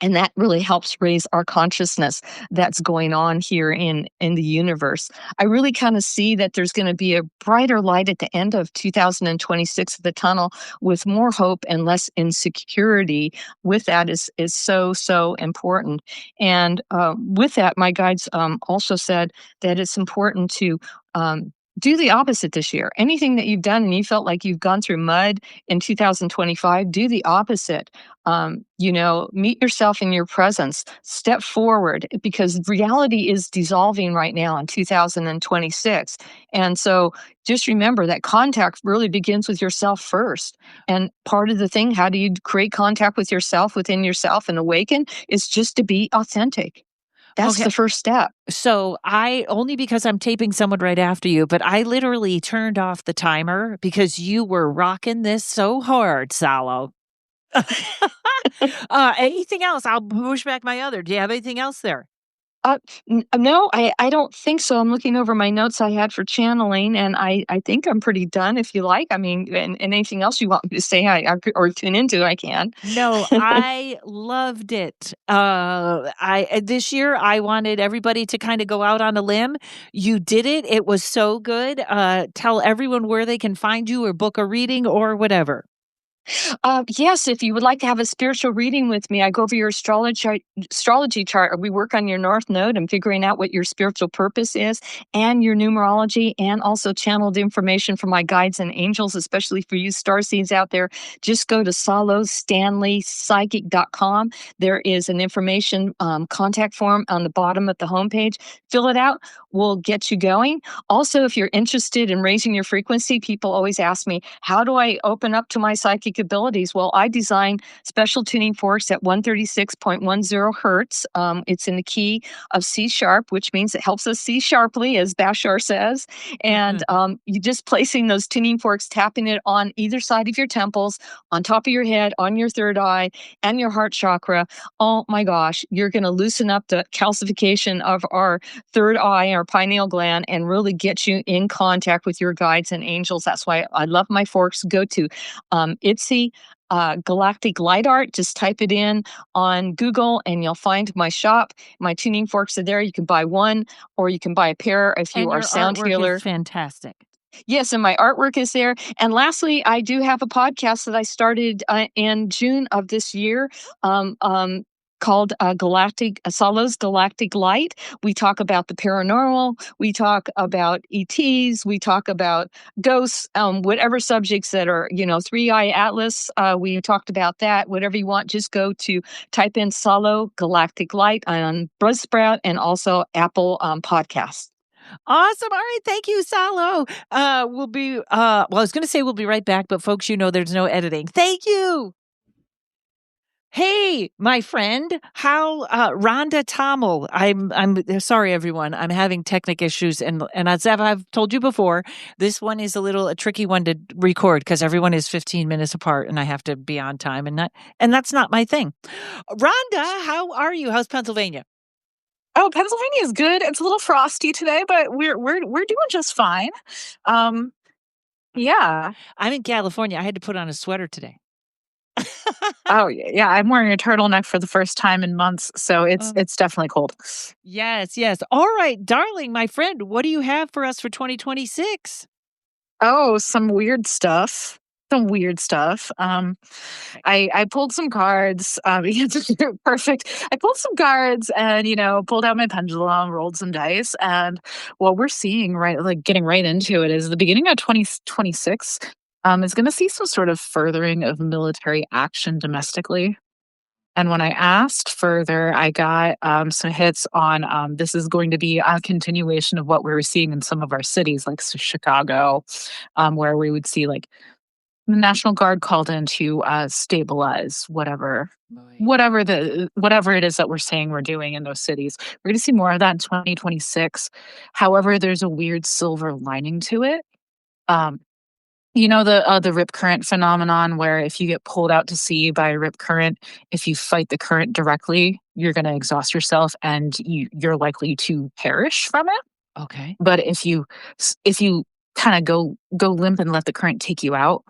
H: And that really helps raise our consciousness that's going on here in the universe. I really kind of see that there's going to be a brighter light at the end of 2026 of the tunnel, with more hope and less insecurity. With that is so important. And with that, my guides also said that it's important to do the opposite this year. Anything that you've done and you felt like you've gone through mud in 2025, do the opposite. Meet yourself in your presence, step forward, because reality is dissolving right now in 2026. And so just remember that contact really begins with yourself first. And part of the thing, how do you create contact with yourself, within yourself, and awaken, is just to be authentic. That's
B: Okay.
H: the first step.
B: So only because I'm taping someone right after you, but I literally turned off the timer because you were rocking this so hard, Salo. Anything else? I'll push back my other. Do you have anything else there?
H: No, I don't think so. I'm looking over my notes I had for channeling, and I think I'm pretty done, if you like. I mean, and anything else you want me to say or tune into, I can.
B: No, I loved it. This year I wanted everybody to kind of go out on a limb. You did it. It was so good. Tell everyone where they can find you or book a reading or whatever.
H: Yes, if you would like to have a spiritual reading with me, I go over your astrology chart. We work on your North Node and figuring out what your spiritual purpose is, and your numerology, and also channeled information from my guides and angels, especially for you starseeds out there. Just go to salostanleypsychic.com. There is an information contact form on the bottom of the homepage. Fill it out. We'll get you going. Also, if you're interested in raising your frequency, people always ask me, how do I open up to my psychic abilities? Well, I design special tuning forks at 136.10 hertz. It's in the key of C sharp, which means it helps us see sharply, as Bashar says. And you just placing those tuning forks, tapping it on either side of your temples, on top of your head, on your third eye, and your heart chakra. Oh my gosh, you're going to loosen up the calcification of our third eye, our pineal gland, and really get you in contact with your guides and angels. That's why I love my forks. Go to Etsy, Galactic Light Art. Just type it in on Google and you'll find my shop. My tuning forks are there. You can buy one or you can buy a pair if you
B: And
H: are
B: your
H: sound
B: artwork
H: healer.
B: is fantastic.
H: Yes, and my artwork is there. And lastly, I do have a podcast that I started in June of this year. Called Galactic Solo's Galactic Light. We talk about the paranormal. We talk about ETs. We talk about ghosts. Whatever subjects that are, Three Eye Atlas. We talked about that. Whatever you want, just go to type in Solo Galactic Light on Buzzsprout and also Apple Podcasts.
B: Awesome. All right. Thank you, Salo. We'll be, I was going to say we'll be right back, but folks, there's no editing. Thank you. Hey, my friend, how Rhonda Tommel. I'm sorry, everyone. I'm having technical issues, and as I've told you before, this one is a tricky one to record because everyone is 15 minutes apart, and I have to be on time, and that's not my thing. Rhonda, how are you? How's Pennsylvania?
G: Oh, Pennsylvania is good. It's a little frosty today, but we're doing just fine. Yeah.
B: I'm in California. I had to put on a sweater today.
G: Oh yeah, I'm wearing a turtleneck for the first time in months, so it's definitely cold.
B: Yes. All right, darling, my friend, what do you have for us for 2026?
G: Oh, some weird stuff. Some weird stuff. I pulled some cards. Perfect. I pulled some cards and pulled out my pendulum, rolled some dice, and what we're seeing getting right into it is the beginning of 2026. Is going to see some sort of furthering of military action domestically. And when I asked further, I got some hits on this is going to be a continuation of what we were seeing in some of our cities, like Chicago, where we would see like the National Guard called in to stabilize whatever it is that we're saying we're doing in those cities. We're going to see more of that in 2026. However, there's a weird silver lining to it. The rip current phenomenon where if you get pulled out to sea by a rip current, if you fight the current directly, you're going to exhaust yourself and you're likely to perish from it.
B: Okay.
G: But if you kind of go limp and let the current take you out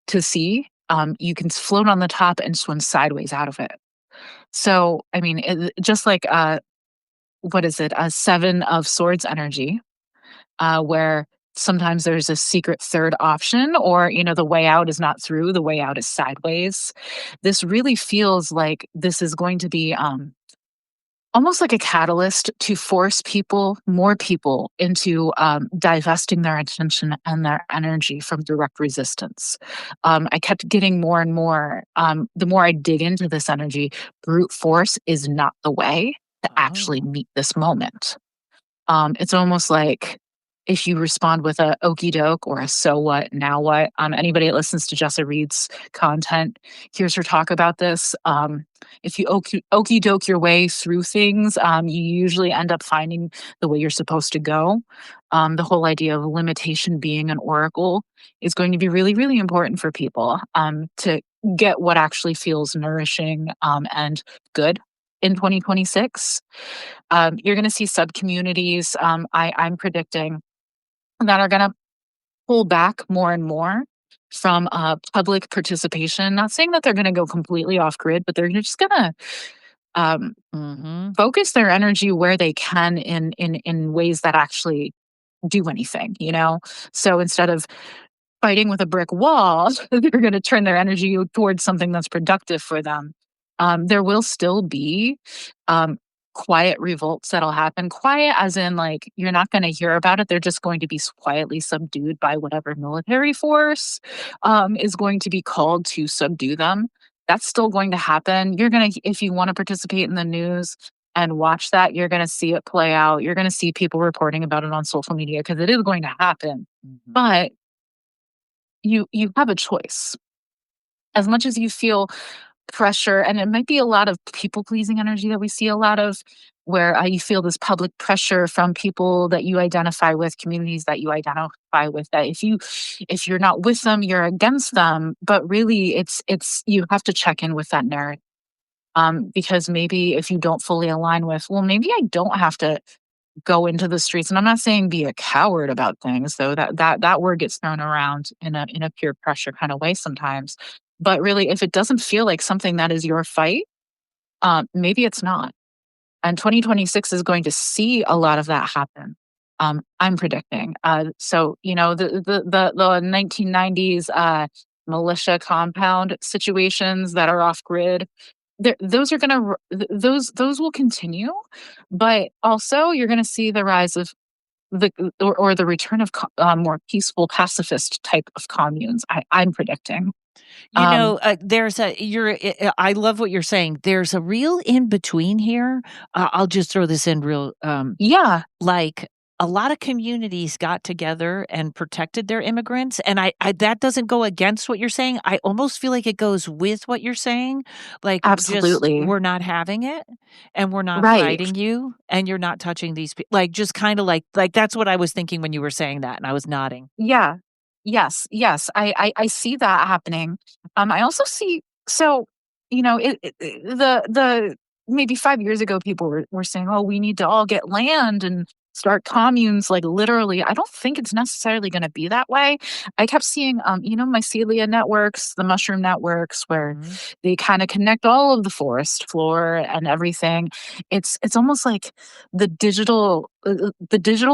G: to sea, you can float on the top and swim sideways out of it. So, I mean, just like what is it? A Seven of Swords energy, where sometimes there's a secret third option, or the way out is not through, the way out is sideways. This really feels like this is going to be almost like a catalyst to force more people into divesting their attention and their energy from direct resistance. I kept getting more and more, the more I dig into this energy, brute force is not the way to actually meet this moment. It's almost like if you respond with a okey doke or a so what, now what. Anybody that listens to Jessa Reed's content hears her talk about this. If you okey doke your way through things, you usually end up finding the way you're supposed to go. The whole idea of limitation being an oracle is going to be really, really important for people to get what actually feels nourishing and good in 2026. You're going to see sub-communities, I'm predicting, that are going to pull back more and more from public participation. Not saying that they're going to go completely off grid, but they're just going to focus their energy where they can in ways that actually do anything, So instead of fighting with a brick wall, they're going to turn their energy towards something that's productive for them. There will still be quiet revolts that'll happen. Quiet as in like you're not going to hear about it. They're just going to be quietly subdued by whatever military force is going to be called to subdue them. That's still going to happen. You're going to, if you want to participate in the news and watch that, you're going to see it play out. You're going to see people reporting about it on social media because it is going to happen. But you have a choice. As much as you feel pressure, and it might be a lot of people pleasing energy that we see a lot of, where you feel this public pressure from people that you identify with, communities that you identify with, that if you're not with them, you're against them. But really it's you have to check in with that narrative, because maybe if you don't fully align with, well, maybe I don't have to go into the streets. And I'm not saying be a coward about things, though that word gets thrown around in a peer pressure kind of way sometimes. But really, if it doesn't feel like something that is your fight, maybe it's not. And 2026 is going to see a lot of that happen.
C: I'm predicting. So the 1990s militia compound situations that are off grid, those are gonna those will continue, but also you're gonna see the rise of the or the return of more peaceful pacifist type of communes. I'm predicting. Um,
B: There's I love what you're saying. There's a real in between here. I'll just throw this in real,
C: yeah,
B: like a lot of communities got together and protected their immigrants, and I that doesn't go against what you're saying. I almost feel like it goes with what you're saying. Like, just
C: absolutely.
B: we're not having it, and we're not
C: Right.
B: fighting you, and you're not touching these people. Like, just kind of like that's what I was thinking when you were saying that, and I was nodding.
C: Yeah. Yes, yes. I see that happening. I also see, so, the maybe 5 years ago, people were saying, "Oh, we need to all get land and start communes," like, literally. I don't think it's necessarily gonna be that way. I kept seeing, mycelia networks, the mushroom networks, where
B: Mhm.
C: they kinda connect all of the forest floor and everything. It's almost like the digital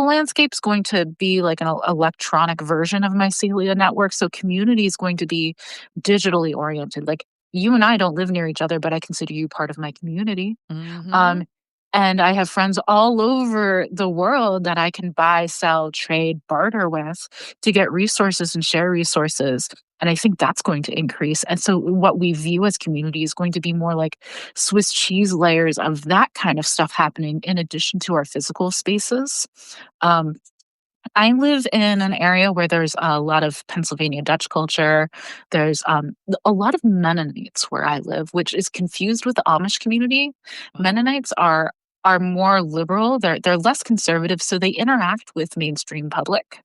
C: landscape's going to be like an electronic version of mycelia network. So community is going to be digitally oriented. Like, you and I don't live near each other, but I consider you part of my community. Um,
B: Mhm.
C: and I have friends all over the world that I can buy, sell, trade, barter with to get resources and share resources. And I think that's going to increase. And so what we view as community is going to be more like Swiss cheese layers of that kind of stuff happening in addition to our physical spaces. Um, I live in an area where there's a lot of Pennsylvania Dutch culture. There's a lot of Mennonites where I live, which is confused with the Amish community.
B: Oh.
C: Mennonites are more liberal. They're less conservative, so they interact with mainstream public.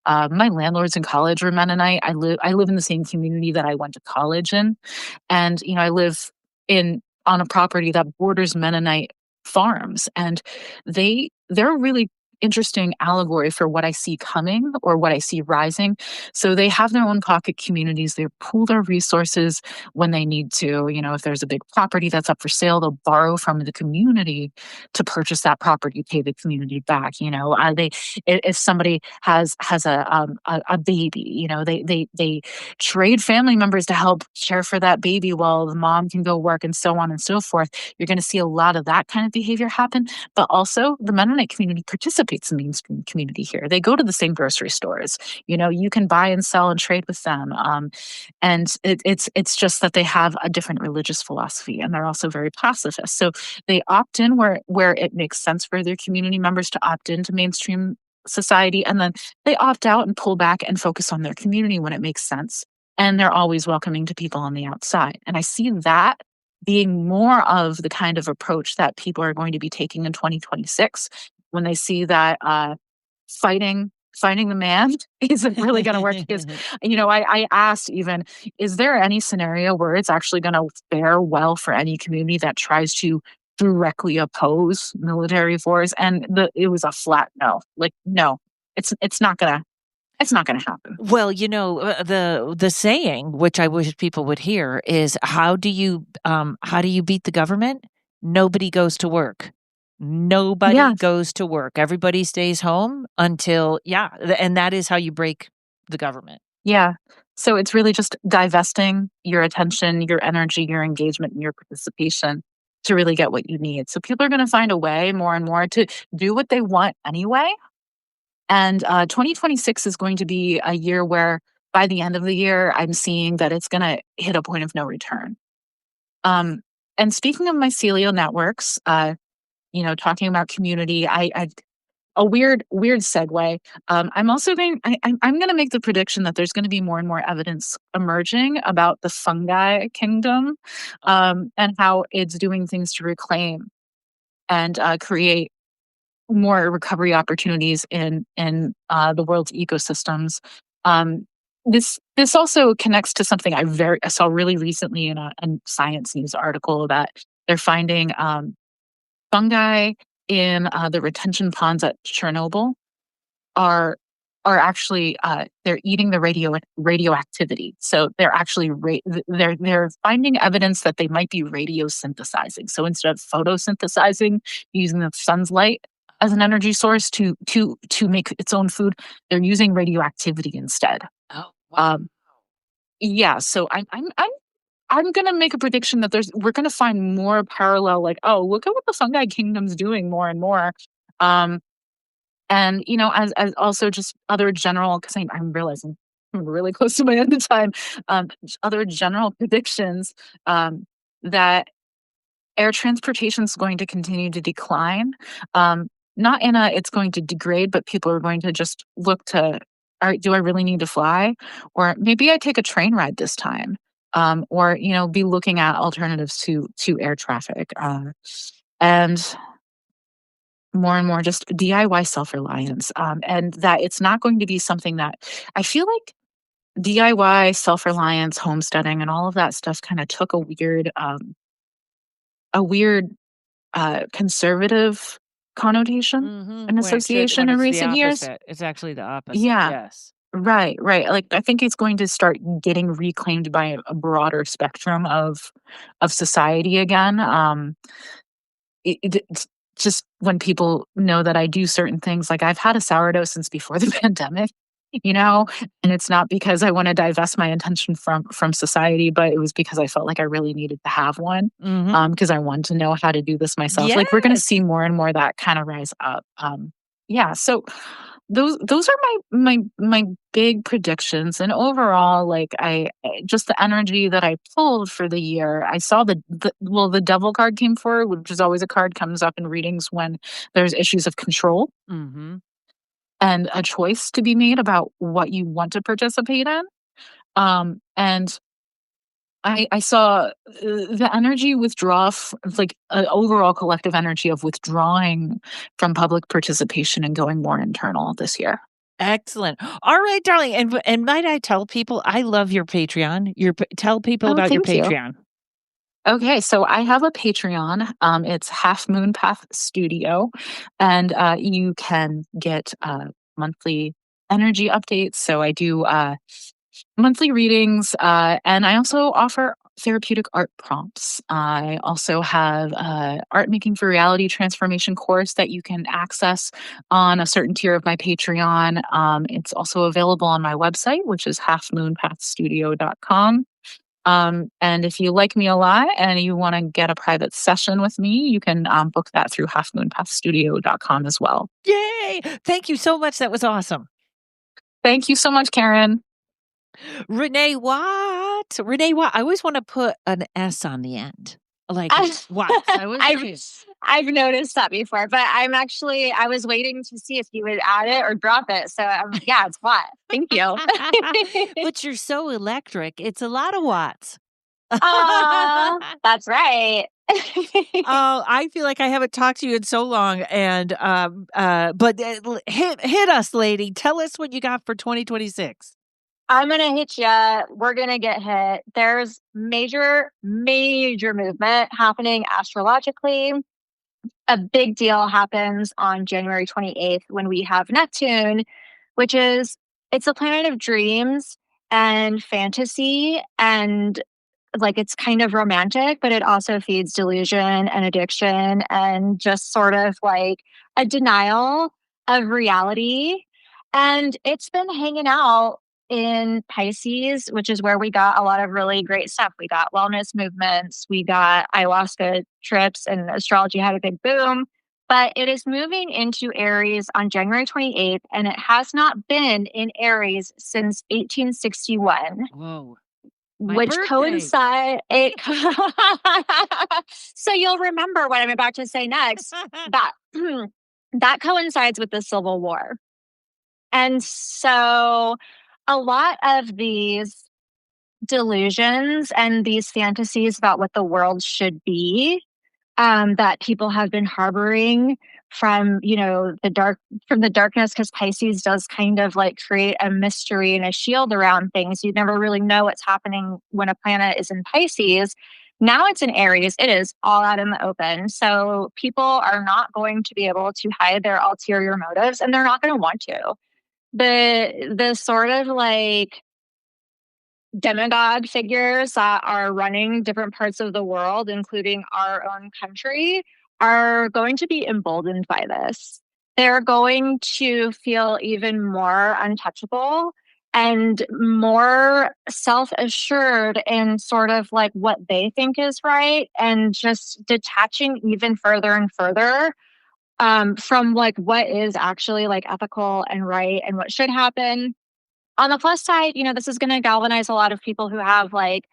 C: My landlords in college were Mennonite. I live in the same community that I went to college in, and I live in on a property that borders Mennonite farms, and they're a really interesting allegory for what I see coming or what I see rising. So they have their own pocket communities. They pool their resources when they need to. If there's a big property that's up for sale, they'll borrow from the community to purchase that property, pay the community back. If somebody has a baby, they trade family members to help care for that baby while the mom can go work, and so on and so forth. You're going to see a lot of that kind of behavior happen. But also, the Mennonite community participates in the mainstream community here. They go to the same grocery stores. You can buy and sell and trade with them. And it's just that they have a different religious philosophy, and they're also very pacifist. So they opt in where it makes sense for their community members to opt into mainstream society, and then they opt out and pull back and focus on their community when it makes sense. And they're always welcoming to people on the outside. And I see that being more of the kind of approach that people are going to be taking in 2026 when they see that fighting the man isn't really going to work. Because I asked, even, is there any scenario where it's actually going to fare well for any community that tries to directly oppose military force? And it was a flat no. Like, no, it's not gonna happen.
B: Well, the saying, which I wish people would hear, is how do you beat the government? Nobody goes to work. Nobody
C: Yeah,
B: goes to work. Everybody stays home until, and that is how you break the government.
C: yeah. So it's really just divesting your attention, your energy, your engagement, and your participation to really get what you need. So people are gonna find a way more and more to do what they want anyway. And 2026 is going to be a year where by the end of the year, I'm seeing that it's gonna hit a point of no return. Um, and speaking of mycelial networks, talking about community, I a weird segue. I'm also I'm going to make the prediction that there's going to be more and more evidence emerging about the fungi kingdom, and how it's doing things to reclaim and create more recovery opportunities in the world's ecosystems. Um, this also connects to something I saw really recently in a Science News article, that they're finding fungi in the retention ponds at Chernobyl are actually they're eating the radioactivity. So they're actually they're finding evidence that they might be radiosynthesizing. So instead of photosynthesizing using the sun's light
B: as an energy source to make its own food. They're using radioactivity instead.
I: Oh, wow.
B: Yeah, so I'm gonna make a prediction that we're gonna find more parallel, like, oh, look at what the fungi kingdom's doing more and more. Um, and as also just other general, because I'm realizing I'm really close to my end of time. Other general predictions, that air transportation is going to continue to decline. Not in a it's going to degrade, but people are going to just look to, all right, do I really need to fly? Or maybe I take a train ride this time. Or be looking at alternatives to air traffic. And more and more just DIY self-reliance. And that it's not going to be something that I feel like DIY, self-reliance, homesteading, and all of that stuff kind of took a weird conservative connotation and
I: When
B: association in
I: it's the
B: recent years.
I: opposite. It's actually the opposite.
B: Yeah,
I: Yes.
B: right, right. Like I think it's going to start getting reclaimed by a broader spectrum of society again. It's just when people know that I do certain things, like I've had a sourdough since before the pandemic, you know, and it's not because I want to divest my attention from society, but it was because I felt like I really needed to have one, because I wanted to know how to do this myself. Like we're going to see more and more that kind of rise up. Yeah, so those are my big predictions, and overall, like just the energy that I pulled for the year. I saw the devil card came forward, which is always a card comes up in readings when there's issues of control and a choice to be made about what you want to participate in. And I saw the energy withdraw, like an overall collective energy of withdrawing from public participation and going more internal this year.
I: Excellent. All right, darling. And might I tell people I love your Patreon. Tell people
C: Oh,
I: about your
C: thank you.
I: Patreon.
B: Okay, so I have a Patreon. It's Half Moon Path Studio, and you can get monthly energy updates. So I do monthly readings, and I also offer therapeutic art prompts. I also have art making for reality transformation course that you can access on a certain tier of my Patreon. It's also available on my website, which is halfmoonpathstudio.com. And if you like me a lot and you want to get a private session with me, you can book that through halfmoonpathstudio.com as well.
I: Yay! Thank you so much. That was awesome.
B: Thank you so much, Karen.
I: Renee Watt. Renee Watt. I always want to put an S on the end. Like Watts.
J: I've noticed that before, but I was waiting to see if you would add it or drop it. So yeah, it's Watt. Thank you.
I: But you're so electric. It's a lot of watts.
J: That's right.
I: Oh, I feel like I haven't talked to you in so long, and but hit us, lady. Tell us what you got for 2026.
J: I'm gonna hit you. We're gonna get hit. There's major movement happening astrologically. A big deal happens on January 28th when we have Neptune, which it's a planet of dreams and fantasy, and like it's kind of romantic, but it also feeds delusion and addiction and just sort of like a denial of reality. And it's been hanging out in Pisces, which is where we got a lot of really great stuff. We got wellness movements, we got ayahuasca trips, and astrology had a big boom. But it is moving into Aries on January 28th, and it has not been in Aries since 1861.
I: Whoa.
J: Which coincide it so you'll remember what I'm about to say next. That that coincides with the Civil War. And so a lot of these delusions and these fantasies about what the world should be, that people have been harboring from the darkness, because Pisces does kind of like create a mystery and a shield around things. You never really know what's happening when a planet is in Pisces. Now it's in Aries. It is all out in the open. So people are not going to be able to hide their ulterior motives, and they're not going to want to. The sort of like demagogue figures that are running different parts of the world, including our own country, are going to be emboldened by this. they're going to feel even more untouchable and more self-assured in sort of like what they think is right, and just detaching even further and further from like what is actually like ethical and right and what should happen. On the plus side, this is going to galvanize a lot of people who have like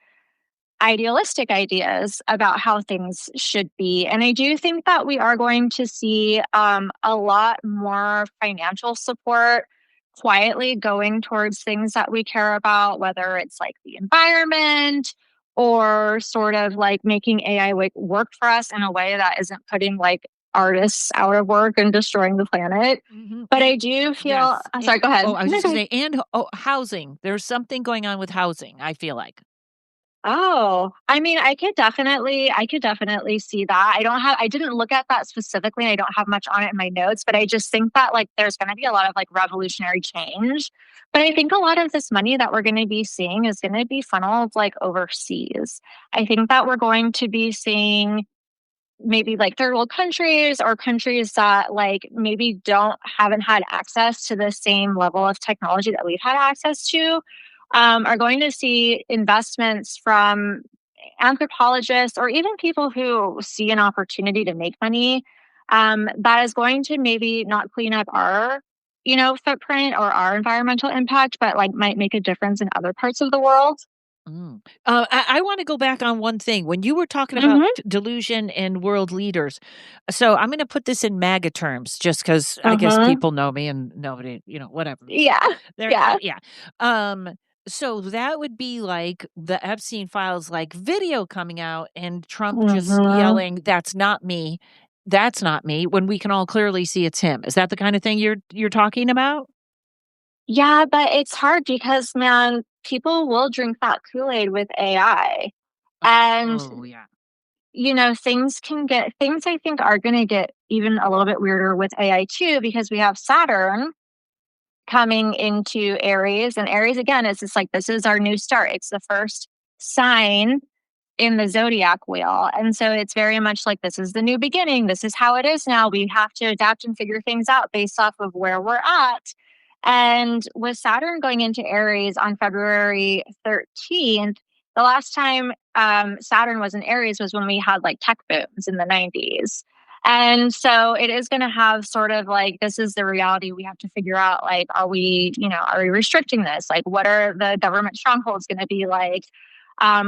J: idealistic ideas about how things should be. And I do think that we are going to see a lot more financial support quietly going towards things that we care about, whether it's like the environment or sort of like making AI work for us in a way that isn't putting like artists out of work and destroying the planet. But I do feel,
I: Yes.
J: sorry, go ahead.
I: Oh, I was just gonna say, and housing. There's something going on with housing, I feel like.
J: Oh, I mean, I could definitely see that. I didn't look at that specifically. I don't have much on it in my notes, but I just think that like there's going to be a lot of like revolutionary change. But I think a lot of this money that we're going to be seeing is going to be funneled like overseas. I think that we're going to be seeing maybe like third world countries or countries that like maybe haven't had access to the same level of technology that we've had access to, are going to see investments from anthropologists or even people who see an opportunity to make money, that is going to maybe not clean up our footprint or our environmental impact, but like might make a difference in other parts of the world.
I: I want to go back on one thing. When you were talking about
J: Mm-hmm.
I: delusion and world leaders, so I'm going to put this in MAGA terms, just because I guess
J: Uh-huh.
I: people know me and nobody, whatever.
J: Yeah.
I: There,
J: Yeah.
I: yeah. Um, so that would be like the Epstein files, like video coming out, and Trump just
J: Mm-hmm.
I: yelling, "That's not me. That's not me," when we can all clearly see it's him. Is that the kind of thing you're talking about?
J: Yeah, but it's hard because, man, people will drink that Kool-Aid with AI. And,
I: Oh yeah.
J: things I think are gonna get even a little bit weirder with AI too, because we have Saturn coming into Aries. And Aries again is just like this is our new start. It's the first sign in the zodiac wheel. And so it's very much like this is the new beginning. This is how it is now. We have to adapt and figure things out based off of where we're at. And with Saturn going into Aries on February 13th, the last time Saturn was in Aries was when we had like tech booms in the 90s. And so it is going to have sort of like this is the reality we have to figure out, like are we restricting this, like what are the government strongholds going to be like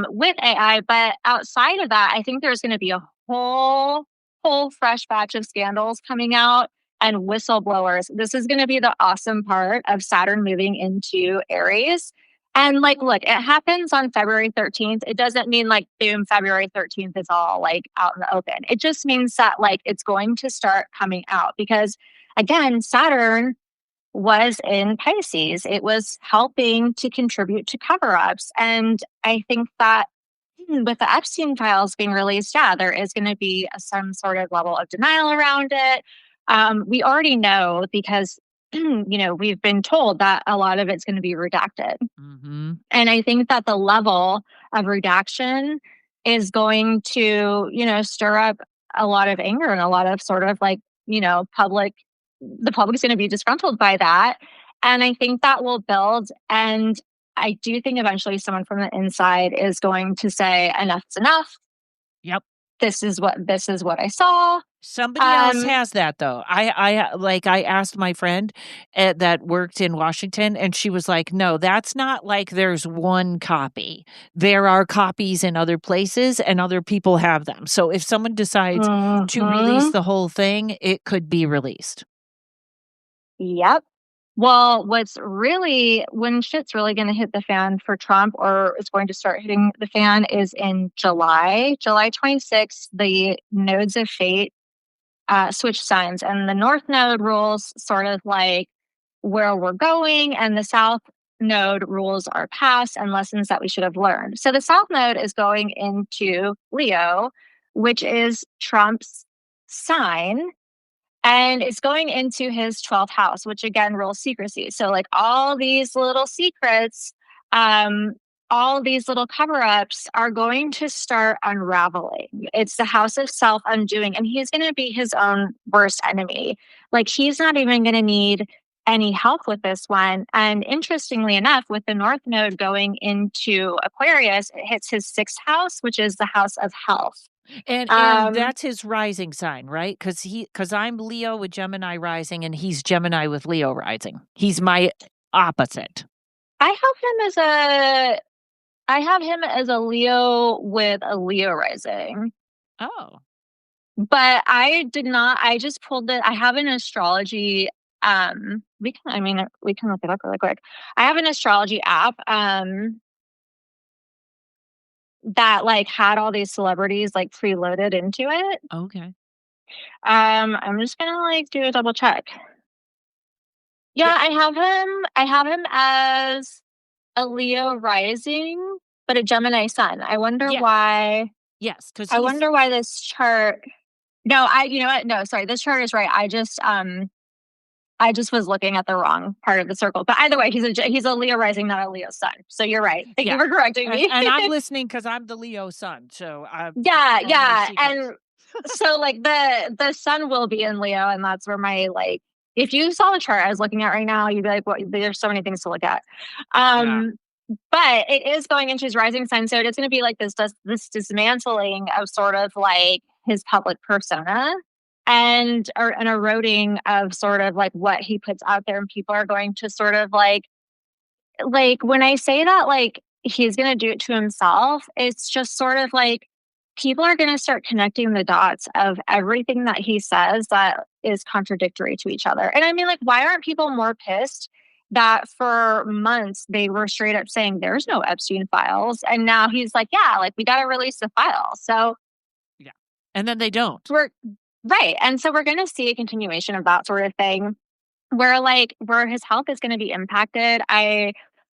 J: with AI. But outside of that, I think there's going to be a whole fresh batch of scandals coming out and whistleblowers. This is going to be the awesome part of Saturn moving into Aries. And like, look, it happens on February 13th. It doesn't mean like, boom, February 13th is all like out in the open. It just means that like it's going to start coming out because, again, Saturn was in Pisces. It was helping to contribute to cover ups. And I think that with the Epstein files being released, yeah, there is going to be some sort of level of denial around it. We already know because, we've been told that a lot of it's going to be redacted.
I: Mm-hmm.
J: And I think that the level of redaction is going to, stir up a lot of anger and a lot of sort of like, the public's going to be disgruntled by that. And I think that will build. And I do think eventually someone from the inside is going to say, enough's enough.
I: Yep.
J: This is what I saw.
I: Somebody else has that though. I asked my friend that worked in Washington, and she was like, "No, that's not like there's one copy. There are copies in other places, and other people have them. So if someone decides to release
J: Mhm.
I: the whole thing, it could be released."
J: Yep. Well, when shit's really going to hit the fan for Trump, or is going to start hitting the fan, is in July 26th, the nodes of fate switch signs. And the North Node rules sort of like where we're going, and the South Node rules our past and lessons that we should have learned. So the South Node is going into Leo, which is Trump's sign, and it's going into his 12th house, which again rules secrecy. So like all these little secrets, um, all these little cover-ups are going to start unraveling. It's the house of self undoing, and he's going to be his own worst enemy. Like, he's not even going to need any help with this one. And interestingly enough, with the North Node going into Aquarius, it hits his 6th house, which is the house of health.
I: And that's his rising sign, right? Because I'm Leo with Gemini rising, and he's Gemini with Leo rising. He's my opposite.
J: I have him as a Leo with a Leo rising.
I: Oh.
J: But I just pulled it. I have an astrology, we can look it up really quick. I have an astrology app, that, like, had all these celebrities, like, preloaded into it.
I: Okay.
J: I'm just gonna, like, do a double check. Yeah, I have him as a Leo rising, but a Gemini sun. I wonder why.
I: Yes, because
J: I wonder why this chart. No, you know what? No, sorry, this chart is right. I just was looking at the wrong part of the circle. But either way, he's a Leo rising, not a Leo sun. So you're right. Thank you for correcting me.
I: And I'm listening because I'm the Leo sun. So
J: yeah. And so, like, the sun will be in Leo, and that's where my, like, if you saw the chart I was looking at right now, you'd be like, "Well, there's so many things to look at." But it is going into his rising sign, so it is going to be like this dismantling of sort of like his public persona, and or an eroding of sort of like what he puts out there, and people are going to sort of like when I say that, like, he's going to do it to himself, it's just sort of like people are going to start connecting the dots of everything that he says that is contradictory to each other. And I mean, like, why aren't people more pissed that for months they were straight up saying there's no Epstein files, and now he's like, yeah, like, we got to release the files. So
I: yeah, and then they don't.
J: We're right, and so we're going to see a continuation of that sort of thing, where his health is going to be impacted. I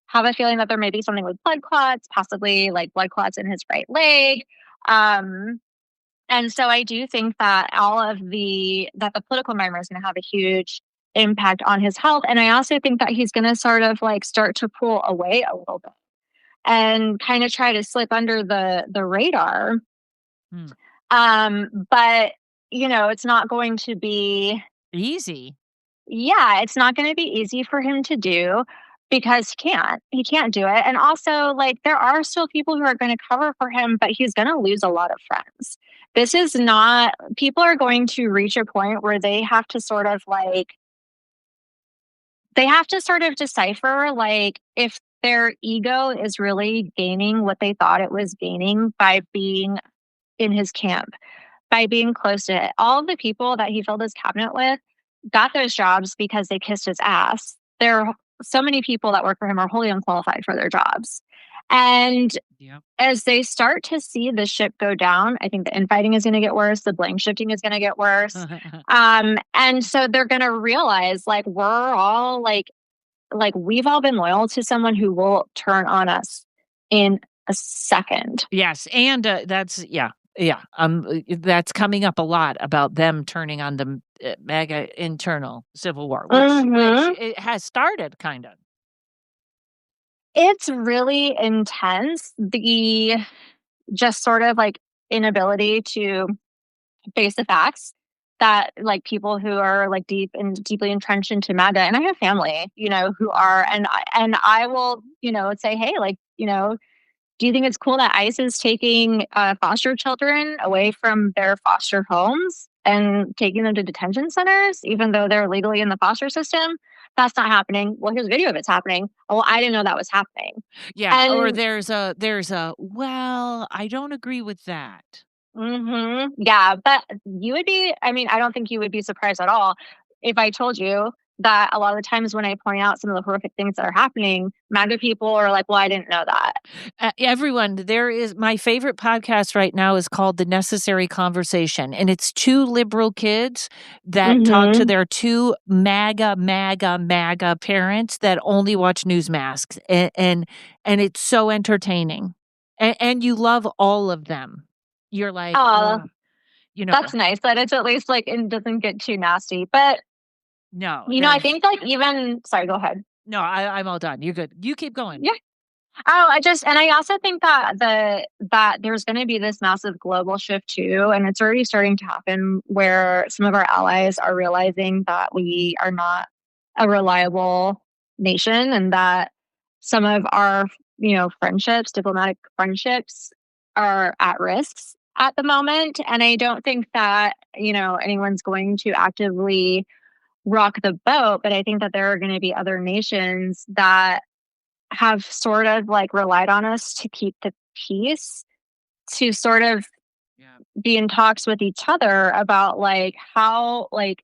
J: have a feeling that there may be something with blood clots, possibly like blood clots in his right leg. And so I do think that the political environment is going to have a huge impact on his health. And I also think that he's going to sort of like start to pull away a little bit and kind of try to slip under the radar. But it's not going to be
I: easy.
J: Yeah, it's not going to be easy for him to do, because he can't do it. And also, like, there are still people who are going to cover for him, but he's going to lose a lot of friends. This is not, people are going to reach a point where they have to sort of decipher, like, if their ego is really gaining what they thought it was gaining by being in his camp, by being close to it. All of the people that he filled his cabinet with got those jobs because they kissed his ass. So many people that work for him are wholly unqualified for their jobs. And as they start to see the ship go down, I think the infighting is going to get worse. The blame shifting is going to get worse. And so they're going to realize, like, we're all like we've all been loyal to someone who will turn on us in a second.
I: Yes. And that's coming up a lot about them turning on the mega internal civil war, which it has started kind of.
J: It's really intense. The just sort of like inability to face the facts that, like, people who are like deeply entrenched into MAGA, and I have family, who are, and I will, say, hey, like, do you think it's cool that ICE is taking foster children away from their foster homes and taking them to detention centers, even though they're legally in the foster system? That's not happening. Well, here's a video of it's happening. Oh, I didn't know that was happening.
I: Yeah. Or there's a, well, I don't agree with that.
J: Yeah. But I don't think you would be surprised at all if I told you that a lot of the times when I point out some of the horrific things that are happening, MAGA people are like, well, I didn't know that.
I: Everyone, there is my favorite podcast right now is called The Necessary Conversation. And it's two liberal kids that talk to their two MAGA parents that only watch Newsmasks. And it's so entertaining. And you love all of them. You're like,
J: that's nice that it's at least like, it doesn't get too nasty. But
I: no,
J: I think, like, even, sorry, go ahead.
I: No, I'm all done. You're good. You keep going.
J: Yeah. I also think that there's going to be this massive global shift too, and it's already starting to happen where some of our allies are realizing that we are not a reliable nation, and that some of our, friendships, diplomatic friendships, are at risks at the moment. And I don't think that, anyone's going to actively rock the boat, but I think that there are going to be other nations that have sort of like relied on us to keep the peace, to sort of be in talks with each other about like how like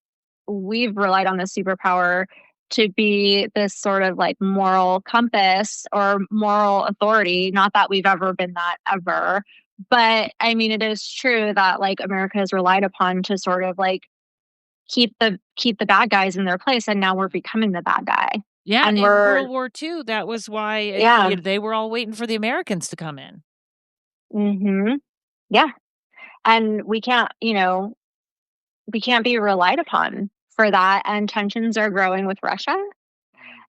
J: we've relied on the superpower to be this sort of like moral compass or moral authority. Not that we've ever been that ever, but I mean, it is true that like America is relied upon to sort of like keep the bad guys in their place, and now we're becoming the bad guy.
I: Yeah,
J: And
I: in
J: we're
I: World War II, that was why
J: yeah.
I: they were all waiting for the Americans to come in.
J: Mhm. Yeah. And we can't be relied upon for that, and tensions are growing with Russia.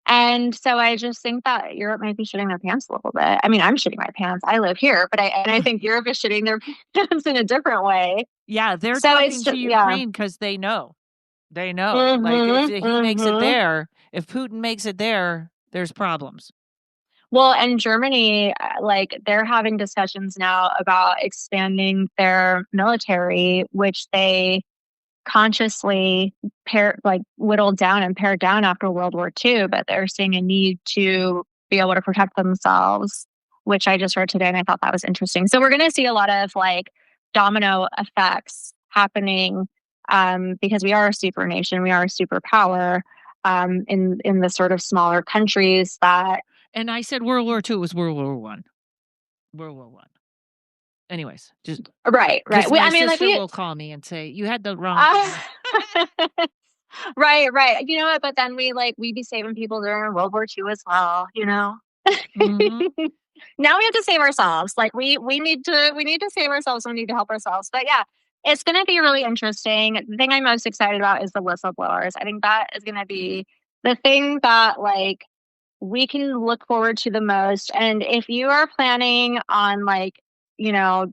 J: And so I just think that Europe might be shitting their pants a little bit. I mean, I'm shitting my pants. I live here, but I think Europe is shitting their pants in a different way.
I: Yeah, they're
J: So it's
I: talking to
J: just yeah.
I: Ukraine because they know. They know. Like, if
J: Mhm.
I: he makes it
J: Mhm.
I: there, if Putin makes it there, there's problems.
J: Well, and Germany, like they're having discussions now about expanding their military, which they consciously whittled down and pared down after World War II, but they're seeing a need to be able to protect themselves, which I just read today and I thought that was interesting. So we're going to see a lot of like domino effects happening, because we are a super nation, we are a superpower, in the sort of smaller countries that.
I: And I said World War II was World War One. World War One. Anyways, just
J: Right.
I: because
J: I
I: my
J: mean, like
I: sister
J: we.
I: will call me and say you had the wrong.
J: Right. You know what? But then we be saving people during World War II as well.
I: Mhm.
J: Now we have to save ourselves. Like we need to save ourselves. We need to help ourselves. But yeah, it's going to be really interesting. The thing I'm most excited about is the whistleblowers. I think that is going to be the thing that like we can look forward to the most. And if you are planning on like,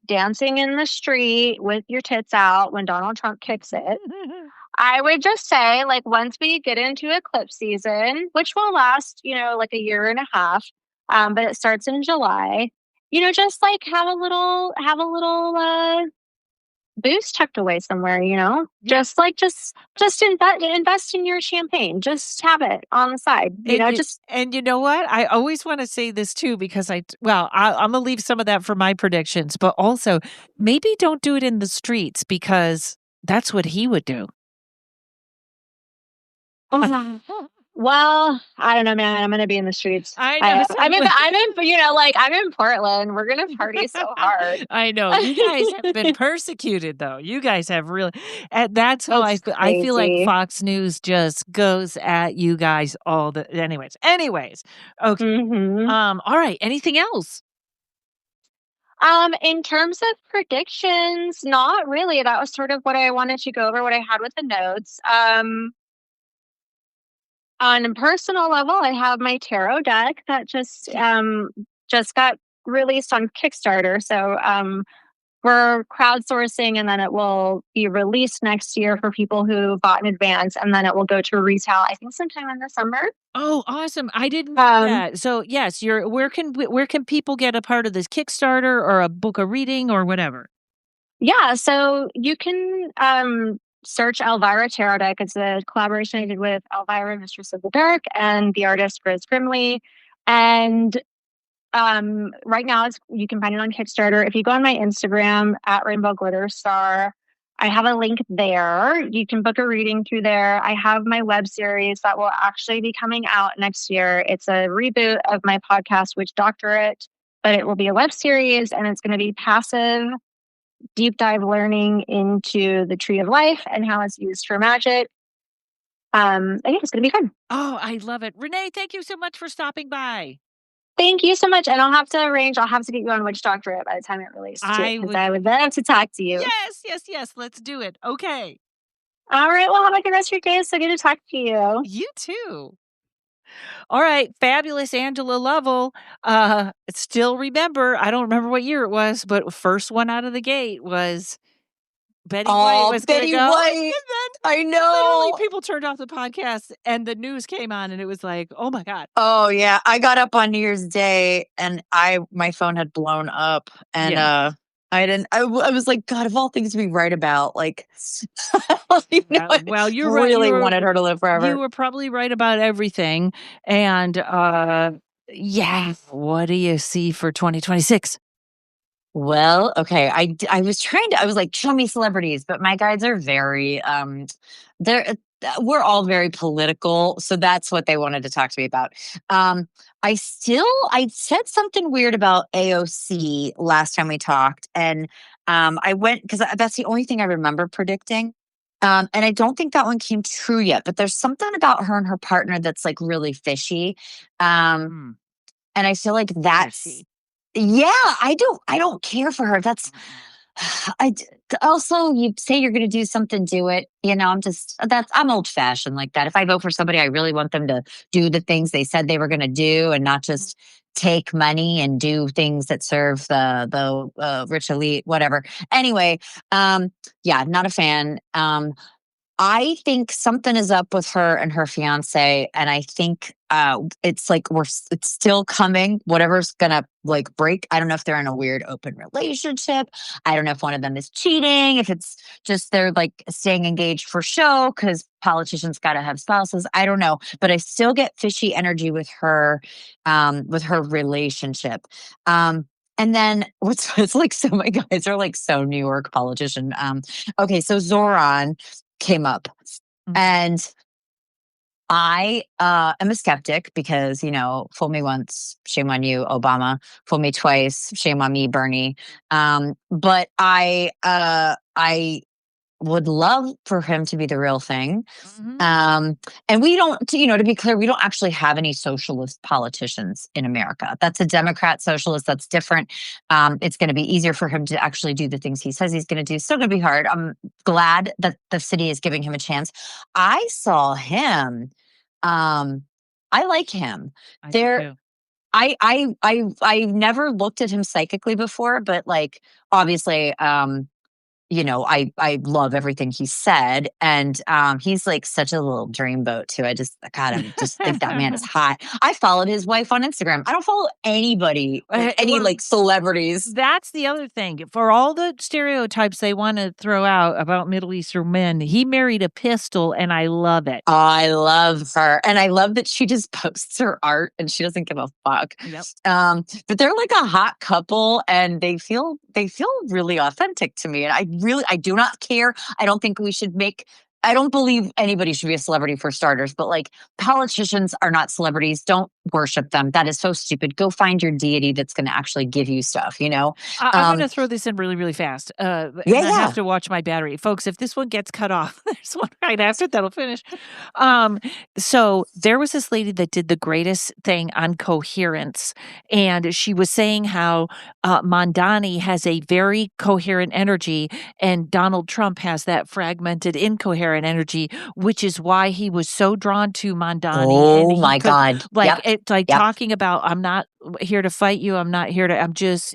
J: dancing in the street with your tits out when Donald Trump kicks it, I would just say, like, once we get into eclipse season, which will last, like a year and a half, but it starts in July, just like have a little boost tucked away somewhere, just invest in your champagne. Just have it on the side,
I: And you know what? I always want to say this too because I'm gonna leave some of that for my predictions, but also maybe don't do it in the streets because that's what he would do.
J: Well, I don't know, man. I'm gonna be in the streets.
I: I know.
J: I'm in Portland. We're gonna party so hard.
I: I know. You guys have been persecuted, though. You guys have really, and that's how
J: It's
I: I feel like
J: crazy.
I: Fox News just goes at you guys all the. Anyways. Okay.
J: Mhm.
I: All right. Anything else?
J: In terms of predictions, not really. That was sort of what I wanted to go over, what I had with the notes. On a personal level, I have my tarot deck that just got released on Kickstarter. So we're crowdsourcing, and then it will be released next year for people who bought in advance, and then it will go to retail, I think sometime in the summer.
I: Oh, awesome! I didn't know
J: Um,
I: that. So yes, where can people get a part of this Kickstarter or a book a reading or whatever?
J: yeah, so you can search Elvira Tarot Deck. It's a collaboration I did with Elvira, Mistress of the Dark, and the artist Grizz Grimley. And right now you can find it on Kickstarter. If you go on my Instagram at Rainbow Glitter Star, I have a link there. You can book a reading through there. I have my web series that will actually be coming out next year. It's a reboot of my podcast, Witch Doctorate, but it will be a web series, and it's going to be passive deep dive learning into the Tree of Life and how it's used for magic. And yeah, it's going to be fun.
I: Oh, I love it. Renee, thank you so much for stopping by.
J: Thank you so much. And I'll have to get you on Witch Doctorate by the time it releases too, because I would love to talk to you.
I: Yes. Let's do it. Okay.
J: All right. Well, have a good rest of your day. It's so good to talk to you.
I: You too. All right, fabulous Angela Lovell. Still remember, I don't remember what year it was, but first one out of the gate was Betty White was going to
H: Betty
I: go.
H: White. I
I: Literally,
H: know.
I: people turned off the podcast and the news came on, and it was like, oh my God.
H: Oh yeah, I got up on New Year's Day and my phone had blown up, and I didn't. I was like, God, of all things to be right about, like,
I: Well, you're right.
H: really wanted her to live forever.
I: You were probably right about everything. And yeah, what do you see for 2026?
H: Well, okay. I was I was like, show me celebrities, but my guides are very they're we're all very political, so that's what they wanted to talk to me about. I said something weird about AOC last time we talked, and I went because that's the only thing I remember predicting. And I don't think that one came true yet, but there's something about her and her partner that's like really fishy. And I feel like that's
I: Fishy.
H: yeah, I don't care for her. That's also, you say you're going to do something, do it. I'm old fashioned like that. If I vote for somebody, I really want them to do the things they said they were going to do and not just take money and do things that serve the rich elite, whatever. Anyway, yeah, not a fan. I think something is up with her and her fiance, and I think it's like it's still coming. Whatever's gonna like break. I don't know if they're in a weird open relationship. I don't know if one of them is cheating. If it's just they're like staying engaged for show because politicians got to have spouses. I don't know, but I still get fishy energy with her relationship. And then it's like so my guys are like so New York politician. Okay, so Zoran came up. And I am a skeptic because, fool me once, shame on you, Obama. Fool me twice, shame on me, Bernie. But I would love for him to be the real thing. And we don't, to be clear, we don't actually have any socialist politicians in America. That's a Democrat socialist. That's different. It's going to be easier for him to actually do the things he says he's going to do. Still going to be hard. I'm glad that the city is giving him a chance. I saw him. I like him. I never looked at him psychically before, but like obviously, I love everything he said, and he's like such a little dreamboat too. I just think that man is hot. I followed his wife on Instagram. I don't follow anybody, like celebrities.
I: That's the other thing. For all the stereotypes they want to throw out about Middle Eastern men, he married a pistol, and I love it.
H: I love her, and I love that she just posts her art and she doesn't give a fuck.
I: Yep.
H: But they're like a hot couple, and they feel really authentic to me, and I do not care. I don't think I don't believe anybody should be a celebrity for starters, but like politicians are not celebrities. Don't worship them. That is so stupid. Go find your deity that's going to actually give you stuff,
I: I'm going to throw this in really, really fast. I have to watch my battery. Folks, if this one gets cut off, there's one right after that'll finish. So there was this lady that did the greatest thing on coherence, and she was saying how Mondani has a very coherent energy, and Donald Trump has that fragmented, incoherent energy, which is why he was so drawn to Mondani.
H: Oh my God.
I: Like it's like talking about, I'm not here to fight you. I'm not here to, I'm just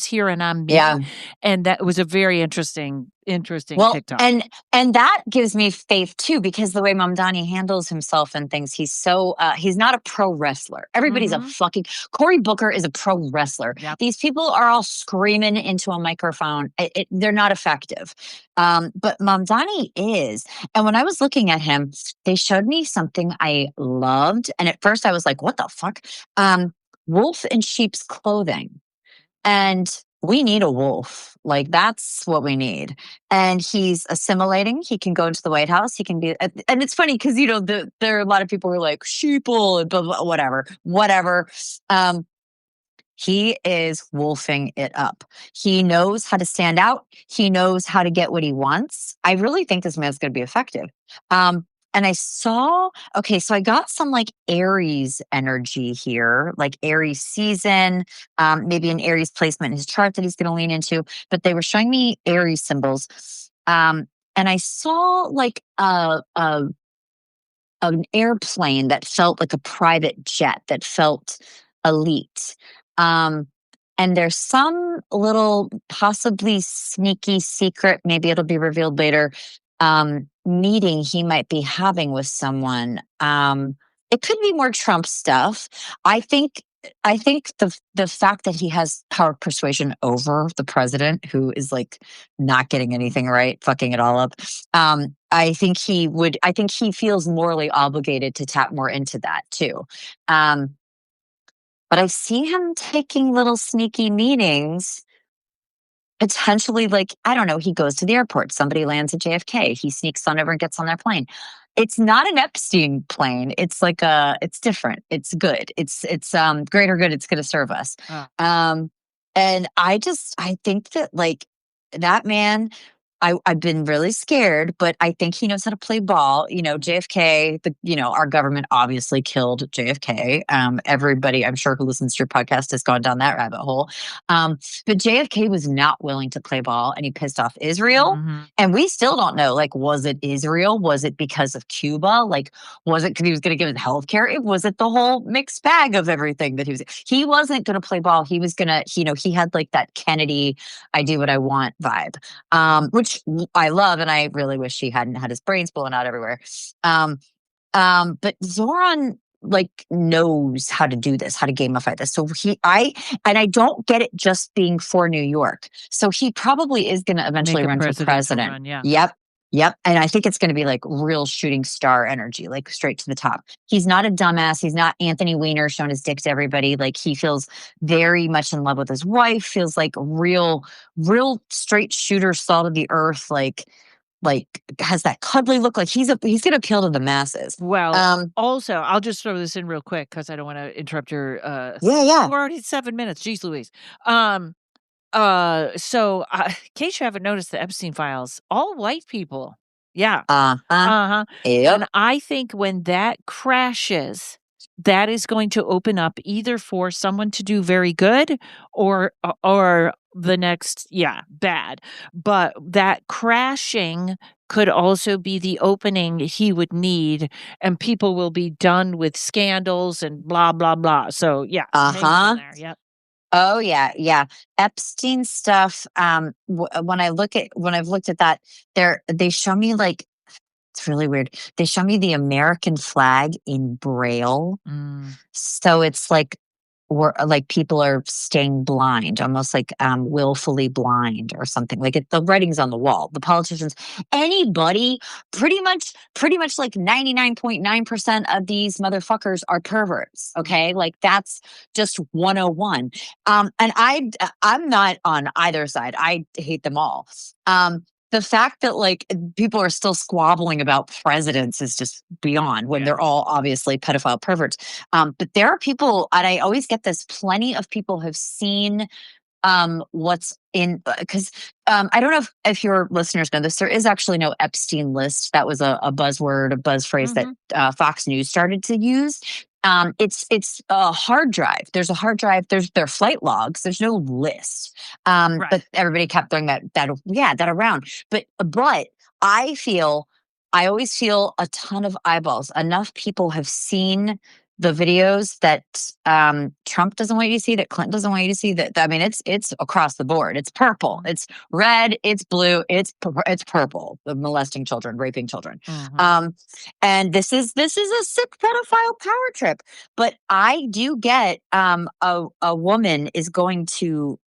I: here and I'm me.
H: Yeah.
I: And that was a very interesting TikTok.
H: And that gives me faith too, because the way Mamdani handles himself and things, he's so he's not a pro wrestler. Everybody's a fucking Cory Booker is a pro wrestler.
I: Yep.
H: These people are all screaming into a microphone. They're not effective. But Mamdani is. And when I was looking at him, they showed me something I loved. And at first I was like, what the fuck? Wolf in sheep's clothing. And we need a wolf. Like, that's what we need. And he's assimilating. He can go into the White House. He can be, and it's funny because, there are a lot of people who are like, sheeple, and blah, blah, whatever. He is wolfing it up. He knows how to stand out. He knows how to get what he wants. I really think this man's going to be effective. And I saw, okay, so I got some like Aries energy here, like Aries season, maybe an Aries placement in his chart that he's going to lean into, but they were showing me Aries symbols. And I saw like a
K: an airplane that felt like a private jet, that felt elite. And there's some little possibly sneaky secret, maybe it'll be revealed later, meeting he might be having with someone. It could be more Trump stuff. I think the fact that he has power of persuasion over the president, who is like not getting anything right, fucking it all up. I think he feels morally obligated to tap more into that too. But I see him taking little sneaky meetings, potentially, like, I don't know, he goes to the airport, somebody lands at JFK, he sneaks on over and gets on their plane. It's not an Epstein plane. It's like it's different. It's good. It's greater good. It's going to serve us. And I think that, like, that man, I've been really scared, but I think he knows how to play ball. JFK, our government obviously killed JFK. Everybody, I'm sure, who listens to your podcast has gone down that rabbit hole. But JFK was not willing to play ball, and he pissed off Israel. And we still don't know, like, was it Israel? Was it because of Cuba? Like, was it because he was going to give him health care? Was it the whole mixed bag of everything that he wasn't going to play ball. He was going to, he had like that Kennedy, I do what I want vibe, which I love, and I really wish he hadn't had his brains blown out everywhere. But Zoran, like, knows how to do this, how to gamify this. So I don't get it just being for New York. So he probably is going to eventually run for president. Yep. And I think it's going to be like real shooting star energy, like straight to the top. He's not a dumbass. He's not Anthony Weiner showing his dick to everybody. Like, he feels very much in love with his wife, feels like real straight shooter, salt of the earth, like has that cuddly look. Like, he's going to appeal to the masses.
I: Well, also, I'll just throw this in real quick because I don't want to interrupt your.
K: Yeah.
I: We're already at 7 minutes. Jeez Louise. So, in case you haven't noticed, the Epstein files, all white people. Yeah.
K: Yep.
I: And I think when that crashes, that is going to open up either for someone to do very good or the next, bad. But that crashing could also be the opening he would need, and people will be done with scandals and blah, blah, blah. So, yeah. There. Yep.
K: Oh yeah. Epstein stuff. When I've looked at that, they show me, like, it's really weird. They show me the American flag in Braille. So it's like people are staying blind, almost like willfully blind or something. Like, the writing's on the wall. The politicians, anybody, pretty much like 99.9% of these motherfuckers are perverts. Okay, like, that's just 101. And I'm not on either side. I hate them all. The fact that, like, people are still squabbling about presidents is just beyond, when they're all obviously pedophile perverts. But there are people, and I always get this, plenty of people have seen what's in, because I don't know if your listeners know this, there is actually no Epstein list. That was a buzzword, a buzz phrase that Fox News started to use. It's a hard drive. There's a hard drive. There are flight logs. There's no list. But everybody kept throwing that around. But I always feel a ton of eyeballs. Enough people have seen the videos that Trump doesn't want you to see, that Clinton doesn't want you to see. That, I mean, it's across the board. It's purple, it's red, it's blue, it's purple. The molesting children, raping children, and this is a sick pedophile power trip. But I do get a woman is going to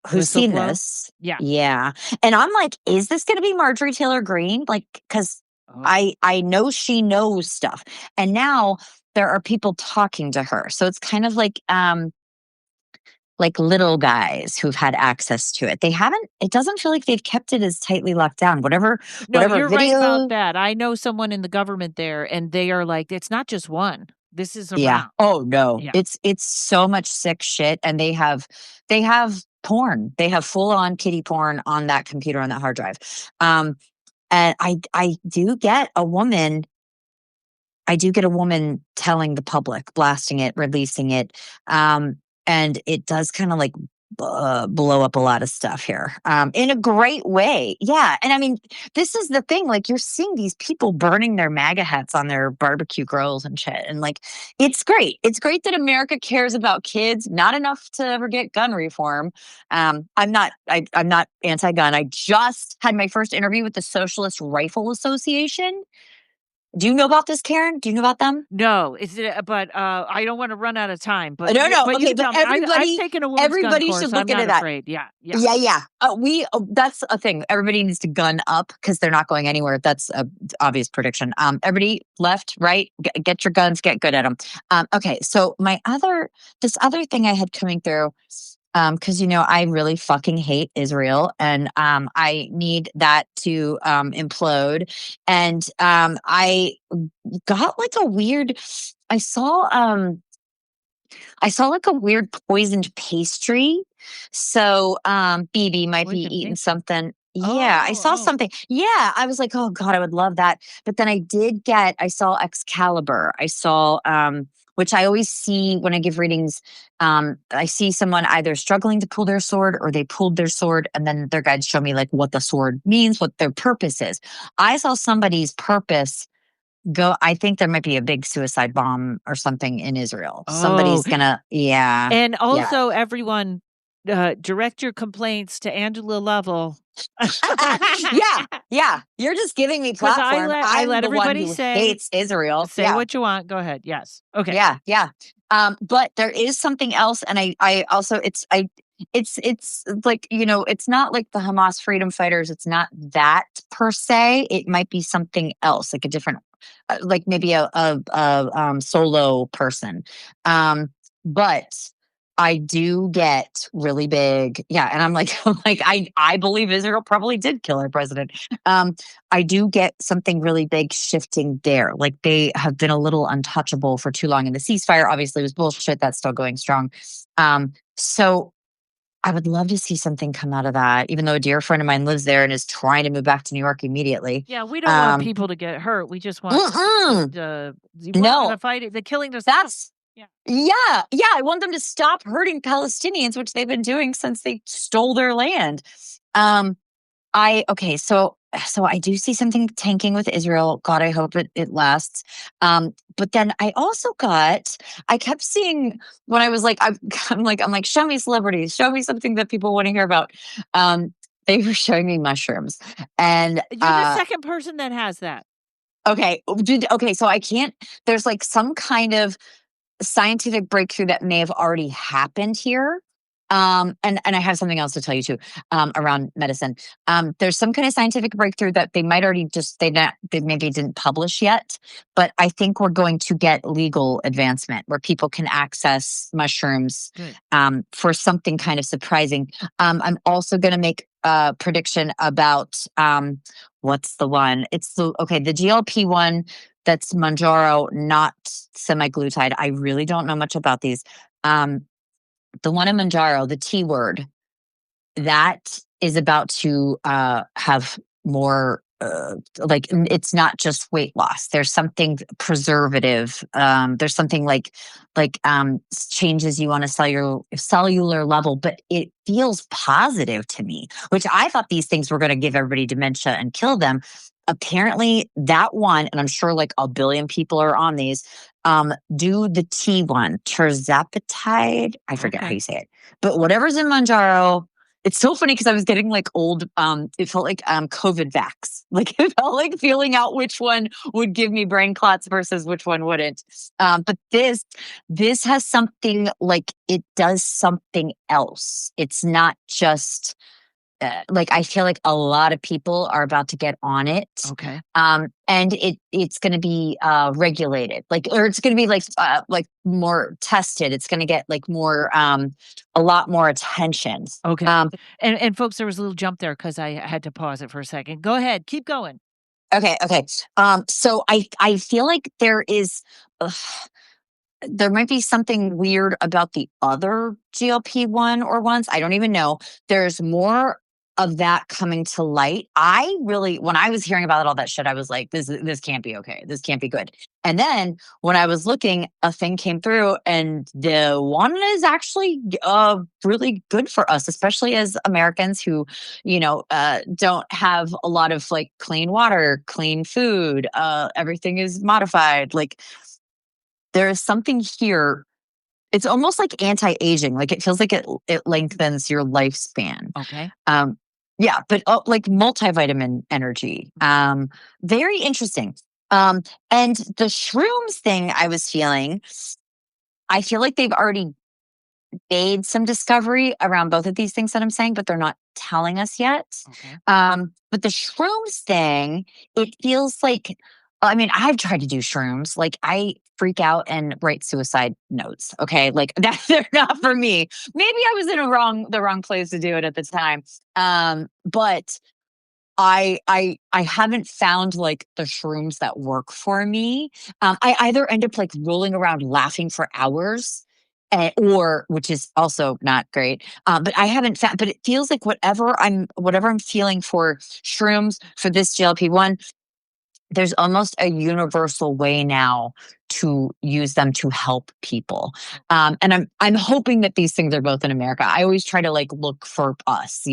K: who's seen this, yeah, and I'm like, is this going to be Marjorie Taylor Greene? Like, because I know she knows stuff, and now there are people talking to her. So it's kind of like little guys who've had access to it. It doesn't feel like they've kept it as tightly locked down. Whatever
I: you're
K: video,
I: right about that. I know someone in the government there, and they are like, it's not just one. This is around.
K: Oh no. Yeah. It's so much sick shit. And they have porn. They have full on kiddie porn on that computer, on that hard drive. And I do get a woman telling the public, blasting it, releasing it. And it does kind of like blow up a lot of stuff here in a great way. Yeah. And I mean, this is the thing. Like, you're seeing these people burning their MAGA hats on their barbecue grills and shit. And like, it's great. It's great that America cares about kids, not enough to ever get gun reform. I'm not anti-gun. I just had my first interview with the Socialist Rifle Association. Do you know about this, Karen? Do you know about them?
I: No, but I don't want to run out of time. But
K: No, no.
I: but you
K: Okay,
I: can tell
K: but
I: me. I've taken a woman's gun
K: everybody
I: course.
K: should
I: I'm
K: look into
I: not
K: that.
I: afraid. Yeah.
K: Yeah. That's a thing. Everybody needs to gun up because they're not going anywhere. That's a obvious prediction. Everybody left, right, get your guns, get good at them. Okay, so this other thing I had coming through, because I really fucking hate Israel, and I need that to implode. And I got like a weird. I saw like a weird poisoned pastry. So BB might be
I: Poisoned
K: eating
I: pastry?
K: something. Yeah, I saw something. Yeah, I was like, oh God, I would love that. But then I saw Excalibur. I saw which I always see when I give readings. I see someone either struggling to pull their sword or they pulled their sword, and then their guides show me like what the sword means, what their purpose is. I saw somebody's purpose go. I think there might be a big suicide bomb or something in Israel. Somebody's gonna, yeah.
I: And also, everyone, direct your complaints to Angela Lovell.
K: Yeah. You're just giving me
I: 'Cause
K: platform.
I: I let
K: I'm the one
I: everybody
K: who
I: say-
K: hates Israel.
I: Say what you want. Go ahead. Yes. Okay.
K: Yeah. But there is something else, and I also it's like, it's not like the Hamas freedom fighters. It's not that per se. It might be something else, like a different, like maybe a solo person. But I do get really big, yeah. And I'm like, I believe Israel probably did kill our president. I do get something really big shifting there. Like, they have been a little untouchable for too long, and the ceasefire obviously was bullshit. That's still going strong. So I would love to see something come out of that, even though a dear friend of mine lives there and is trying to move back to New York immediately.
I: Yeah, we don't want people to get hurt. We just want to fight it. The killing does.
K: Yeah. I want them to stop hurting Palestinians, which they've been doing since they stole their land. So I do see something tanking with Israel. God, I hope it lasts. But then I kept seeing, when I was like, I'm like, show me celebrities, show me something that people want to hear about. They were showing me mushrooms, and
I: you're the second person that has that.
K: Okay. So I can't. There's like some kind of scientific breakthrough that may have already happened here. And I have something else to tell you too, around medicine. There's some kind of scientific breakthrough that they might already they maybe didn't publish yet, but I think we're going to get legal advancement where people can access mushrooms, for something kind of surprising. I'm also going to make a prediction about, what's the one? It's the GLP-1 that's Manjaro, not semaglutide. I really don't know much about these. The one in Manjaro, the T word, that is about to have more, it's not just weight loss. There's something preservative. There's something like changes you on a cellular level, but it feels positive to me, which I thought these things were going to give everybody dementia and kill them. Apparently that one, and I'm sure like a billion people are on these, do the T one, terzapatide. I forget how you say it, but whatever's in Manjaro. It's so funny because I was getting like old, it felt like COVID vax. Like, it felt like feeling out which one would give me brain clots versus which one wouldn't. But this has something, like, it does something else. It's not just, I feel like a lot of people are about to get on it.
I: Okay.
K: And it's going to be regulated, or it's going to be like more tested. It's going to get like more, a lot more attention.
I: Okay. And folks, there was a little jump there because I had to pause it for a second. Go ahead, keep going.
K: Okay. So I feel like there might be something weird about the other GLP-1 or ones. I don't even know. There's more of that coming to light. I really, when I was hearing about all that shit, I was like, this can't be okay. This can't be good. And then when I was looking, a thing came through, and the one is actually really good for us, especially as Americans who, don't have a lot of like clean water, clean food. Everything is modified. Like, there is something here. It's almost like anti-aging. Like, it feels like it lengthens your lifespan.
I: Okay.
K: Yeah, but like multivitamin energy. Very interesting. And the shrooms thing I was feeling, I feel like they've already made some discovery around both of these things that I'm saying, but they're not telling us yet.
I: Okay.
K: But the shrooms thing, it feels like, I mean, I've tried to do shrooms. Like, I freak out and write suicide notes. Okay. Like, that they're not for me. Maybe I was in the wrong place to do it at the time. But I haven't found like the shrooms that work for me. I either end up like rolling around laughing for hours, or which is also not great. But I haven't found. But it feels like whatever I'm feeling for shrooms, for this GLP-1, there's almost a universal way now to use them to help people. And I'm hoping that these things are both in America. I always try to like look for us.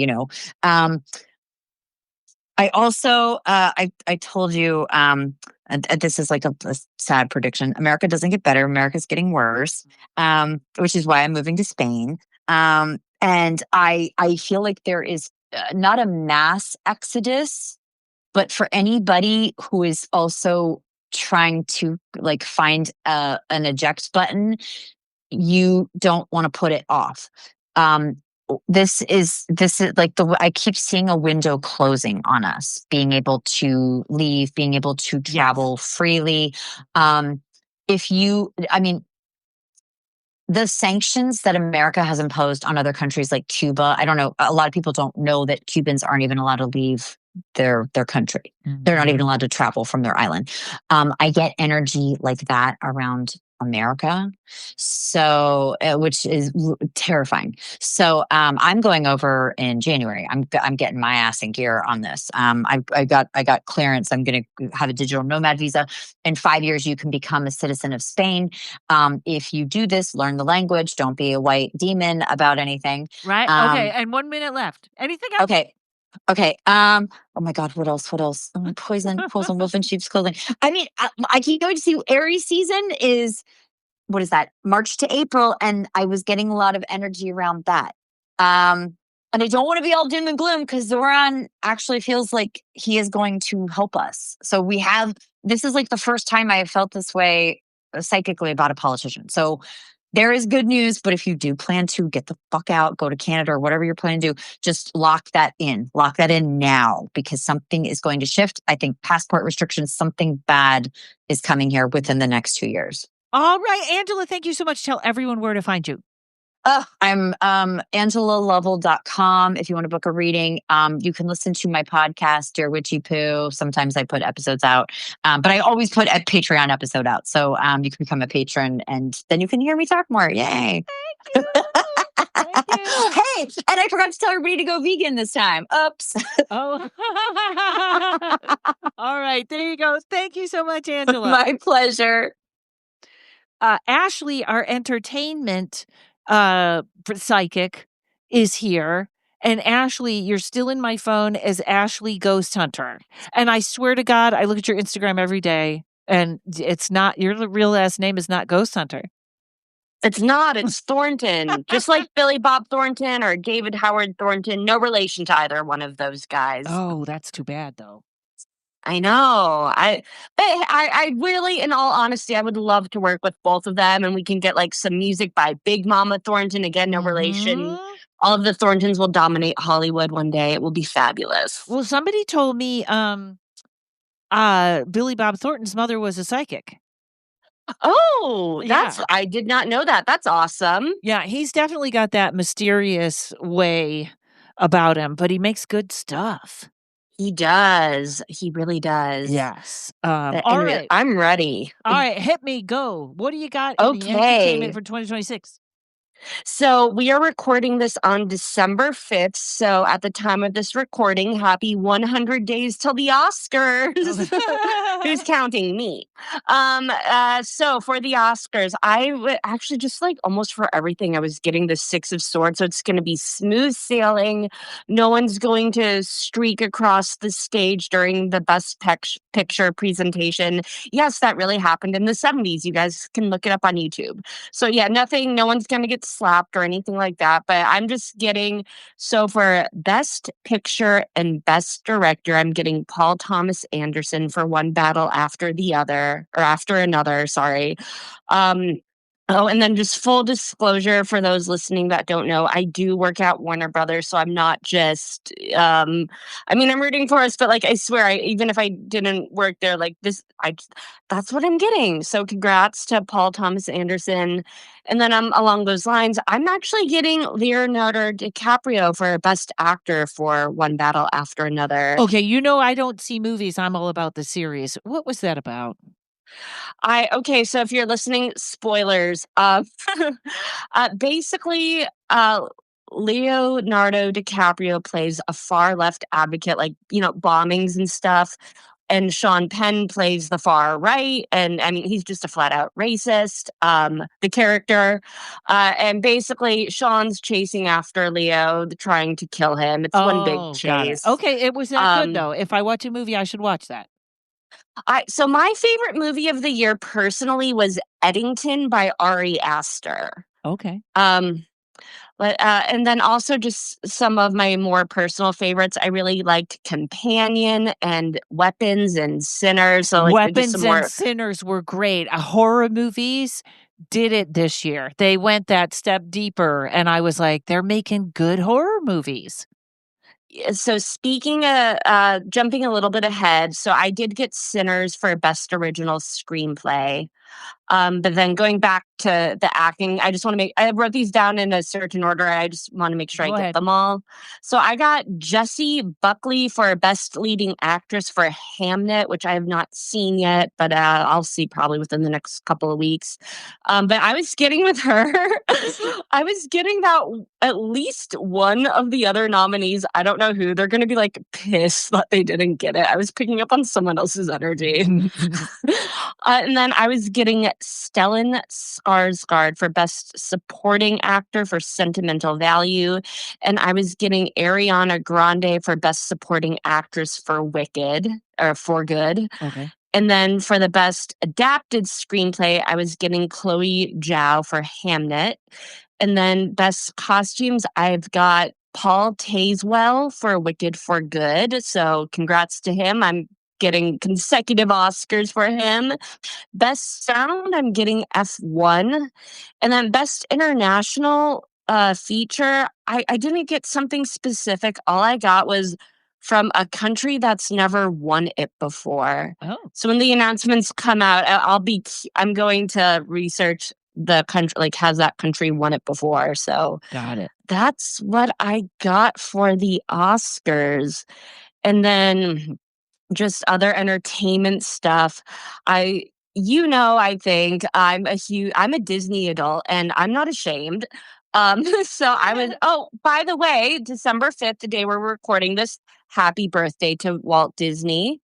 K: I also, I told you, and this is like a sad prediction. America doesn't get better. America's getting worse, which is why I'm moving to Spain. And I feel like there is not a mass exodus, but for anybody who is also trying to like find an eject button, you don't want to put it off. This is like I keep seeing a window closing on us, being able to leave, being able to travel freely. I mean, the sanctions that America has imposed on other countries like Cuba, I don't know, a lot of people don't know that Cubans aren't even allowed to leave their country. They're not even allowed to travel from their island. I get energy like that around America, so which is terrifying. So I'm going over in January. I'm getting my ass in gear on this. I got clearance. I'm going to have a digital nomad visa. In 5 years, you can become a citizen of Spain. If you do this, learn the language. Don't be a white demon about anything.
I: Right. Okay. And 1 minute left. Anything else?
K: Okay. Oh my God. What else? Poison, wolf in sheep's clothing. I mean, I keep going to see Aries season is, what is that? March to April. And I was getting a lot of energy around that. And I don't want to be all doom and gloom, because Zoran actually feels like he is going to help us. So this is like the first time I have felt this way psychically about a politician. So there is good news, but if you do plan to get the fuck out, go to Canada or whatever you're planning to do, just lock that in. Lock that in now, because something is going to shift. I think passport restrictions, something bad is coming here within the next 2 years.
I: All right, Angela, thank you so much. Tell everyone where to find you.
K: I'm angelalovell.com. If you want to book a reading, you can listen to my podcast, Dear Witchy Poo. Sometimes I put episodes out, but I always put a Patreon episode out. So you can become a patron, and then you can hear me talk more. Yay.
I: Thank you.
K: Hey, and I forgot to tell everybody to go vegan this time. Oops.
I: Oh. All right, there you go. Thank you so much, Angela.
K: My pleasure.
I: Ashley, our entertainment psychic, is here. And Ashley, you're still in my phone as Ashley Ghost Hunter. And I swear to God, I look at your Instagram every day, and it's not, your real last name is not Ghost Hunter.
L: It's not. It's Thornton. Just like Billy Bob Thornton or David Howard Thornton. No relation to either one of those guys.
I: Oh, that's too bad, though.
L: I know. I really, in all honesty, I would love to work with both of them, and we can get like some music by Big Mama Thornton. Again, no relation. All of the Thorntons will dominate Hollywood one day. It will be fabulous.
I: Well, somebody told me Billy Bob Thornton's mother was a psychic.
L: Oh, I did not know that. That's awesome.
I: Yeah, he's definitely got that mysterious way about him, but he makes good stuff.
L: He does. He really does.
I: Yes.
L: All
I: right.
L: I'm ready.
I: All right, hit me. Go. What do you got in the entertainment for 2026?
L: So we are recording this on December 5th. So at the time of this recording, happy 100 days till the Oscars. Who's counting? Me. So for the Oscars, I would actually just like almost for everything, I was getting the Six of Swords. So it's going to be smooth sailing. No one's going to streak across the stage during the Best Picture presentation. Yes, that really happened in the 70s. You guys can look it up on YouTube. So yeah, no one's going to get slapped or anything like that. But I'm just getting, so for Best Picture and Best Director, I'm getting Paul Thomas Anderson for One Battle After the Other, or After Another, sorry. Oh, and then just full disclosure for those listening that don't know, I do work at Warner Brothers, so I'm not just, I mean, I'm rooting for us, but like, I swear, even if I didn't work there, like this, that's what I'm getting. So congrats to Paul Thomas Anderson. And then along those lines, I'm actually getting Leonardo DiCaprio for Best Actor for One Battle After Another.
I: Okay, I don't see movies. I'm all about the series. What was that about?
L: Okay, so if you're listening, spoilers. Basically, Leonardo DiCaprio plays a far left advocate, like, bombings and stuff. And Sean Penn plays the far right. And I mean, he's just a flat out racist, the character. And basically, Sean's chasing after Leo, trying to kill him. It's one big
I: Got it.
L: chase.
I: Okay, it was that good though. If I watch a movie, I should watch that.
L: So my favorite movie of the year personally was Eddington by Ari Aster.
I: Okay.
L: And then also just some of my more personal favorites. I really liked Companion and Weapons and Sinners. So like
I: Weapons and Sinners were great. Horror movies did it this year. They went that step deeper, and I was like, they're making good horror movies.
L: So speaking of jumping a little bit ahead, so I did get Sinners for Best Original Screenplay. But then going back to the acting, I wrote these down in a certain order. I just want to make sure I get them all. So I got Jessie Buckley for Best Leading Actress for Hamnet, which I have not seen yet, but I'll see probably within the next couple of weeks. But I was getting with her, I was getting that at least one of the other nominees, I don't know who, they're going to be like pissed that they didn't get it. I was picking up on someone else's energy. And then I was getting Stellan Skarsgård for Best Supporting Actor for Sentimental Value. And I was getting Ariana Grande for Best Supporting Actress for Wicked, or For Good.
I: Okay.
L: And then for the Best Adapted Screenplay, I was getting Chloe Zhao for Hamnet. And then Best Costumes, I've got Paul Tazewell for Wicked for Good. So congrats to him. I'm getting consecutive Oscars for him. Best Sound, I'm getting F1. And then Best International Feature, I didn't get something specific. All I got was from a country that's never won it before.
I: Oh.
L: So when the announcements come out, I'm going to research the country, like, has that country won it before? So
I: got it.
L: That's what I got for the Oscars. And then just other entertainment stuff. I think I'm a Disney adult, and I'm not ashamed. So I was, by the way, December 5th, the day we're recording this, happy birthday to Walt Disney.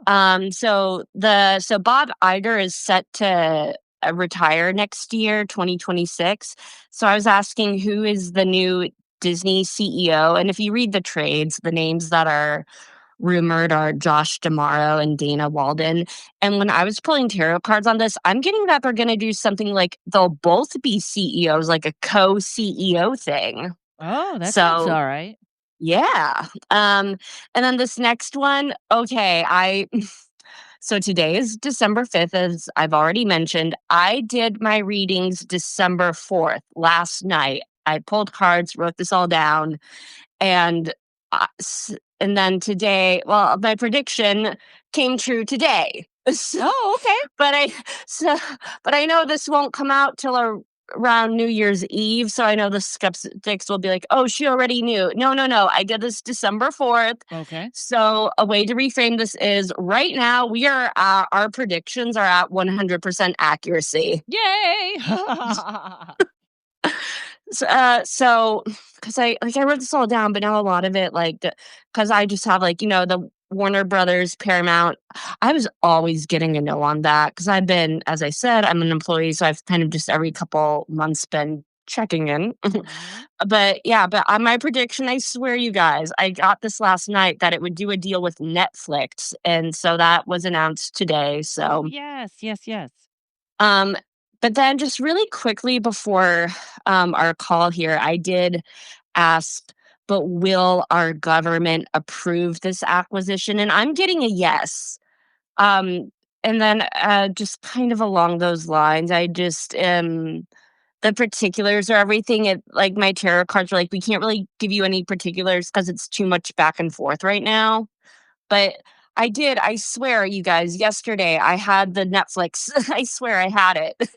L: So Bob Iger is set to retire next year, 2026. So I was asking who is the new Disney CEO, and if you read the trades, the names that are rumored are Josh D'Amaro and Dana Walden. And when I was pulling tarot cards on this, I'm getting that they're going to do something like they'll both be CEOs, like a co-CEO thing.
I: Oh, that sounds all right.
L: Yeah. And then this next one, okay, so today is December 5th, as I've already mentioned. I did my readings December 4th, last night. I pulled cards, wrote this all down, and then today, well, my prediction came true today.
I: Okay.
L: But I know this won't come out till around New Year's Eve, so I know the skeptics will be like, "Oh, she already knew." No. I did this December 4th.
I: Okay.
L: So a way to reframe this is right now our predictions are at 100% accuracy.
I: Yay!
L: So, because I wrote this all down, but now a lot of it, because I just have, the Warner Brothers, Paramount. I was always getting a no on that because I've been, as I said, I'm an employee, so I've kind of just every couple months been checking in. But yeah, my prediction, I swear you guys, I got this last night that it would do a deal with Netflix, and so that was announced today. So,
I: Yes, yes, yes.
L: um, but then just really quickly before our call here, I did ask, but will our government approve this acquisition? And I'm getting a yes. Um, and then just kind of along those lines, I just the particulars or everything. Like my tarot cards are like, we can't really give you any particulars because it's too much back and forth right now. But I swear, you guys, yesterday I had the Netflix. I swear I had it.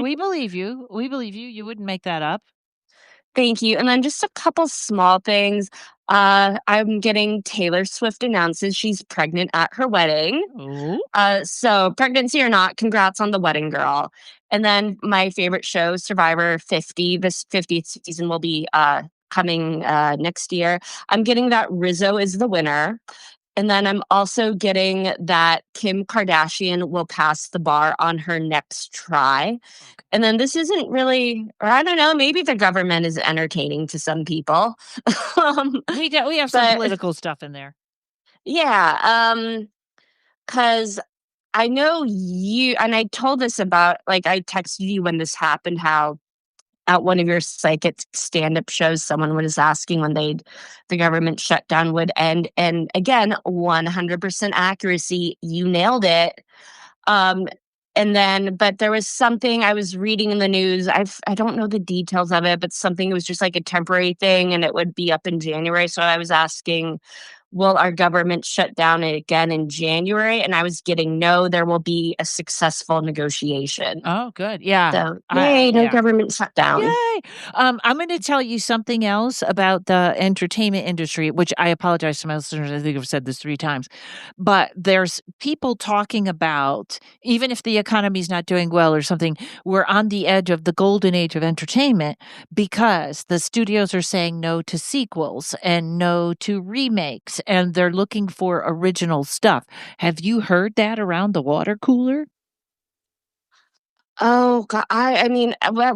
I: We believe you. We believe you. You wouldn't make that up.
L: Thank you. And then just a couple small things. I'm getting Taylor Swift announces she's pregnant at her wedding.
I: Oh.
L: So pregnancy or not, congrats on the wedding, girl. And then my favorite show, Survivor 50. This 50th season will be coming next year. I'm getting that Rizzo is the winner. And then I'm also getting that Kim Kardashian will pass the bar on her next try. And then this isn't really, or I don't know, maybe the government is entertaining to some people.
I: We have some political stuff in there.
L: Yeah, because I know you, and I told this about, I texted you when this happened, how at one of your psychic stand-up shows, someone was asking when the government shutdown would end. And again, 100% accuracy. You nailed it. And then, but there was something I was reading in the news. I don't know the details of it, but something, it was just like a temporary thing and it would be up in January. So I was asking, will our government shut down again in January? And I was getting no, there will be a successful negotiation.
I: Oh, good. Yeah.
L: So, yay, no
I: yeah.
L: government shutdown.
I: Yay! I'm going to tell you something else about the entertainment industry, which I apologize to my listeners. I think I've said this 3 times, but there's people talking about, even if the economy's not doing well or something, we're on the edge of the golden age of entertainment because the studios are saying no to sequels and no to remakes, and they're looking for original stuff. Have you heard that around the water cooler?
L: Oh god, I mean,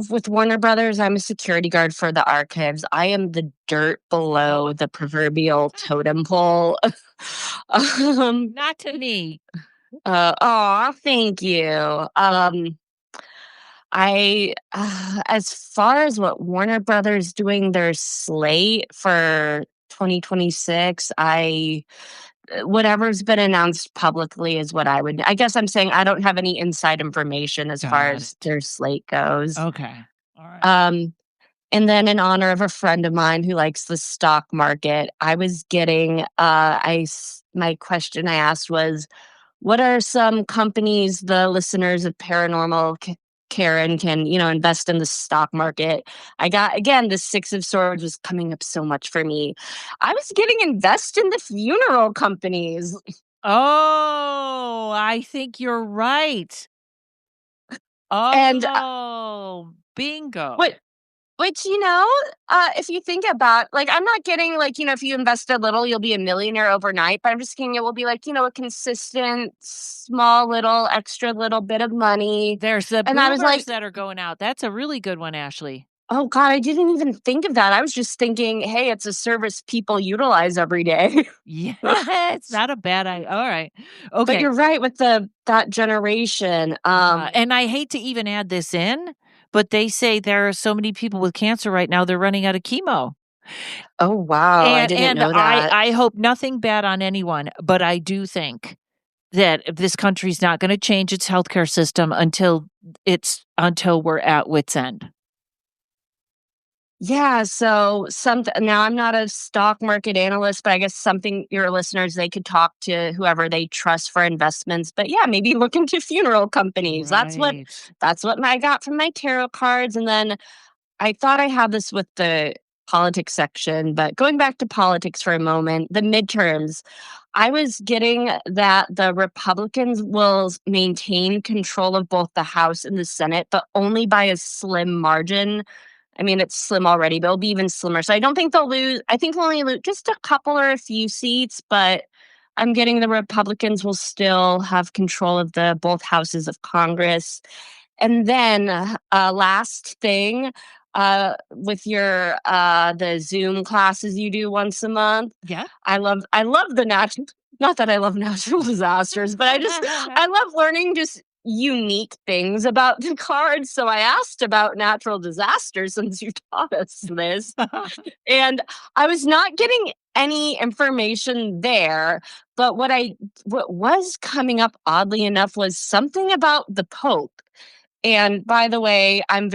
L: with Warner Brothers, I'm a security guard for the archives. I am the dirt below the proverbial totem pole.
I: Not to me.
L: Aw, thank you. As far as what Warner Brothers doing their slate for 2026, whatever's been announced publicly is what I guess I'm saying I don't have any inside information as far
I: Got
L: as
I: it.
L: their slate goes.
I: Okay. All right.
L: And then in honor of a friend of mine who likes the stock market, I was getting my question I asked was, what are some companies the listeners of Paranormal Karen can, invest in the stock market? I got, again, the Six of Swords was coming up so much for me. I was getting invest in the funeral companies.
I: Oh, I think you're right.
L: And
I: bingo.
L: which, if you think about, I'm not getting, if you invest a little, you'll be a millionaire overnight, but I'm just thinking it will be a consistent, small, little, extra little bit of money.
I: There's the
L: And I was
I: boomers
L: like,
I: that are going out. That's a really good one, Ashley.
L: oh God, I didn't even think of that. I was just thinking, hey, it's a service people utilize every day.
I: Yeah, it's not a bad idea. All right.
L: But
I: Okay.
L: you're right with that generation.
I: And I hate to even add this in, but they say there are so many people with cancer right now, they're running out of chemo.
L: Oh, wow. I didn't know that.
I: I hope nothing bad on anyone, but I do think that if this country's not going to change its healthcare system until we're at wit's end.
L: Yeah, so now I'm not a stock market analyst, but I guess something your listeners, they could talk to whoever they trust for investments. But yeah, maybe look into funeral companies.
I: Right.
L: That's what I got from my tarot cards. And then I thought I had this with the politics section, but going back to politics for a moment, the midterms, I was getting that the Republicans will maintain control of both the House and the Senate, but only by a slim margin. I mean, it's slim already, but it'll be even slimmer. So I don't think they'll lose. I think we'll only lose just a couple or a few seats, but I'm getting the Republicans will still have control of the both houses of Congress. And then last thing, with your the Zoom classes you do once a month.
I: Yeah.
L: I love the natural, not that I love natural disasters, but I love learning just unique things about the cards. So I asked about natural disasters since you taught us this. And I was not getting any information there, but what was coming up oddly enough was something about the Pope. And by the way, I'm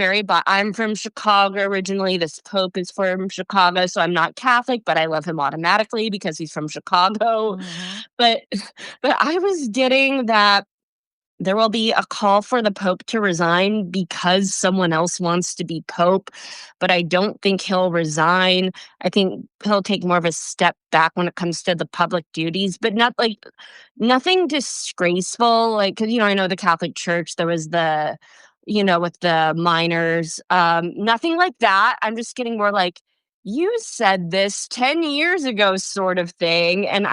L: from Chicago originally. This Pope is from Chicago, so I'm not Catholic, but I love him automatically because he's from Chicago. But but I was getting that there will be a call for the Pope to resign because someone else wants to be Pope, but I don't think he'll resign. I think he'll take more of a step back when it comes to the public duties, but not like nothing disgraceful. Like, 'cause, I know the Catholic Church, there was with the minors, nothing like that. I'm just getting more like, you said this 10 years ago sort of thing. And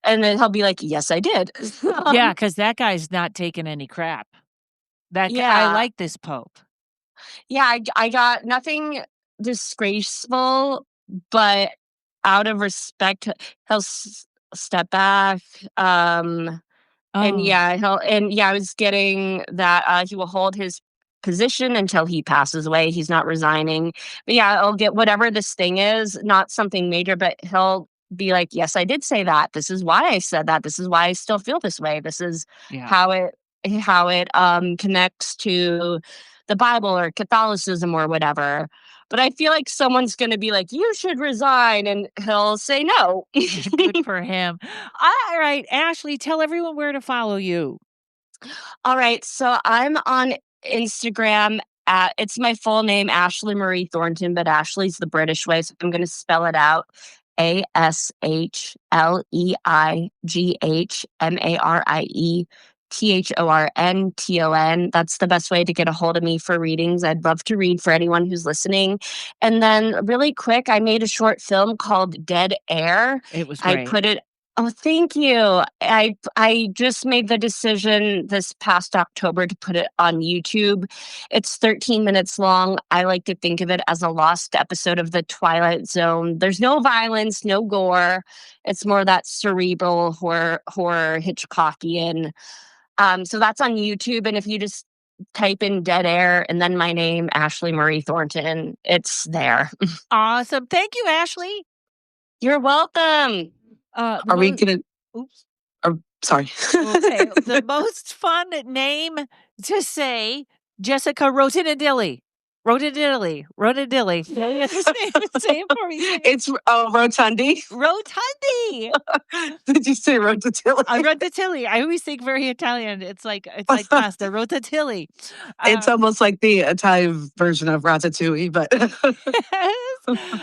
L: then he'll be like, yes, I did.
I: Yeah, because that guy's not taking any crap. I
L: Yeah.
I: like this Pope.
L: Yeah, I got nothing disgraceful, but out of respect, he'll step back. And
I: Oh,
L: I was getting that he will hold his position until he passes away. He's not resigning. But yeah, I'll get whatever this thing is, not something major, but he'll be like, yes, I did say that. This is why I said that. This is why I still feel this way. This is
I: yeah.
L: how it connects to the Bible or Catholicism or whatever. But I feel like someone's going to be like, you should resign. And he'll say no.
I: Good for him. All right, Ashley, tell everyone where to follow you.
L: All right. So I'm on Instagram it's my full name, Ashley Marie Thornton, but Ashley's the British way. So I'm going to spell it out. ASHLEIGHMARIETHORNTON. That's the best way to get a hold of me for readings. I'd love to read for anyone who's listening. And then really quick, I made a short film called Dead Air.
I: It was
L: I
I: great.
L: put it Oh, thank you. I just made the decision this past October to put it on YouTube. It's 13 minutes long. I like to think of it as a lost episode of The Twilight Zone. There's no violence, no gore. It's more that cerebral horror Hitchcockian. So that's on YouTube. And if you just type in Dead Air and then my name, Ashley Marie Thornton, it's there.
I: Awesome. Thank you, Ashley.
L: You're welcome.
M: Are we gonna?
I: Oops.
M: Sorry.
I: Okay. The most fun name to say, Jessica Rotadilli. Rotadilli. Say it for me.
M: It's Rotundi.
I: Rotundi.
M: Did you say Rotatilli?
I: Rotatilli. I always think very Italian. It's like pasta. Rotatilli.
M: It's almost like the Italian version of ratatouille, but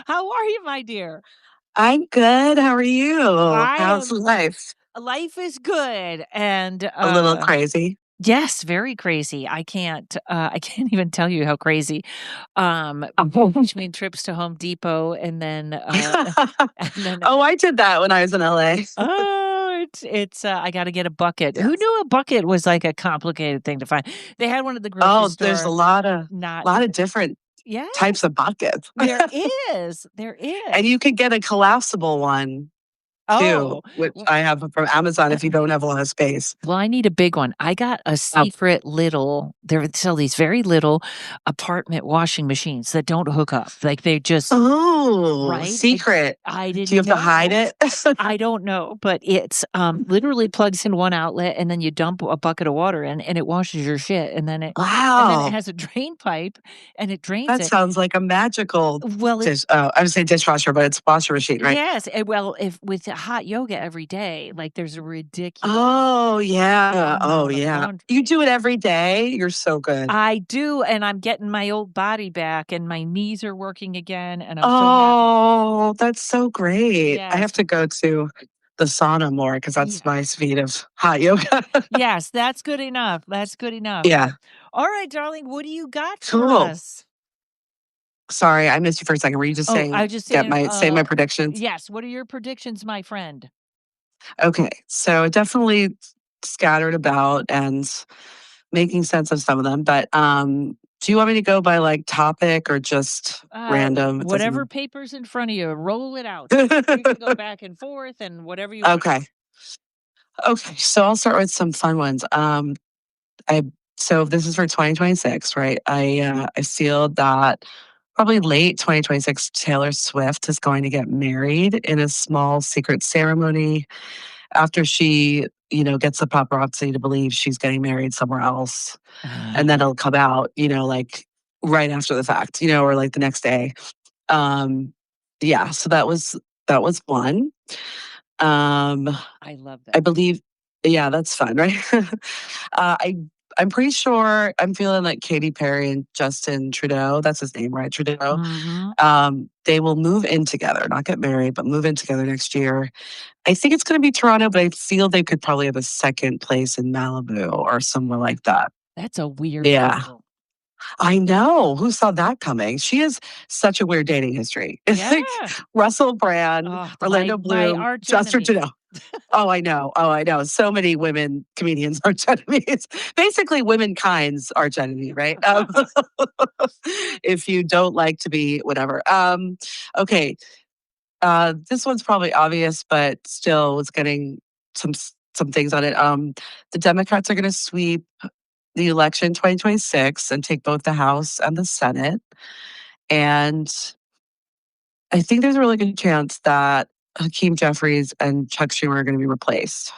I: How are you, my dear?
M: I'm good. How are you? How's life?
I: Life is good and
M: a little crazy.
I: Yes, very crazy. I can't even tell you how crazy. Between trips to Home Depot and then
M: Oh, I did that when I was in LA.
I: Oh, it's I got to get a bucket. Yes. Who knew a bucket was like a complicated thing to find? They had one at the grocery store.
M: There's a lot of different types of buckets.
I: There is.
M: And you could get a collapsible one too, which I have from Amazon if you don't have a lot of space.
I: Well, I need a big one. I got a secret there sell these very little apartment washing machines that don't hook up. Like they just
M: secret.
I: I didn't.
M: Do you have to hide it?
I: I don't know, but it's literally plugs in one outlet and then you dump a bucket of water in and it washes your shit and then it it has a drain pipe and it drains it.
M: That sounds like a magical I would say dishwasher, but it's a washer machine, right?
I: Yes. Well, if with hot yoga every day, like there's a ridiculous.
M: Oh yeah. You do it every day. You're so good.
I: I do, and I'm getting my old body back, and my knees are working again, and I'm so happy.
M: That's so great.
I: Yes.
M: I have to go to the sauna more because that's my speed of hot yoga.
I: Yes, that's good enough.
M: Yeah.
I: All right, darling, what do you got for
M: Cool.
I: us?
M: Sorry, I missed you for a second. Were you just
I: Oh, I
M: saying
I: was just saying,
M: say my predictions?
I: yes. What are your predictions, my friend?
M: Okay. So it definitely scattered about and making sense of some of them. But do you want me to go by like topic or just random? It
I: Whatever
M: doesn't
I: paper's in front of you, roll it out. We can go back and forth and whatever you want.
M: Okay. Okay. So I'll start with some fun ones. I so this is for 2026, right? I feel that probably late 2026, Taylor Swift is going to get married in a small secret ceremony after she, gets the paparazzi to believe she's getting married somewhere else. And then it'll come out, like right after the fact, or like the next day. Yeah, so that was one. Um,
I: I love
M: I
I: that.
M: believe, yeah, that's fun, right? I I'm pretty sure I'm feeling like Katy Perry and Justin Trudeau. That's his name, right? Trudeau.
I: Mhm.
M: They will move in together, not get married, but move in together next year. I think it's going to be Toronto, but I feel they could probably have a second place in Malibu or somewhere like that.
I: That's a weird
M: Yeah.
I: couple.
M: I know. Who saw that coming? She has such a weird dating history. It's like
I: Yeah.
M: Russell Brand,
I: Oh,
M: Orlando
I: my
M: Bloom,
I: arch
M: Justin
I: enemy.
M: Trudeau. Oh, I know. Oh, I know. So many women comedians are enemies. Basically, womankind's arch enemy, right? If you don't like to be whatever. Okay. This one's probably obvious, but still was getting some things on it. The Democrats are going to sweep the election 2026 and take both the House and the Senate. And I think there's a really good chance that Hakeem Jeffries and Chuck Schumer are going to be replaced.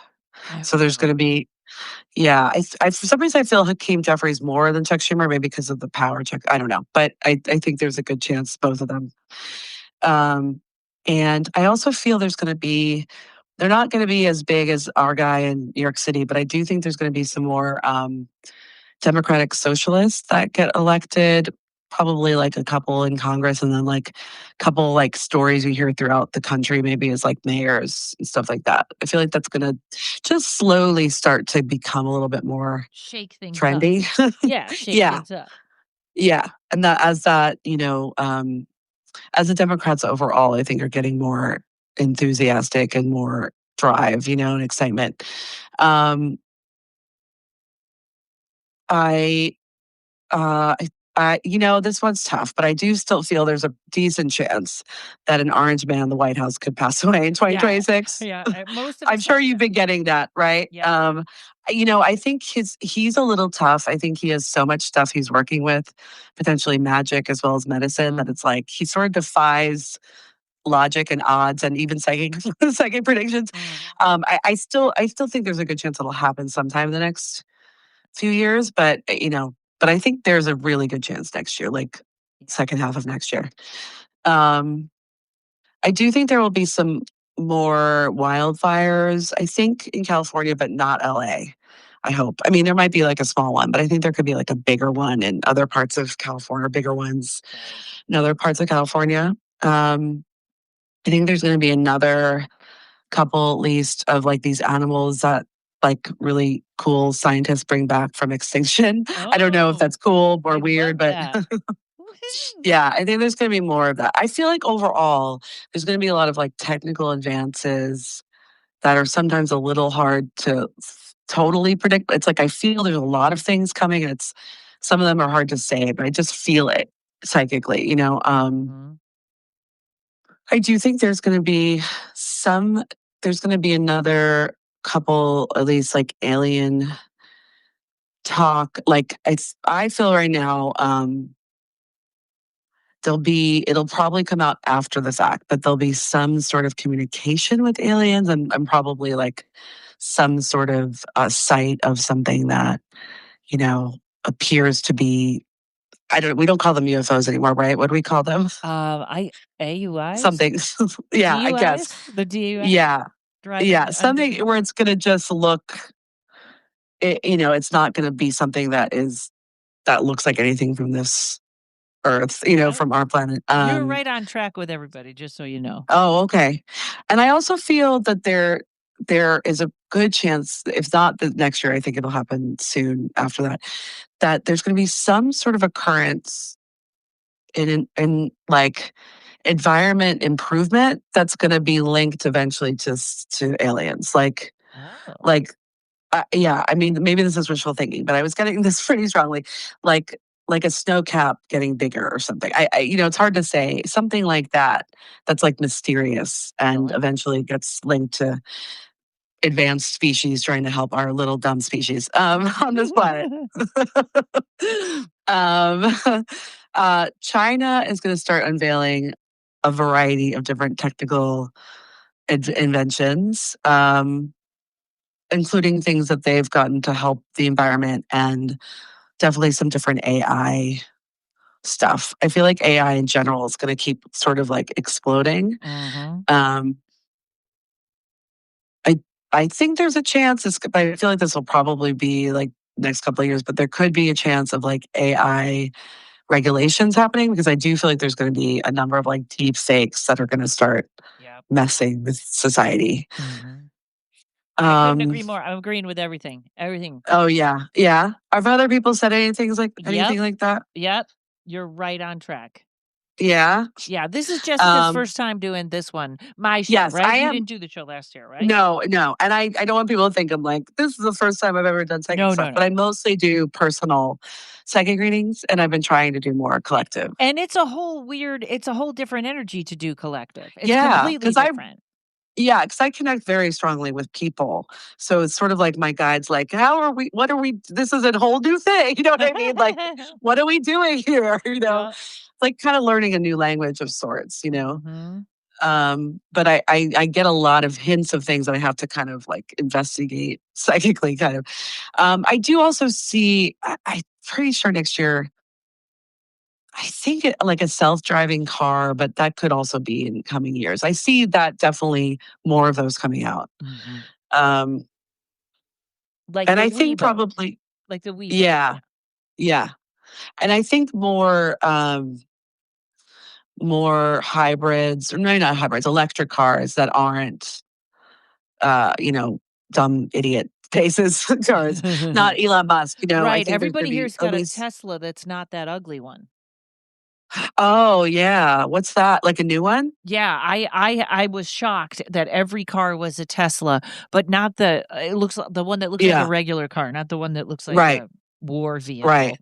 I: I
M: So
I: hope
M: there's going to
I: so.
M: be, yeah. For some reason I feel Hakeem Jeffries more than Chuck Schumer, maybe because of the power check. I don't know, but I think there's a good chance both of them. Um, and I also feel there's going to be. They're not going to be as big as our guy in New York City, but I do think there's going to be some more Democratic socialists that get elected, probably like a couple in Congress and then like a couple like stories you hear throughout the country, maybe as like mayors and stuff like that. I feel like that's gonna just slowly start to become a little bit more
I: Shake things up.
M: trendy.
I: Yeah, shake
M: Yeah.
I: things up.
M: Yeah. And as the Democrats overall, I think are getting more enthusiastic and more drive, and excitement. Um, I Uh, this one's tough, but I do still feel there's a decent chance that an orange man in the White House could pass away in
I: Yeah.
M: 2026.
I: Yeah. Most of
M: I'm
I: us
M: sure
I: think
M: you've
I: that.
M: been getting that, right?
I: Yeah.
M: I think he's a little tough. I think he has so much stuff he's working with, potentially magic as well as medicine, that it's like he sort of defies logic and odds and even psychic psychic predictions. I still think there's a good chance it'll happen sometime in the next few years, but I think there's a really good chance next year, like second half of next year. Um, I do think there will be some more wildfires, I think in California, but not LA. I hope. I mean, there might be like a small one, but I think there could be like a bigger one in other parts of California, bigger ones in other parts of California. I think there's going to be another couple at least of like these animals that like really cool scientists bring back from extinction. I don't know if that's cool or weird, but yeah, I think there's going to be more of that. I feel like overall, there's going to be a lot of like technical advances that are sometimes a little hard to totally predict. It's like I feel there's a lot of things coming, and it's some of them are hard to say, but I just feel it psychically. I do think there's going to be another couple, at least like alien talk. Like I feel right now, it'll probably come out after the fact, but there'll be some sort of communication with aliens and probably like some sort of sight of something that, appears to be, we don't call them UFOs anymore, right? What do we call them?
I: AUIs?
M: Something. Yeah, I guess.
I: DUIs? The DUI?
M: Yeah.
I: Driving
M: Something
I: under.
M: where it's going to just look, it's not going to be something that looks like anything from this Earth, from our planet.
I: You're right on track with everybody, just so you know.
M: Oh, okay. And I also feel that there is a good chance, if not the next year, I think it'll happen soon after that, that there's going to be some sort of occurrence in like environment improvement that's going to be linked eventually to aliens. Like yeah, I mean, maybe this is wishful thinking, but I was getting this pretty strongly, like like a snow cap getting bigger or something. It's hard to say something like that. That's like mysterious and eventually gets linked to advanced species trying to help our little dumb species on this planet. um, China is going to start unveiling a variety of different technical inventions. Including things that they've gotten to help the environment and definitely some different AI stuff. I feel like AI in general is going to keep sort of like exploding. Um, I I think there's a chance. I feel like this will probably be like next couple of years, but there could be a chance of like AI regulations happening because I do feel like there's going to be a number of like deep fakes that are going to start messing with society.
I: I couldn't agree more. I'm agreeing with everything. Everything.
M: Oh yeah, yeah. Have other people said anything like that?
I: Yep. You're right on track.
M: Yeah.
I: Yeah, this is Jessica's first time doing this one. My show,
M: Yes,
I: right?
M: I
I: You
M: am.
I: didn't do the show last year, right?
M: No. And I don't want people to think I'm like, this is the first time I've ever done psychic stuff. But I mostly do personal psychic readings and I've been trying to do more collective.
I: And it's a whole different energy to do collective. It's completely different.
M: Yeah, because I connect very strongly with people. So it's sort of like my guide's like, what are we, this is a whole new thing. You know what I mean? Like, what are we doing here? It's like kind of learning a new language of sorts, But I get a lot of hints of things that I have to kind of like investigate psychically kind of. I do also see, I'm pretty sure next year, I think like a self-driving car, but that could also be in coming years. I see that definitely more of those coming out.
I: Like
M: And
I: the
M: I think
I: Weebo.
M: probably
I: like the Weebo.
M: Yeah. And I think more hybrids, or maybe not hybrids, electric cars that aren't dumb idiot faces cars, not Elon Musk, I
I: Right.
M: think there's
I: Everybody
M: gonna be
I: here's
M: at
I: got a
M: least.
I: Tesla that's not that ugly one.
M: Oh yeah. What's that? Like a new one?
I: Yeah, I was shocked that every car was a Tesla, but not the it looks the one that looks like a regular car, not the one that looks like
M: Right.
I: a war vehicle.
M: Right.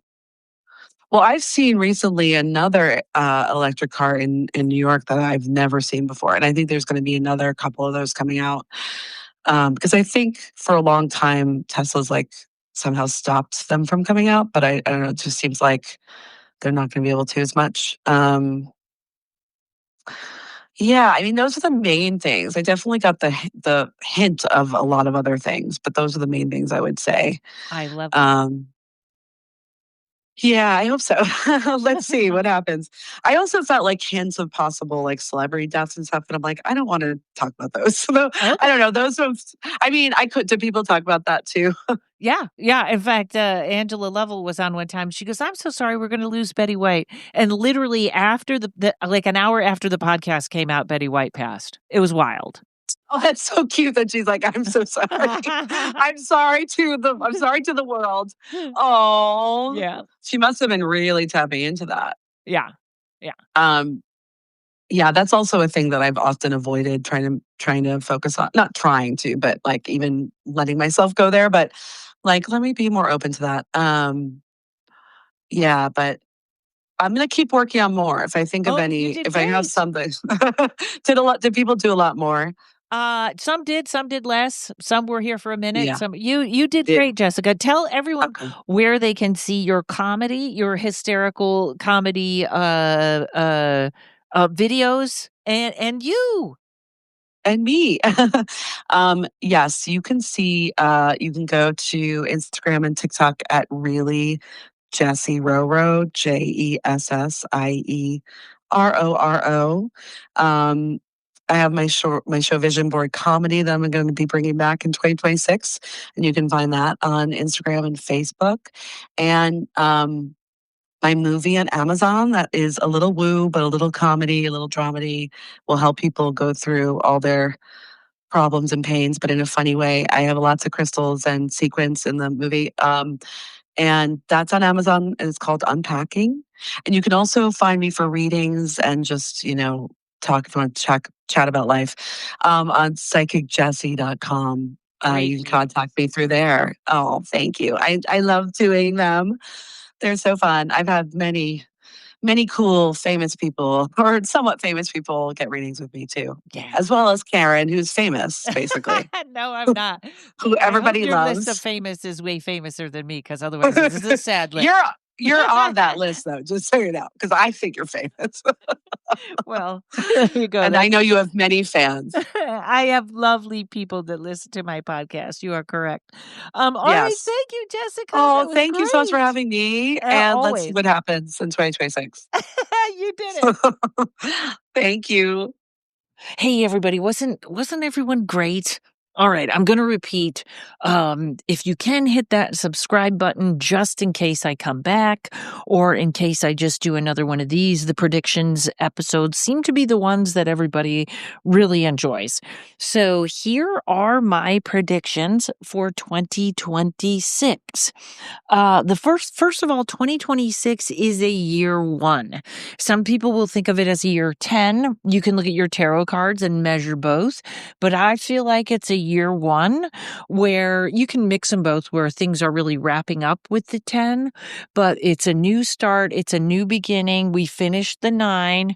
M: Well, I've seen recently another electric car in New York that I've never seen before, and I think there's going to be another couple of those coming out because I think for a long time Tesla's like somehow stopped them from coming out, but I don't know. It just seems like they're not going to be able to as much. Yeah, I mean those are the main things. I definitely got the hint of a lot of other things, but those are the main things I would say.
I: I love that.
M: Yeah, I hope so. Let's see what happens. I also felt like hints of possible like celebrity deaths and stuff, but I'm like, I don't want to talk about those. I don't know. Those ones, I mean, I could. Do people talk about that too?
I: Yeah. In fact, Angela Lovell was on one time. She goes, "I'm so sorry, we're going to lose Betty White." And literally after the like an hour after the podcast came out, Betty White passed. It was wild.
M: Oh, that's so cute that she's like, I'm so sorry. I'm sorry to the world. Oh,
I: yeah.
M: She must have been really tapping into that.
I: Yeah.
M: Yeah, that's also a thing that I've often avoided trying to focus on. Not trying to, but like even letting myself go there. But like, let me be more open to that. Yeah, but I'm gonna keep working on more. If I think of any, if I have something, did people do a lot more?
I: Some did less. Some were here for a minute.
M: Yeah.
I: Some you did great, Jessica. Tell everyone where they can see your comedy, your hysterical comedy videos and you.
M: And me. Yes, you can see, you can go to Instagram and TikTok at really Jessie Roro, JESSIERORO. I have my show Vision Board Comedy that I'm going to be bringing back in 2026, and you can find that on Instagram and Facebook. And my movie on Amazon that is a little woo, but a little comedy, a little dramedy, will help people go through all their problems and pains, but in a funny way. I have lots of crystals and sequins in the movie. And that's on Amazon, and it's called Unpacking. And you can also find me for readings and just, talk if you want to chat about life on psychicjessie.com. You can contact me through there. Oh, thank you. I love doing them. They're so fun. I've had many cool, famous people or somewhat famous people get readings with me too.
I: Yeah.
M: As well as Karen, who's famous, basically.
I: No, I'm not.
M: Who
I: I hope
M: everybody
I: your list of
M: loves.
I: famous is way famouser than me, because otherwise this is a sad list.
M: You're on that list though, just so you know, because I think you're famous.
I: Well, there you go.
M: And I know you have many fans.
I: I have lovely people that listen to my podcast. You are correct. All right.
M: Yes.
I: Thank you, Jessica.
M: Oh,
I: That was
M: thank you so much for
I: great.
M: having me. And let's see
I: Always.
M: what happens in 2026.
I: You did it.
M: Thank you.
I: Hey, everybody. Wasn't everyone great? All right, I'm going to repeat. If you can hit that subscribe button just in case I come back or in case I just do another one of these, the predictions episodes seem to be the ones that everybody really enjoys. So here are my predictions for 2026. First of all, 2026 is a year 1. Some people will think of it as a year 10. You can look at your tarot cards and measure both, but I feel like it's a year 1 where you can mix them both, where things are really wrapping up with the 10, but it's a new start. It's a new beginning. We finished the 9.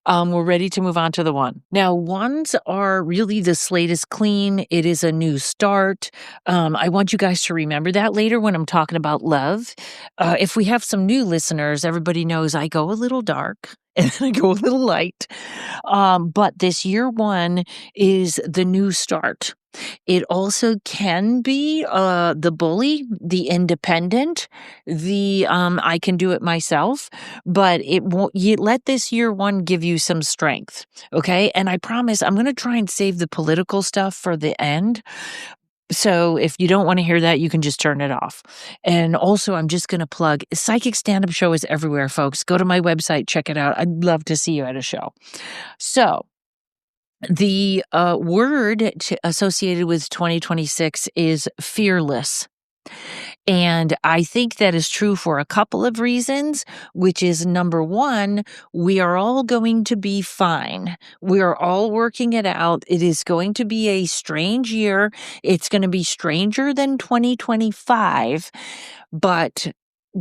I: We're ready to move on to the 1. Now, 1s are really the slate is clean. It is a new start. I want you guys to remember that later when I'm talking about love. If we have some new listeners, everybody knows I go a little dark and I go a little light. But this year 1 is the new start. It also can be the bully, the independent, the I can do it myself, but it won't. You let this year 1 give you some strength, okay? And I promise I'm going to try and save the political stuff for the end. So if you don't want to hear that, you can just turn it off. And also, I'm just going to plug Psychic Stand-Up Show is everywhere, folks. Go to my website, check it out. I'd love to see you at a show. So the word associated with 2026 is fearless. And I think that is true for a couple of reasons, which is number 1, we are all going to be fine. We are all working it out. It is going to be a strange year. It's going to be stranger than 2025, but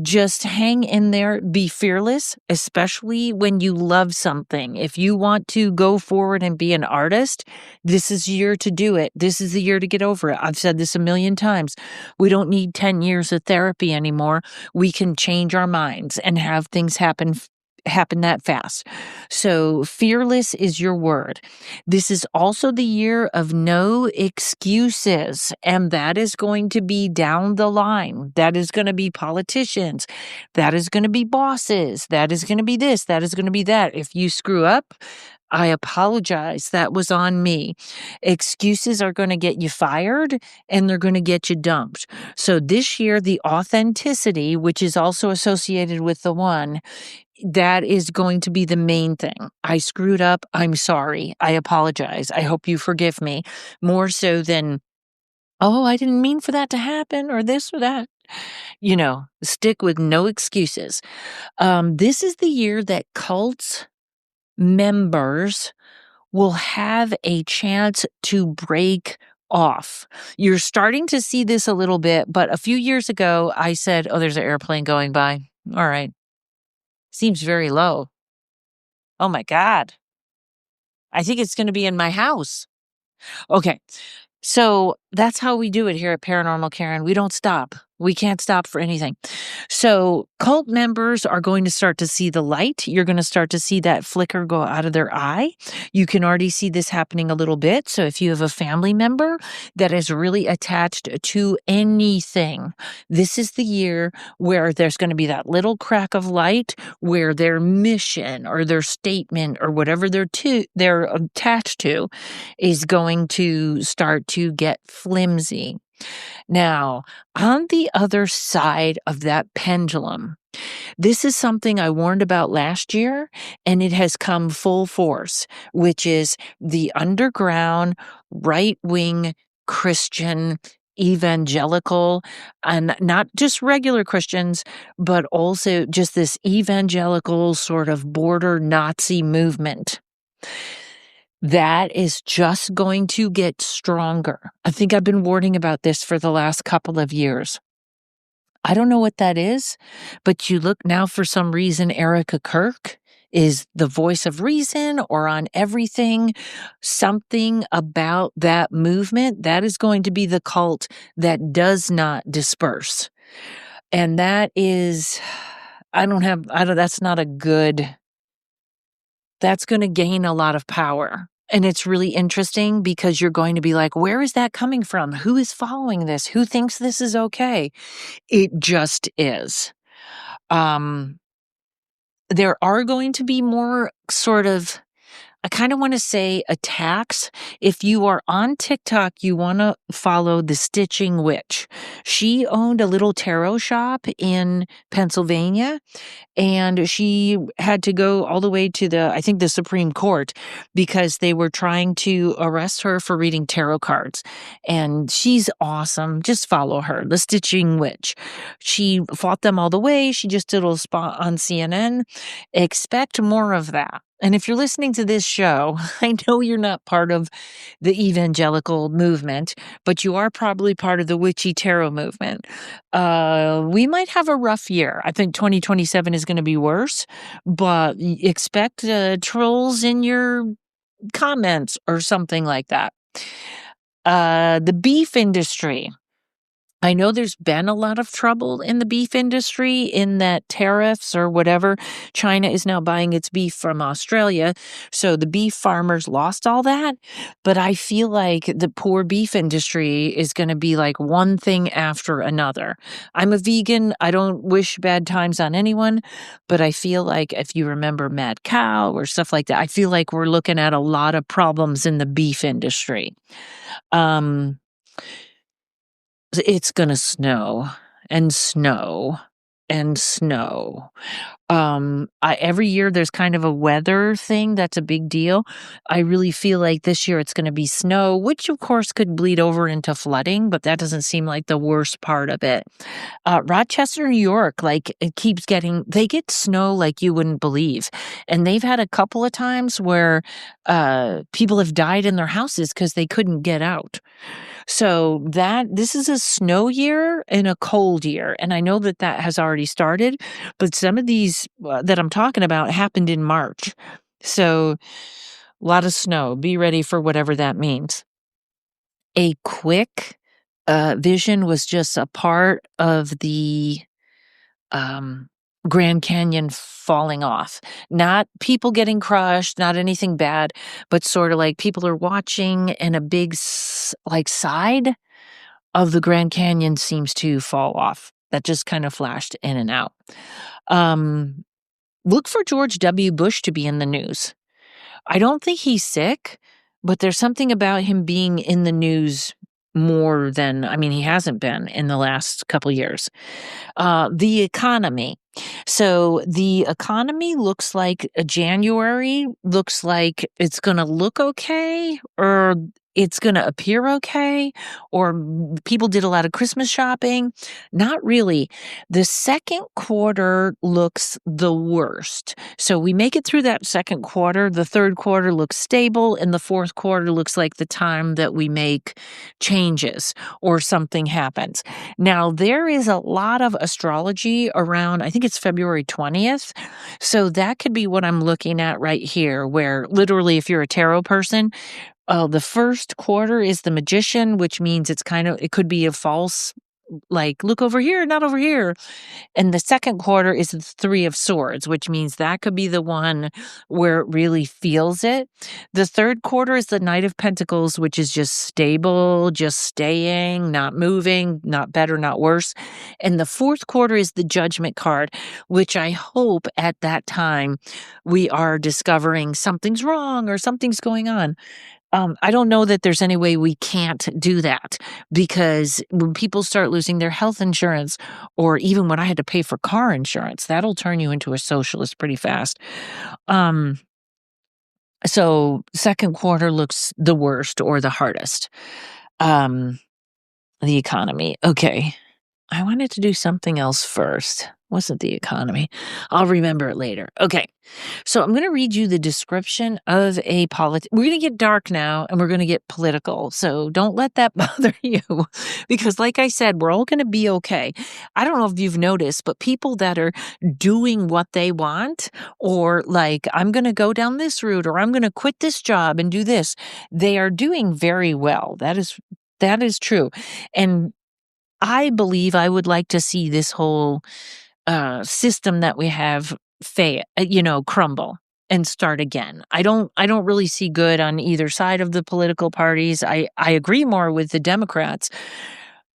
I: just hang in there, be fearless, especially when you love something. If you want to go forward and be an artist, this is the year to do it. This is the year to get over it. I've said this a million times. We don't need 10 years of therapy anymore. We can change our minds and have things happen that fast. So fearless is your word. This is also the year of no excuses, and that is going to be down the line. That is going to be politicians. That is going to be bosses. That is going to be this. That is going to be that. If you screw up, I apologize. That was on me. Excuses are going to get you fired and they're going to get you dumped. So this year, the authenticity, which is also associated with the 1, that is going to be the main thing. I screwed up. I'm sorry. I apologize. I hope you forgive me. More so than, oh, I didn't mean for that to happen or this or that. Stick with no excuses. This is the year that cults members will have a chance to break off. You're starting to see this a little bit, but a few years ago, I said, oh, there's an airplane going by. All right. Seems very low. Oh my God. I think it's going to be in my house. Okay. So that's how we do it here at Paranormal Karen. We don't stop. We can't stop for anything. So cult members are going to start to see the light. You're going to start to see that flicker go out of their eye. You can already see this happening a little bit. So if you have a family member that is really attached to anything, this is the year where there's going to be that little crack of light where their mission or their statement or whatever they're attached to is going to start to get flimsy. Now, on the other side of that pendulum, this is something I warned about last year, and it has come full force, which is the underground right-wing Christian
B: evangelical, and not just regular Christians, but also just this evangelical sort of border Nazi movement that is just going to get stronger. I think I've been warning about this for the last couple of years. I don't know what that is, but you look now, for some reason, Erica Kirk is the voice of reason or on everything. Something about that movement, that is going to be the cult that does not disperse. And that is, that's not a good, that's going to gain a lot of power. And it's really interesting because you're going to be like, where is that coming from? Who is following this? Who thinks this is okay? It just is. There are going to be more sort of, I kind of want to say, attacks. If you are on TikTok, you want to follow the Stitching Witch. She owned a little tarot shop in Pennsylvania, and she had to go all the way to I think the Supreme Court, because they were trying to arrest her for reading tarot cards. And she's awesome. Just follow her, the Stitching Witch. She fought them all the way. She just did a little spot on CNN. Expect more of that. And if you're listening to this show, I know you're not part of the evangelical movement, but you are probably part of the witchy tarot movement. We might have a rough year. I think 2027 is going to be worse, but expect trolls in your comments or something like that. The beef industry. I know there's been a lot of trouble in the beef industry in that tariffs or whatever. China is now buying its beef from Australia. So the beef farmers lost all that. But I feel like the poor beef industry is going to be like one thing after another. I'm a vegan. I don't wish bad times on anyone. But I feel like if you remember Mad Cow or stuff like that, I feel like we're looking at a lot of problems in the beef industry. It's gonna snow and snow and snow. Every year there's kind of a weather thing that's a big deal. I really feel like this year it's gonna be snow, which of course could bleed over into flooding, but that doesn't seem like the worst part of it. Rochester, New York, like they get snow like you wouldn't believe. And they've had a couple of times where people have died in their houses because they couldn't get out. So this is a snow year and a cold year. And I know that has already started, but some of these that I'm talking about happened in March. So a lot of snow. Be ready for whatever that means. A quick vision was just a part of the Grand Canyon falling off. Not people getting crushed, not anything bad, but sort of like people are watching and a big side of the Grand Canyon seems to fall off. That just kind of flashed in and out. Look for George W. Bush to be in the news. I don't think he's sick, but there's something about him being in the news more than, he hasn't been in the last couple years. The economy. So the economy looks like January looks like it's going to look okay, or it's going to appear okay, or people did a lot of Christmas shopping. Not really. The second quarter looks the worst. So we make it through that second quarter. The third quarter looks stable, and the fourth quarter looks like the time that we make changes or something happens. Now, there is a lot of astrology around, I think it's February 20th. So that could be what I'm looking at right here, where literally if you're a tarot person, the first quarter is the Magician, which means it could be a false, like, look over here, not over here. And the second quarter is the Three of Swords, which means that could be the one where it really feels it. The third quarter is the Knight of Pentacles, which is just stable, just staying, not moving, not better, not worse. And the fourth quarter is the Judgment card, which I hope at that time we are discovering something's wrong or something's going on. I don't know that there's any way we can't do that, because when people start losing their health insurance, or even when I had to pay for car insurance, that'll turn you into a socialist pretty fast. So second quarter looks the worst or the hardest.
I: The economy. Okay. I wanted to do something else first. Wasn't the economy. I'll remember it later. Okay. So I'm going to read you the description of a We're going to get dark now and we're going to get political. So don't let that bother you because like I said, we're all going to be okay. I don't know if you've noticed, but people that are doing what they want or like, I'm going to go down this route or I'm going to quit this job and do this, they are doing very well. That is true. And I believe I would like to see this whole system that we have crumble and start again. I don't really see good on either side of the political parties. I agree more with the Democrats,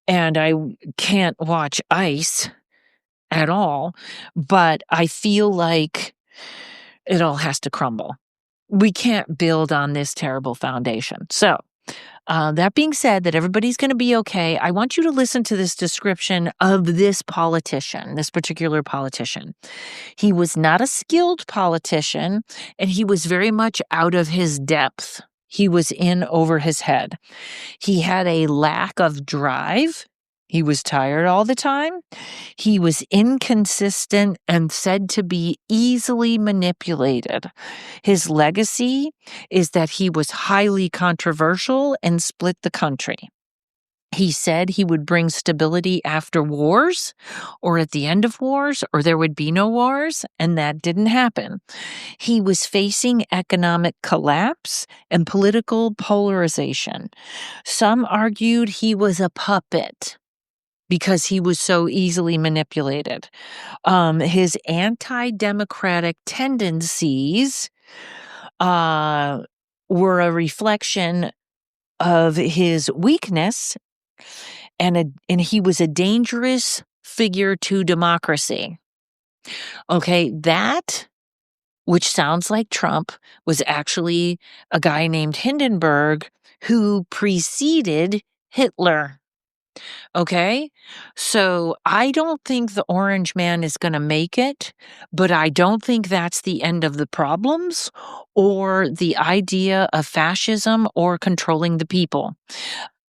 I: and I can't watch ICE at all, but I feel like it all has to crumble. We can't build on this terrible foundation. So, that being said, that everybody's going to be okay, I want you to listen to this description of this politician, this particular politician. He was not a skilled politician, and he was very much out of his depth. He was in over his head. He had a lack of drive. He was tired all the time. He was inconsistent and said to be easily manipulated. His legacy is that he was highly controversial and split the country. He said he would bring stability after wars or at the end of wars, or there would be no wars, and that didn't happen. He was facing economic collapse and political polarization. Some argued he was a puppet because he was so easily manipulated. His anti-democratic tendencies were a reflection of his weakness, and he was a dangerous figure to democracy. Okay, that, which sounds like Trump, was actually a guy named Hindenburg who preceded Hitler. Okay, so I don't think the Orange Man is going to make it, but I don't think that's the end of the problems or the idea of fascism or controlling the people.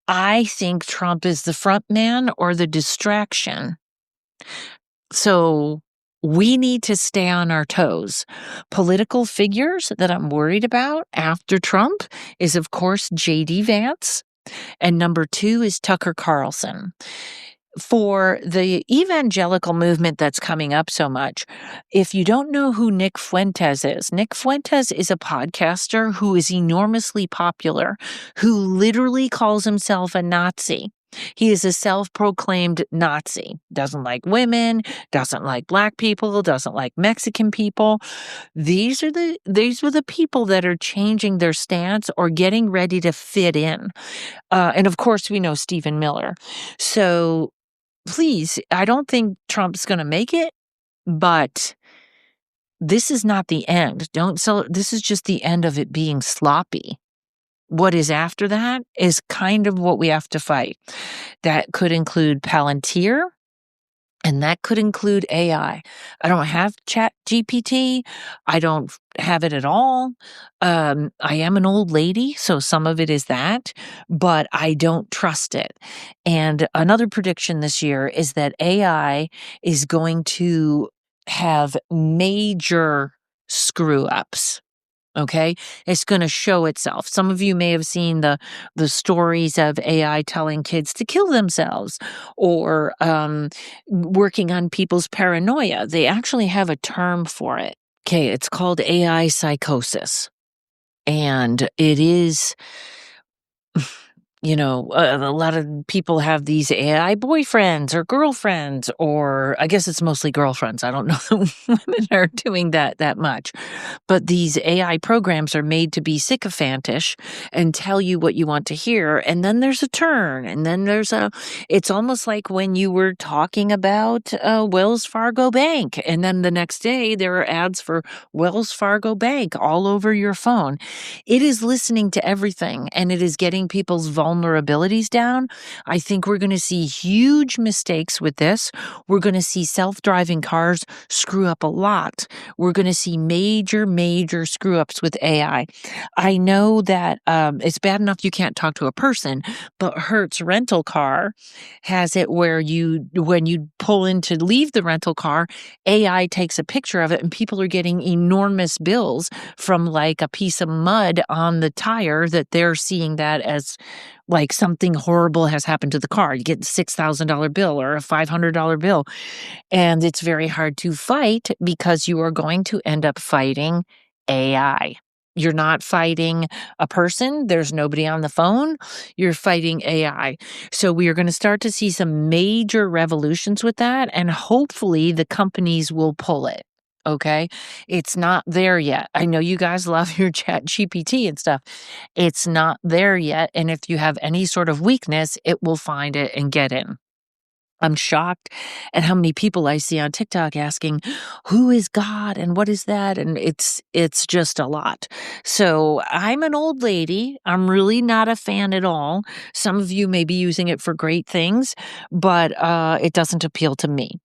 I: I think Trump is the front man or the distraction. So we need to stay on our toes. Political figures that I'm worried about after Trump is, of course, J.D. Vance. And number 2 is Tucker Carlson. For the evangelical movement that's coming up so much, if you don't know who Nick Fuentes is a podcaster who is enormously popular, who literally calls himself a Nazi. He is a self-proclaimed Nazi. Doesn't like women, doesn't like black people, doesn't like Mexican people. These were the people that are changing their stance or getting ready to fit in. And of course, we know Stephen Miller. So please, I don't think Trump's going to make it, but this is not the end. This is just the end of it being sloppy. What is after that is kind of what we have to fight. That could include Palantir, and that could include AI. I don't have Chat GPT. I don't have it at all. I am an old lady, so some of it is that, but I don't trust it. And another prediction this year is that AI is going to have major screw ups. Okay, it's going to show itself. Some of you may have seen the stories of AI telling kids to kill themselves or working on people's paranoia. They actually have a term for it. Okay, it's called AI psychosis. And it is, a lot of people have these AI boyfriends or girlfriends, or I guess it's mostly girlfriends. I don't know that women are doing that much. But these AI programs are made to be sycophantish and tell you what you want to hear. And then there's a turn. And then it's almost like when you were talking about Wells Fargo Bank. And then the next day there are ads for Wells Fargo Bank all over your phone. It is listening to everything, and it is getting people's vulnerability vulnerabilities down, I think we're going to see huge mistakes with this. We're going to see self-driving cars screw up a lot. We're going to see major, major screw ups with AI. I know that it's bad enough you can't talk to a person, but Hertz rental car has it where when you pull in to leave the rental car, AI takes a picture of it, and people are getting enormous bills from like a piece of mud on the tire that they're seeing that as like something horrible has happened to the car. You get a $6,000 bill or a $500 bill. And it's very hard to fight because you are going to end up fighting AI. You're not fighting a person. There's nobody on the phone. You're fighting AI. So we are going to start to see some major revolutions with that. And hopefully the companies will pull it. Okay. It's not there yet. I know you guys love your chat GPT and stuff. It's not there yet. And if you have any sort of weakness, it will find it and get in. I'm shocked at how many people I see on TikTok asking, "Who is God and what is that?" And it's just a lot. So I'm an old lady. I'm really not a fan at all. Some of you may be using it for great things, but it doesn't appeal to me.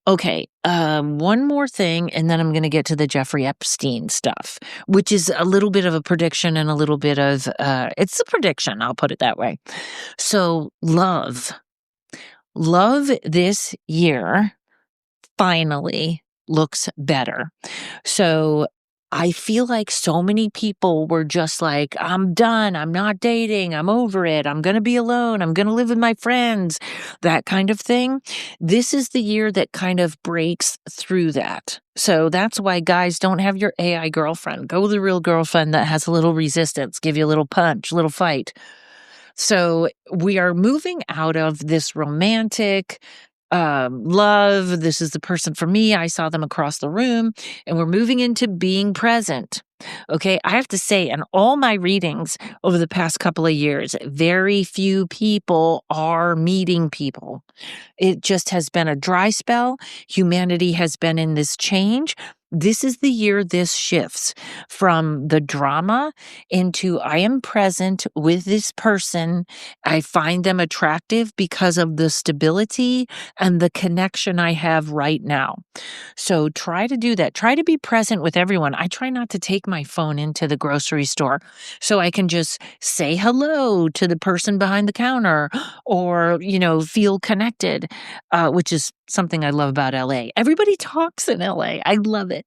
I: Okay, one more thing, and then I'm going to get to the Jeffrey Epstein stuff, which is a little bit of a prediction and a little bit of it's a prediction. I'll put it that way. So Love this year finally looks better. So I feel like so many people were just like, I'm done. I'm not dating. I'm over it. I'm going to be alone. I'm going to live with my friends, that kind of thing. This is the year that kind of breaks through that. So that's why, guys, don't have your AI girlfriend. Go with the real girlfriend that has a little resistance, give you a little punch, a little fight. So we are moving out of this romantic love. This is the person for me. I saw them across the room, and we're moving into being present. Okay. I have to say, in all my readings over the past couple of years, very few people are meeting people. It just has been a dry spell. Humanity has been in this change. This is the year this shifts from the drama into I am present with this person. I find them attractive because of the stability and the connection I have right now. So try to do that. Try to be present with everyone. I try not to take my phone into the grocery store so I can just say hello to the person behind the counter or, feel connected, which is something I love about LA. Everybody talks in LA. I love it.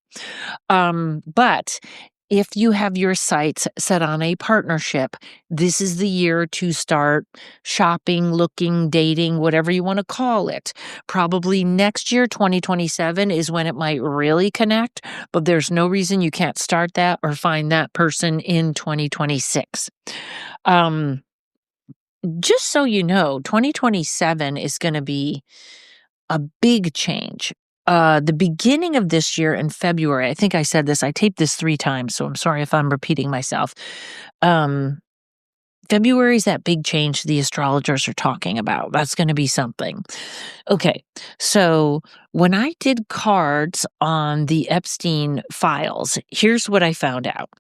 I: But if you have your sights set on a partnership, this is the year to start shopping, looking, dating, whatever you want to call it. Probably next year, 2027, is when it might really connect, but there's no reason you can't start that or find that person in 2026. Just so you know, 2027 is going to be a big change. The beginning of this year in February, I think I said this, I taped this 3 times, so I'm sorry if I'm repeating myself. February is that big change the astrologers are talking about. That's going to be something. Okay, so when I did cards on the Epstein files, here's what I found out.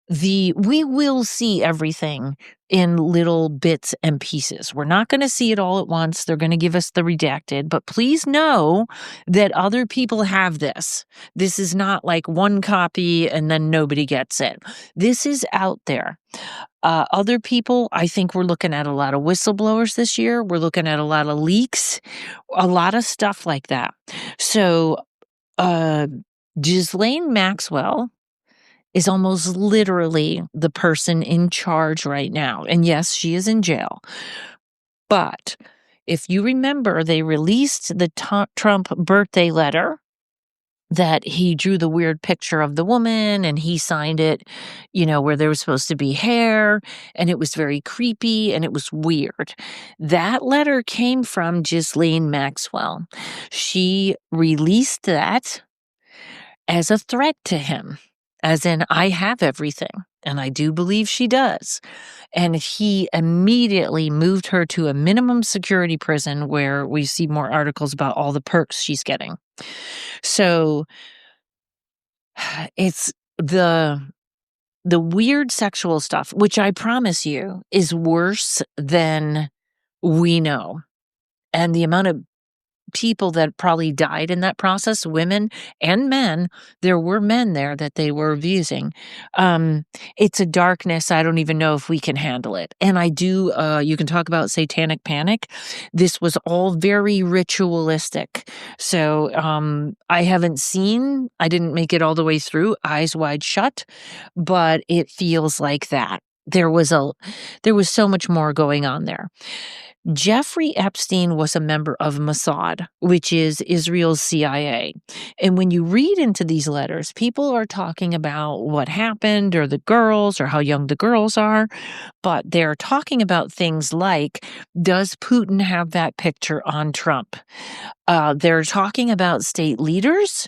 I: We will see everything in little bits and pieces. We're not going to see it all at once. They're going to give us the redacted, but please know that other people have this. This is not like one copy and then nobody gets it. This is out there. Other people, I think we're looking at a lot of whistleblowers this year. We're looking at a lot of leaks, a lot of stuff like that. So, Ghislaine Maxwell is almost literally the person in charge right now. And yes, she is in jail. But if you remember, they released the Trump birthday letter that he drew the weird picture of the woman and he signed it, where there was supposed to be hair, and it was very creepy and it was weird. That letter came from Ghislaine Maxwell. She released that as a threat to him. As in, I have everything. And I do believe she does. And he immediately moved her to a minimum security prison where we see more articles about all the perks she's getting. So it's the weird sexual stuff, which I promise you is worse than we know. And the amount of people that probably died in that process, women and men, there were men there that they were abusing. It's a darkness. I don't even know if we can handle it. And I do, you can talk about satanic panic. This was all very ritualistic. So I didn't make it all the way through, Eyes Wide Shut, but it feels like that. There was so much more going on there. Jeffrey Epstein was a member of Mossad, which is Israel's CIA. And when you read into these letters, people are talking about what happened or the girls or how young the girls are, but they're talking about things like, does Putin have that picture on Trump? They're talking about state leaders,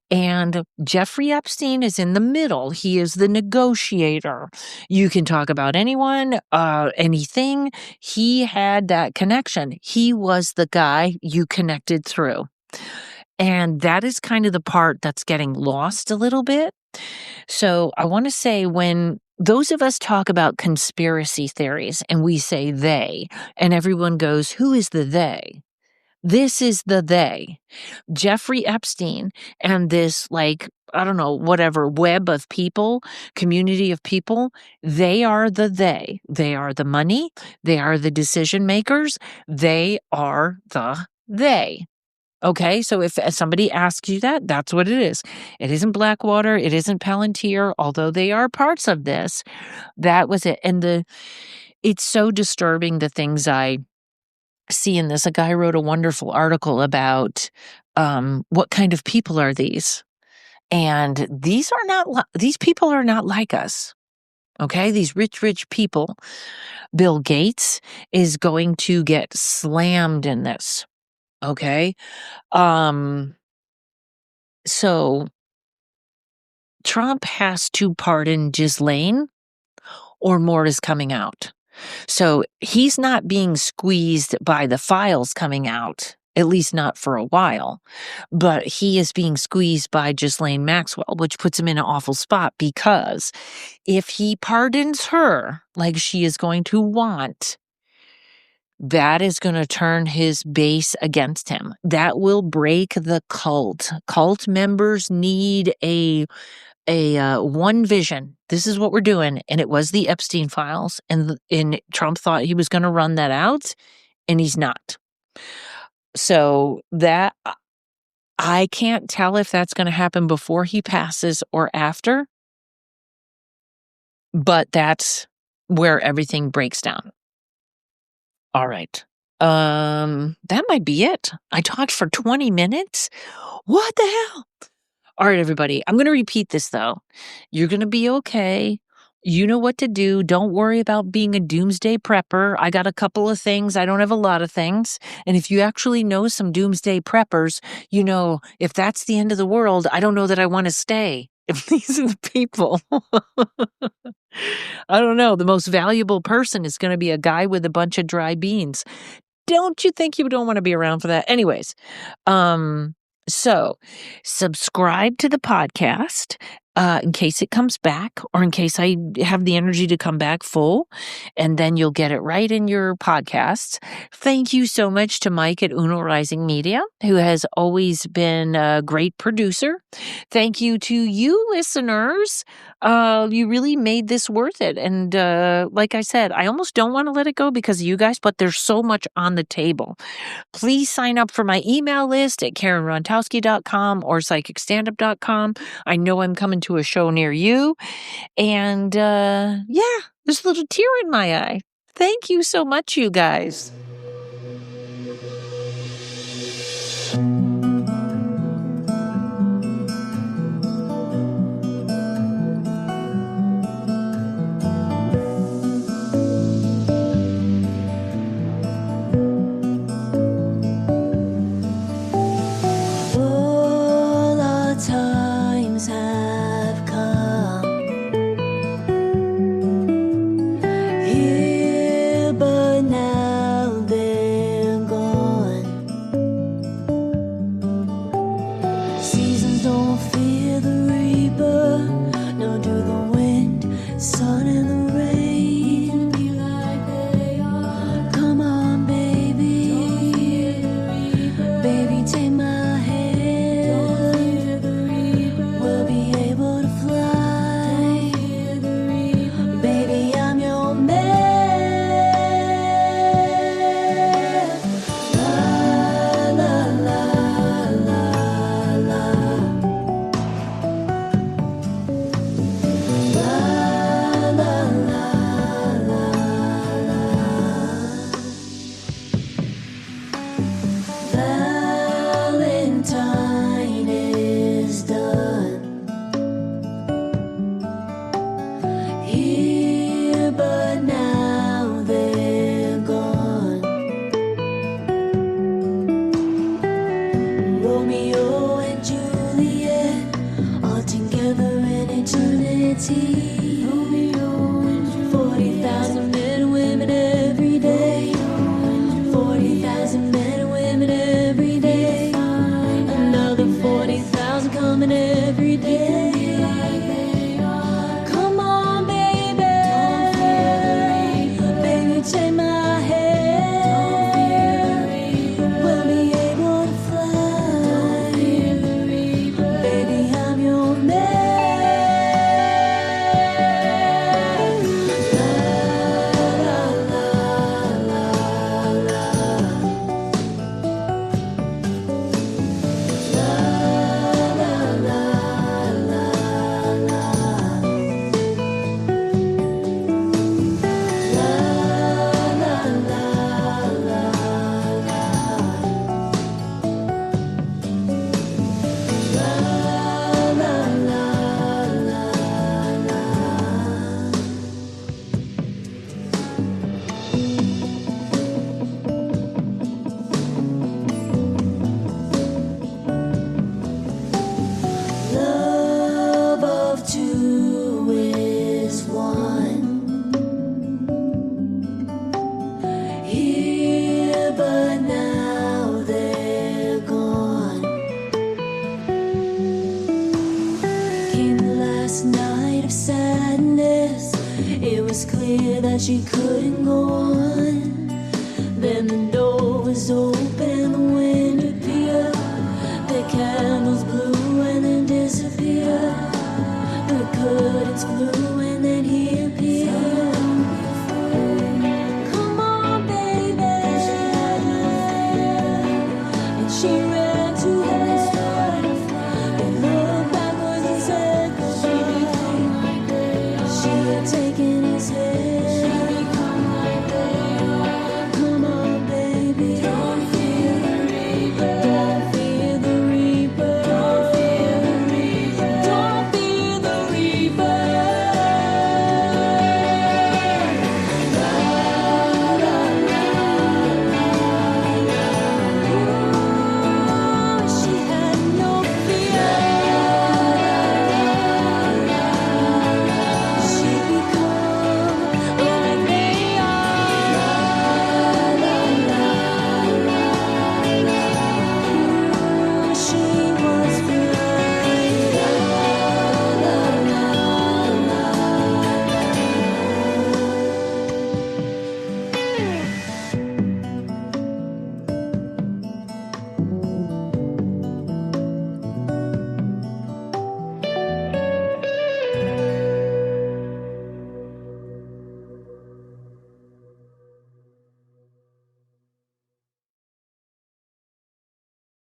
I: and Jeffrey Epstein is in the middle. He is the negotiator. You can talk about anyone, anything. He had that connection. He was the guy you connected through. And that is kind of the part that's getting lost a little bit. So I want to say, when those of us talk about conspiracy theories and we say they, and everyone goes, who is the they? This is the they. Jeffrey Epstein and this, like, I don't know, whatever, web of people, community of people, they are the they. They are the money. They are the decision makers. They are the they. Okay, so if somebody asks you that, that's what it is. It isn't Blackwater. It isn't Palantir, although they are parts of this. That was it. And it's so disturbing, the things I see in this. A guy wrote a wonderful article about what kind of people are these, and these people are not like us. Okay, these rich people. Bill Gates is going to get slammed in this. Okay, so Trump has to pardon Ghislaine, or more is coming out. So he's not being squeezed by the files coming out, at least not for a while, but he is being squeezed by Ghislaine Maxwell, which puts him in an awful spot, because if he pardons her like she is going to want, that is going to turn his base against him. That will break the cult. Cult members need a one vision. This is what we're doing. And it was the Epstein files. And Trump thought he was going to run that out, and he's not. So that, I can't tell if that's going to happen before he passes or after, but that's where everything breaks down. All right. That might be it. I talked for 20 minutes. What the hell? All right, everybody. I'm going to repeat this, though. You're going to be okay. You know what to do. Don't worry about being a doomsday prepper. I got a couple of things. I don't have a lot of things. And if you actually know some doomsday preppers, you know, if that's the end of the world, I don't know that I want to stay. If these are the people, I don't know. The most valuable person is going to be a guy with a bunch of dry beans. Don't you think you don't want to be around for that? Anyways, so subscribe to the podcast in case it comes back, or in case I have the energy to come back full, and then you'll get it right in your podcasts. Thank you so much to Mike at Uno Rising Media, who has always been a great producer. Thank you to you listeners. You really made this worth it. And like I said, I almost don't want to let it go because of you guys, but there's so much on the table. Please sign up for my email list at karenrontowski.com or psychicstandup.com. I know I'm coming to a show near you. And yeah, there's a little tear in my eye. Thank you so much, you guys.
N: Here but now it's clear that she couldn't go